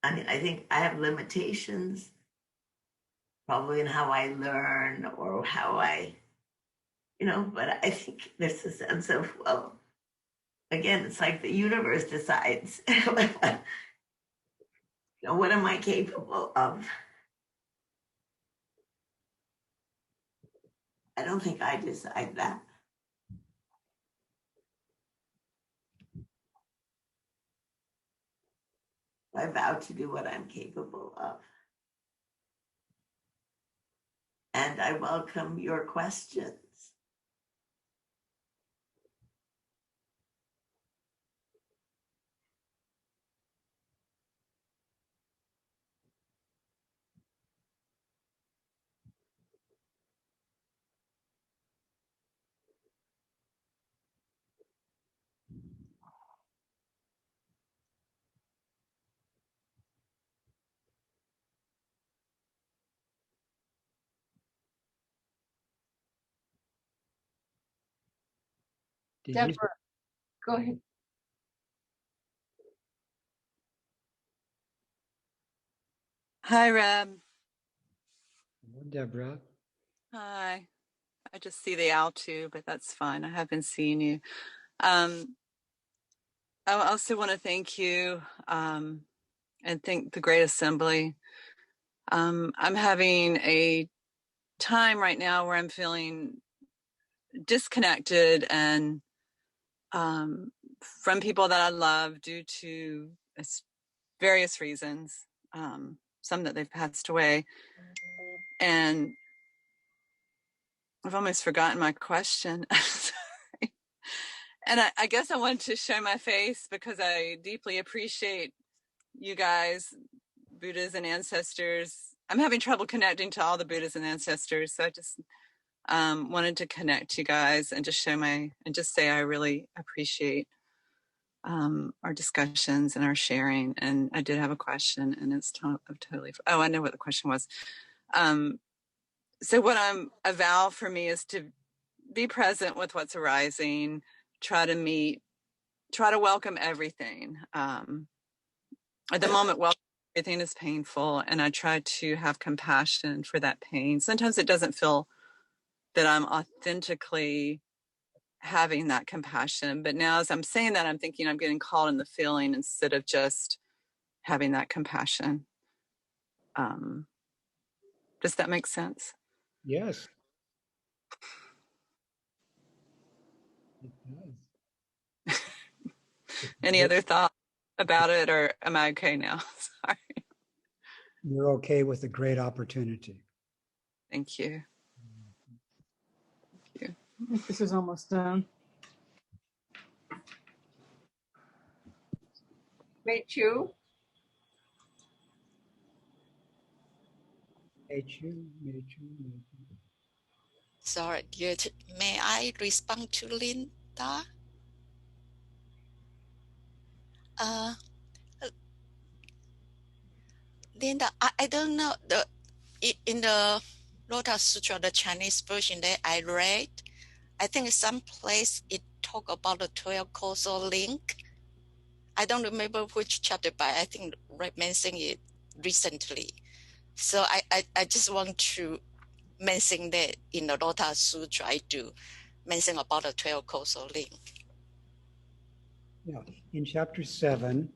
I mean, I think I have limitations, probably in how I learn or how I, but I think there's a sense of, well, again, it's like the universe decides, what am I capable of? I don't think I decide that. I vow to do what I'm capable of. And I welcome your questions. Deborah, go ahead. Hi, Reb. Hello, Deborah. Hi. I just see the owl too, but that's fine. I have been seeing you. I also want to thank you and thank the Great Assembly. I'm having a time right now where I'm feeling disconnected and from people that I love due to various reasons, some that they've passed away. And I've almost forgotten my question. Sorry. And I guess I wanted to show my face because I deeply appreciate you guys, Buddhas and ancestors. I'm having trouble connecting to all the Buddhas and ancestors. So I just wanted to connect you guys and just just say I really appreciate our discussions and our sharing. And I did have a question, and it's totally. Oh, I know what the question was. So what a vow for me is to be present with what's arising, try to welcome everything. At the moment, everything is painful, and I try to have compassion for that pain. Sometimes it doesn't feel that I'm authentically having that compassion, but now as I'm saying that, I'm thinking I'm getting caught in the feeling instead of just having that compassion. Does that make sense? Yes. It does. Any other thoughts about it, or am I okay now? Sorry. You're okay with a great opportunity. Thank you. I think this is almost done. Mei Chu. Sorry, may I respond to Linda? Linda, I don't know, in the Lotus Sutra, the Chinese version that I read, I think someplace it talk about the 12 causal link. I don't remember which chapter, but I think Reb mentioned it recently. So I just want to mention that in the Lotus Sutra, I do mention about the 12 causal link. Yeah, in chapter 7,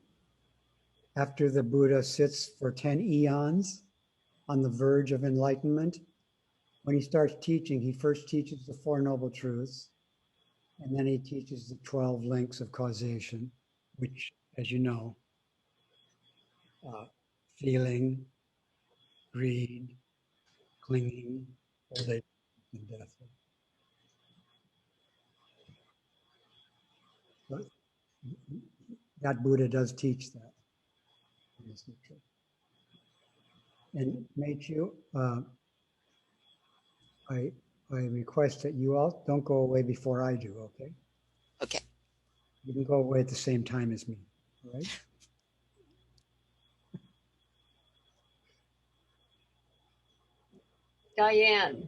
after the Buddha sits for 10 eons on the verge of enlightenment, when he starts teaching, he first teaches the Four Noble Truths, and then he teaches the 12 links of causation, which, as you know, feeling, greed, clinging, old age, and death. But that Buddha does teach that. And Meichu, I request that you all don't go away before I do, okay? Okay. You can go away at the same time as me, all right? Diane.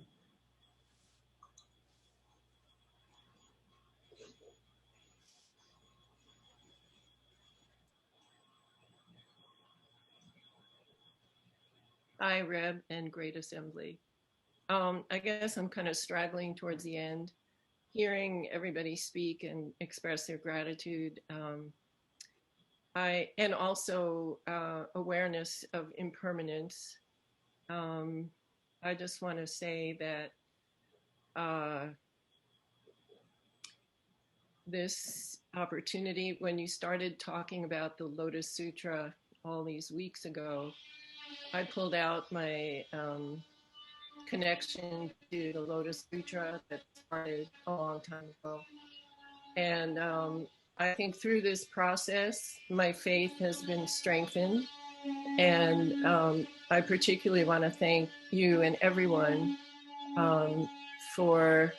Hi, Reb and Great Assembly. I guess I'm kind of straggling towards the end, hearing everybody speak and express their gratitude. And also awareness of impermanence. I just want to say that this opportunity, when you started talking about the Lotus Sutra all these weeks ago, I pulled out my connection to the Lotus Sutra that started a long time ago. And I think through this process, my faith has been strengthened. And I particularly want to thank you and everyone for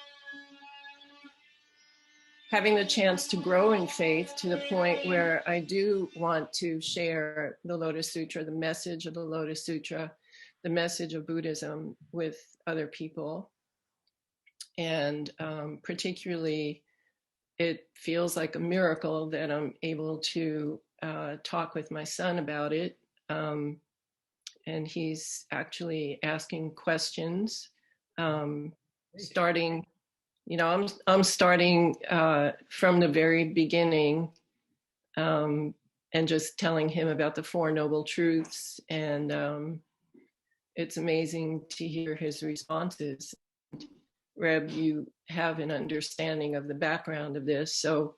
having the chance to grow in faith to the point where I do want to share the Lotus Sutra, the message of the Lotus Sutra, the message of Buddhism with other people. And particularly, it feels like a miracle that I'm able to talk with my son about it. And he's actually asking questions, starting, I'm starting from the very beginning and just telling him about the Four Noble Truths. And it's amazing to hear his responses. Reb, you have an understanding of the background of this. So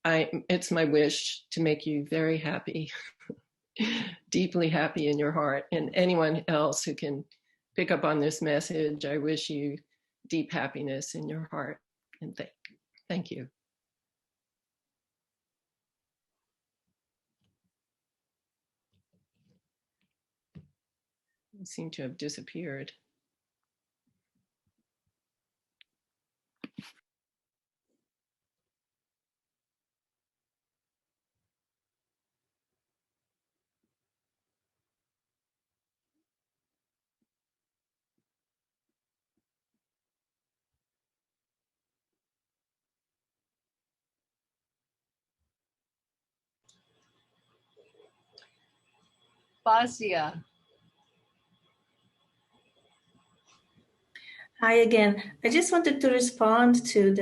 it's my wish to make you very happy, deeply happy in your heart. And anyone else who can pick up on this message, I wish you deep happiness in your heart. And thank you. You seem to have disappeared. Fazia. Hi again. I just wanted to respond to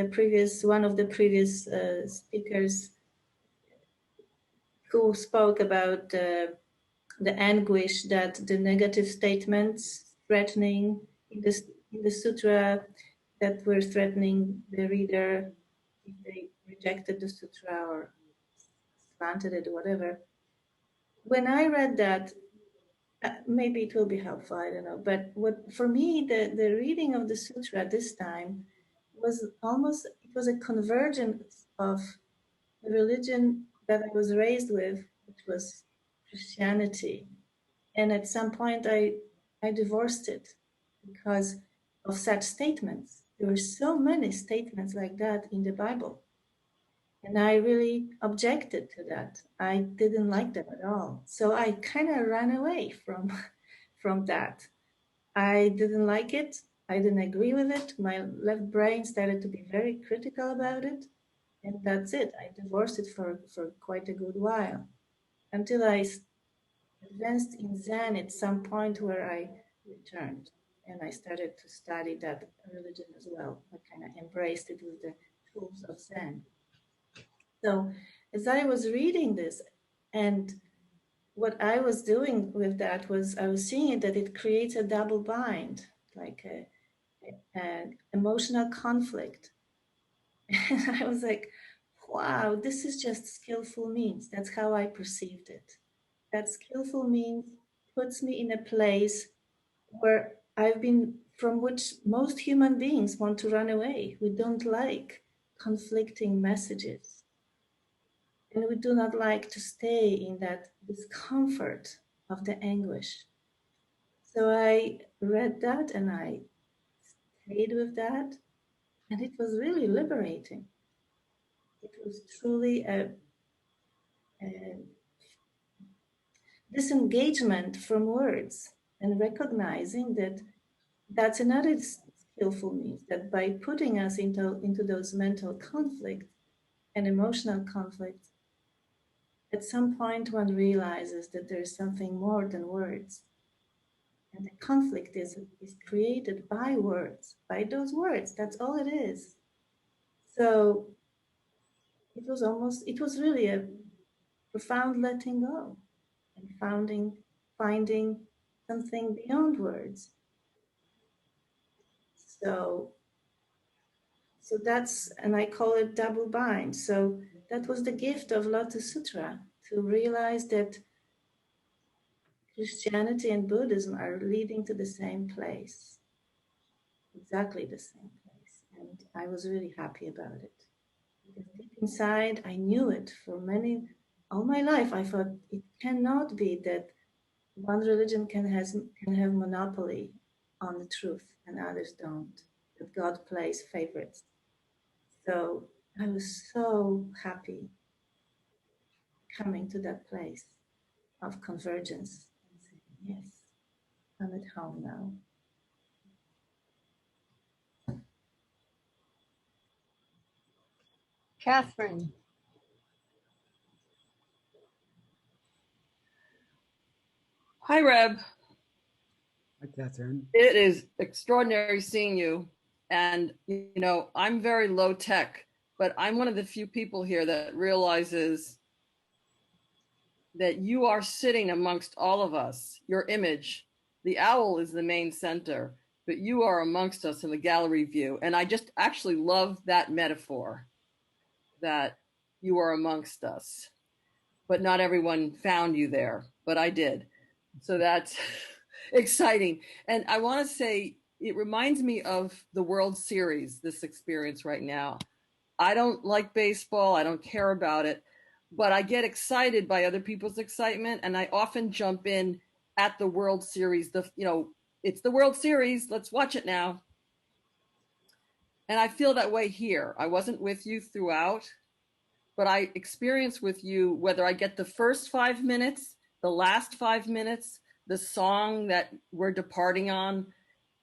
one of the previous speakers who spoke about the anguish that the negative statements threatening in the sutra that were threatening the reader if they rejected the sutra or slanted it or whatever. When I read that, maybe it will be helpful, I don't know. But for me, the reading of the sutra this time was it was a convergence of the religion that I was raised with, which was Christianity. And at some point I divorced it because of such statements. There were so many statements like that in the Bible. And I really objected to that. I didn't like them at all. So I kind of ran away from that. I didn't like it. I didn't agree with it. My left brain started to be very critical about it. And that's it. I divorced it for quite a good while until I advanced in Zen at some point where I returned. And I started to study that religion as well. I kind of embraced it with the tools of Zen. So as I was reading this, and what I was doing with that was I was seeing that it creates a double bind, like an emotional conflict. And I was like, wow, this is just skillful means. That's how I perceived it. That skillful means puts me in a place where I've been, from which most human beings want to run away. We don't like conflicting messages. And we do not like to stay in that discomfort of the anguish. So I read that and I stayed with that. And it was really liberating. It was truly a disengagement from words and recognizing that that's another skillful means, that by putting us into those mental conflicts and emotional conflicts, at some point one realizes that there's something more than words. And the conflict is created by words, by those words. That's all it is. So it was really a profound letting go and finding something beyond words. So that's, and I call it double bind. So that was the gift of Lotus Sutra, to realize that Christianity and Buddhism are leading to the same place, exactly the same place. And I was really happy about it. Because deep inside, I knew it all my life. I thought it cannot be that one religion can have monopoly on the truth and others don't, that God plays favorites. So I was so happy coming to that place of convergence and saying, yes, I'm at home now. Catherine. Hi, Reb. Hi, Catherine. It is extraordinary seeing you. And, you know, I'm very low tech, but I'm one of the few people here that realizes that you are sitting amongst all of us, your image. The owl is the main center, but you are amongst us in the gallery view. And I just actually love that metaphor, that you are amongst us. But not everyone found you there, but I did. So that's exciting. And I want to say, it reminds me of the World Series, this experience right now. I don't like baseball. I don't care about it, but I get excited by other people's excitement. And I often jump in at the World Series, it's the World Series, let's watch it now. And I feel that way here. I wasn't with you throughout, but I experience with you, whether I get the first 5 minutes, the last 5 minutes, the song that we're departing on,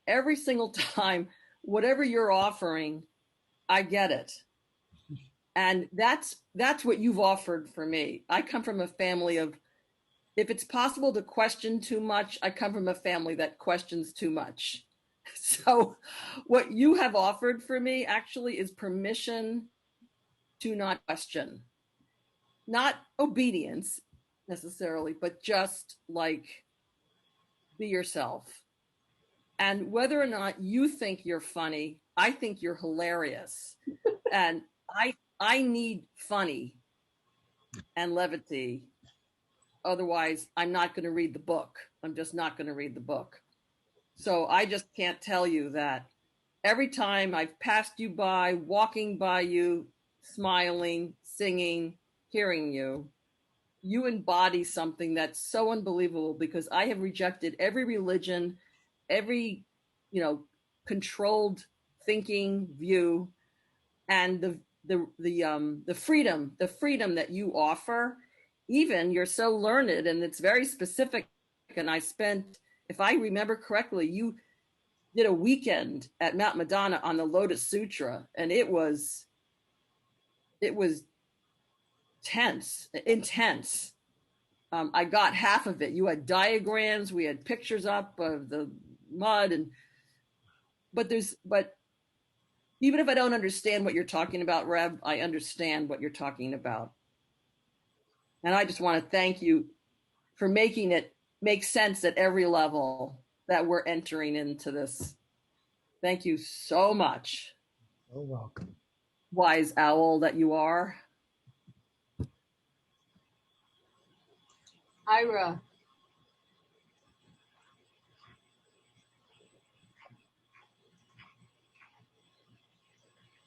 every single time, whatever you're offering, I get it. And that's what you've offered for me. I come from a family of, if it's possible to question too much, I come from a family that questions too much. So what you have offered for me actually is permission to not question, not obedience necessarily, but just like be yourself. And whether or not you think you're funny, I think you're hilarious. And I need funny and levity. Otherwise, I'm not going to read the book. I'm just not going to read the book. So I just can't tell you that every time I've passed you by, walking by you, smiling, singing, hearing you, you embody something that's so unbelievable, because I have rejected every religion, every, controlled thinking view, and the freedom that you offer. Even you're so learned and it's very specific. And I spent, if I remember correctly, you did a weekend at Mount Madonna on the Lotus Sutra, and it was intense. I got half of it. You had diagrams, we had pictures up of the mud, and but even if I don't understand what you're talking about, Reb, I understand what you're talking about. And I just want to thank you for making it make sense at every level that we're entering into this. Thank you so much. You're welcome. Wise owl that you are. Ira.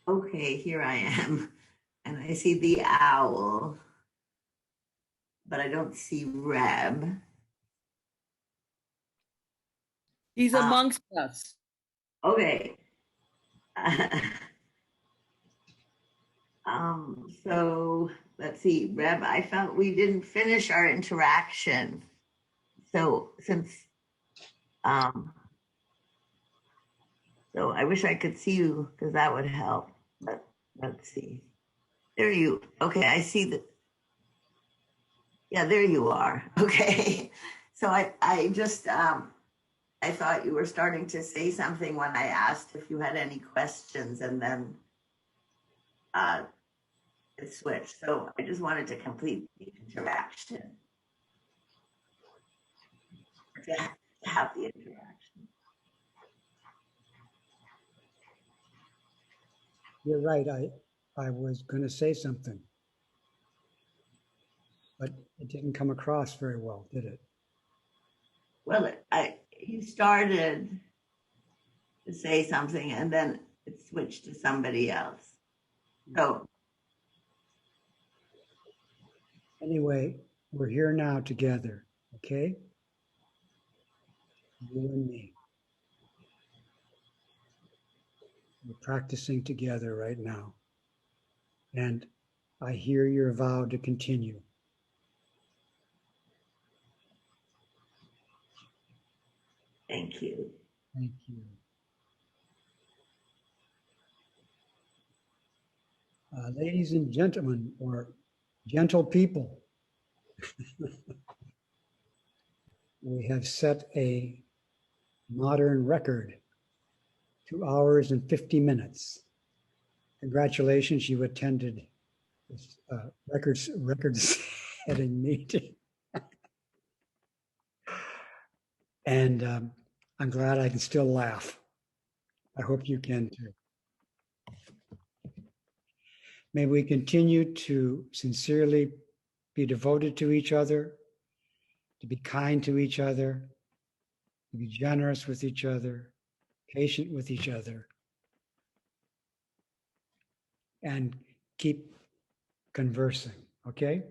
Okay, here I am. And I see the owl, but I don't see Reb. He's amongst us. Okay. So let's see, Reb, I felt we didn't finish our interaction. So since, so I wish I could see you because that would help. But let's see. There you, okay, I see that. Yeah, there you are. Okay. So I just, I thought you were starting to say something when I asked if you had any questions, and then it switched. So I just wanted to complete the interaction. To have the interaction. You're right. I was going to say something, but it didn't come across very well, did it? Well, you started to say something and then it switched to somebody else. So anyway, we're here now together, okay? You and me. We're practicing together right now. And I hear your vow to continue. Thank you. Thank you. Ladies and gentlemen, or gentle people, we have set a modern record, 2 hours and 50 minutes. Congratulations, you attended this record-setting meeting. And I'm glad I can still laugh. I hope you can too. May we continue to sincerely be devoted to each other, to be kind to each other, to be generous with each other, patient with each other, and keep conversing, okay?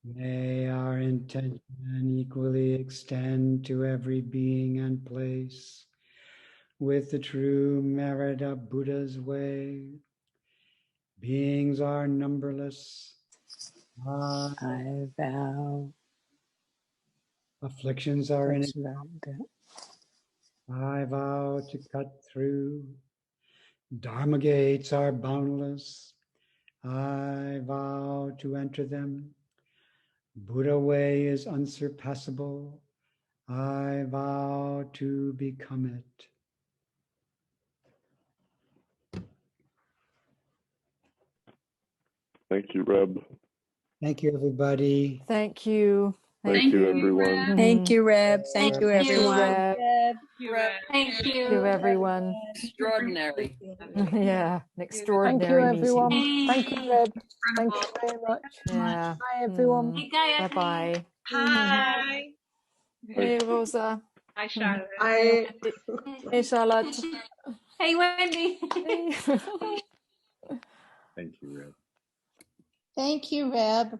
May our intention equally extend to every being and place with the true merit of Buddha's way. Beings are numberless. I vow. Afflictions are inexhaustible. I vow to cut through. Dharma gates are boundless. I vow to enter them. Buddha way is unsurpassable. I vow to become it. Thank you, Reb. Thank you, everybody. Thank you. Thank you, everyone. Thank you, Reb. Thank you, everyone. Reb. Thank Thank you, everyone. Extraordinary. Yeah, an extraordinary Thank you, everyone. meeting. Thank you, Reb. Thank you very much. Yeah. Bye, everyone. Bye-bye. Hi. Hey, Rosa. Hi, Charlotte. Bye. Hey, Charlotte. Hey, Wendy. Thank you, Reb. Thank you, Reb.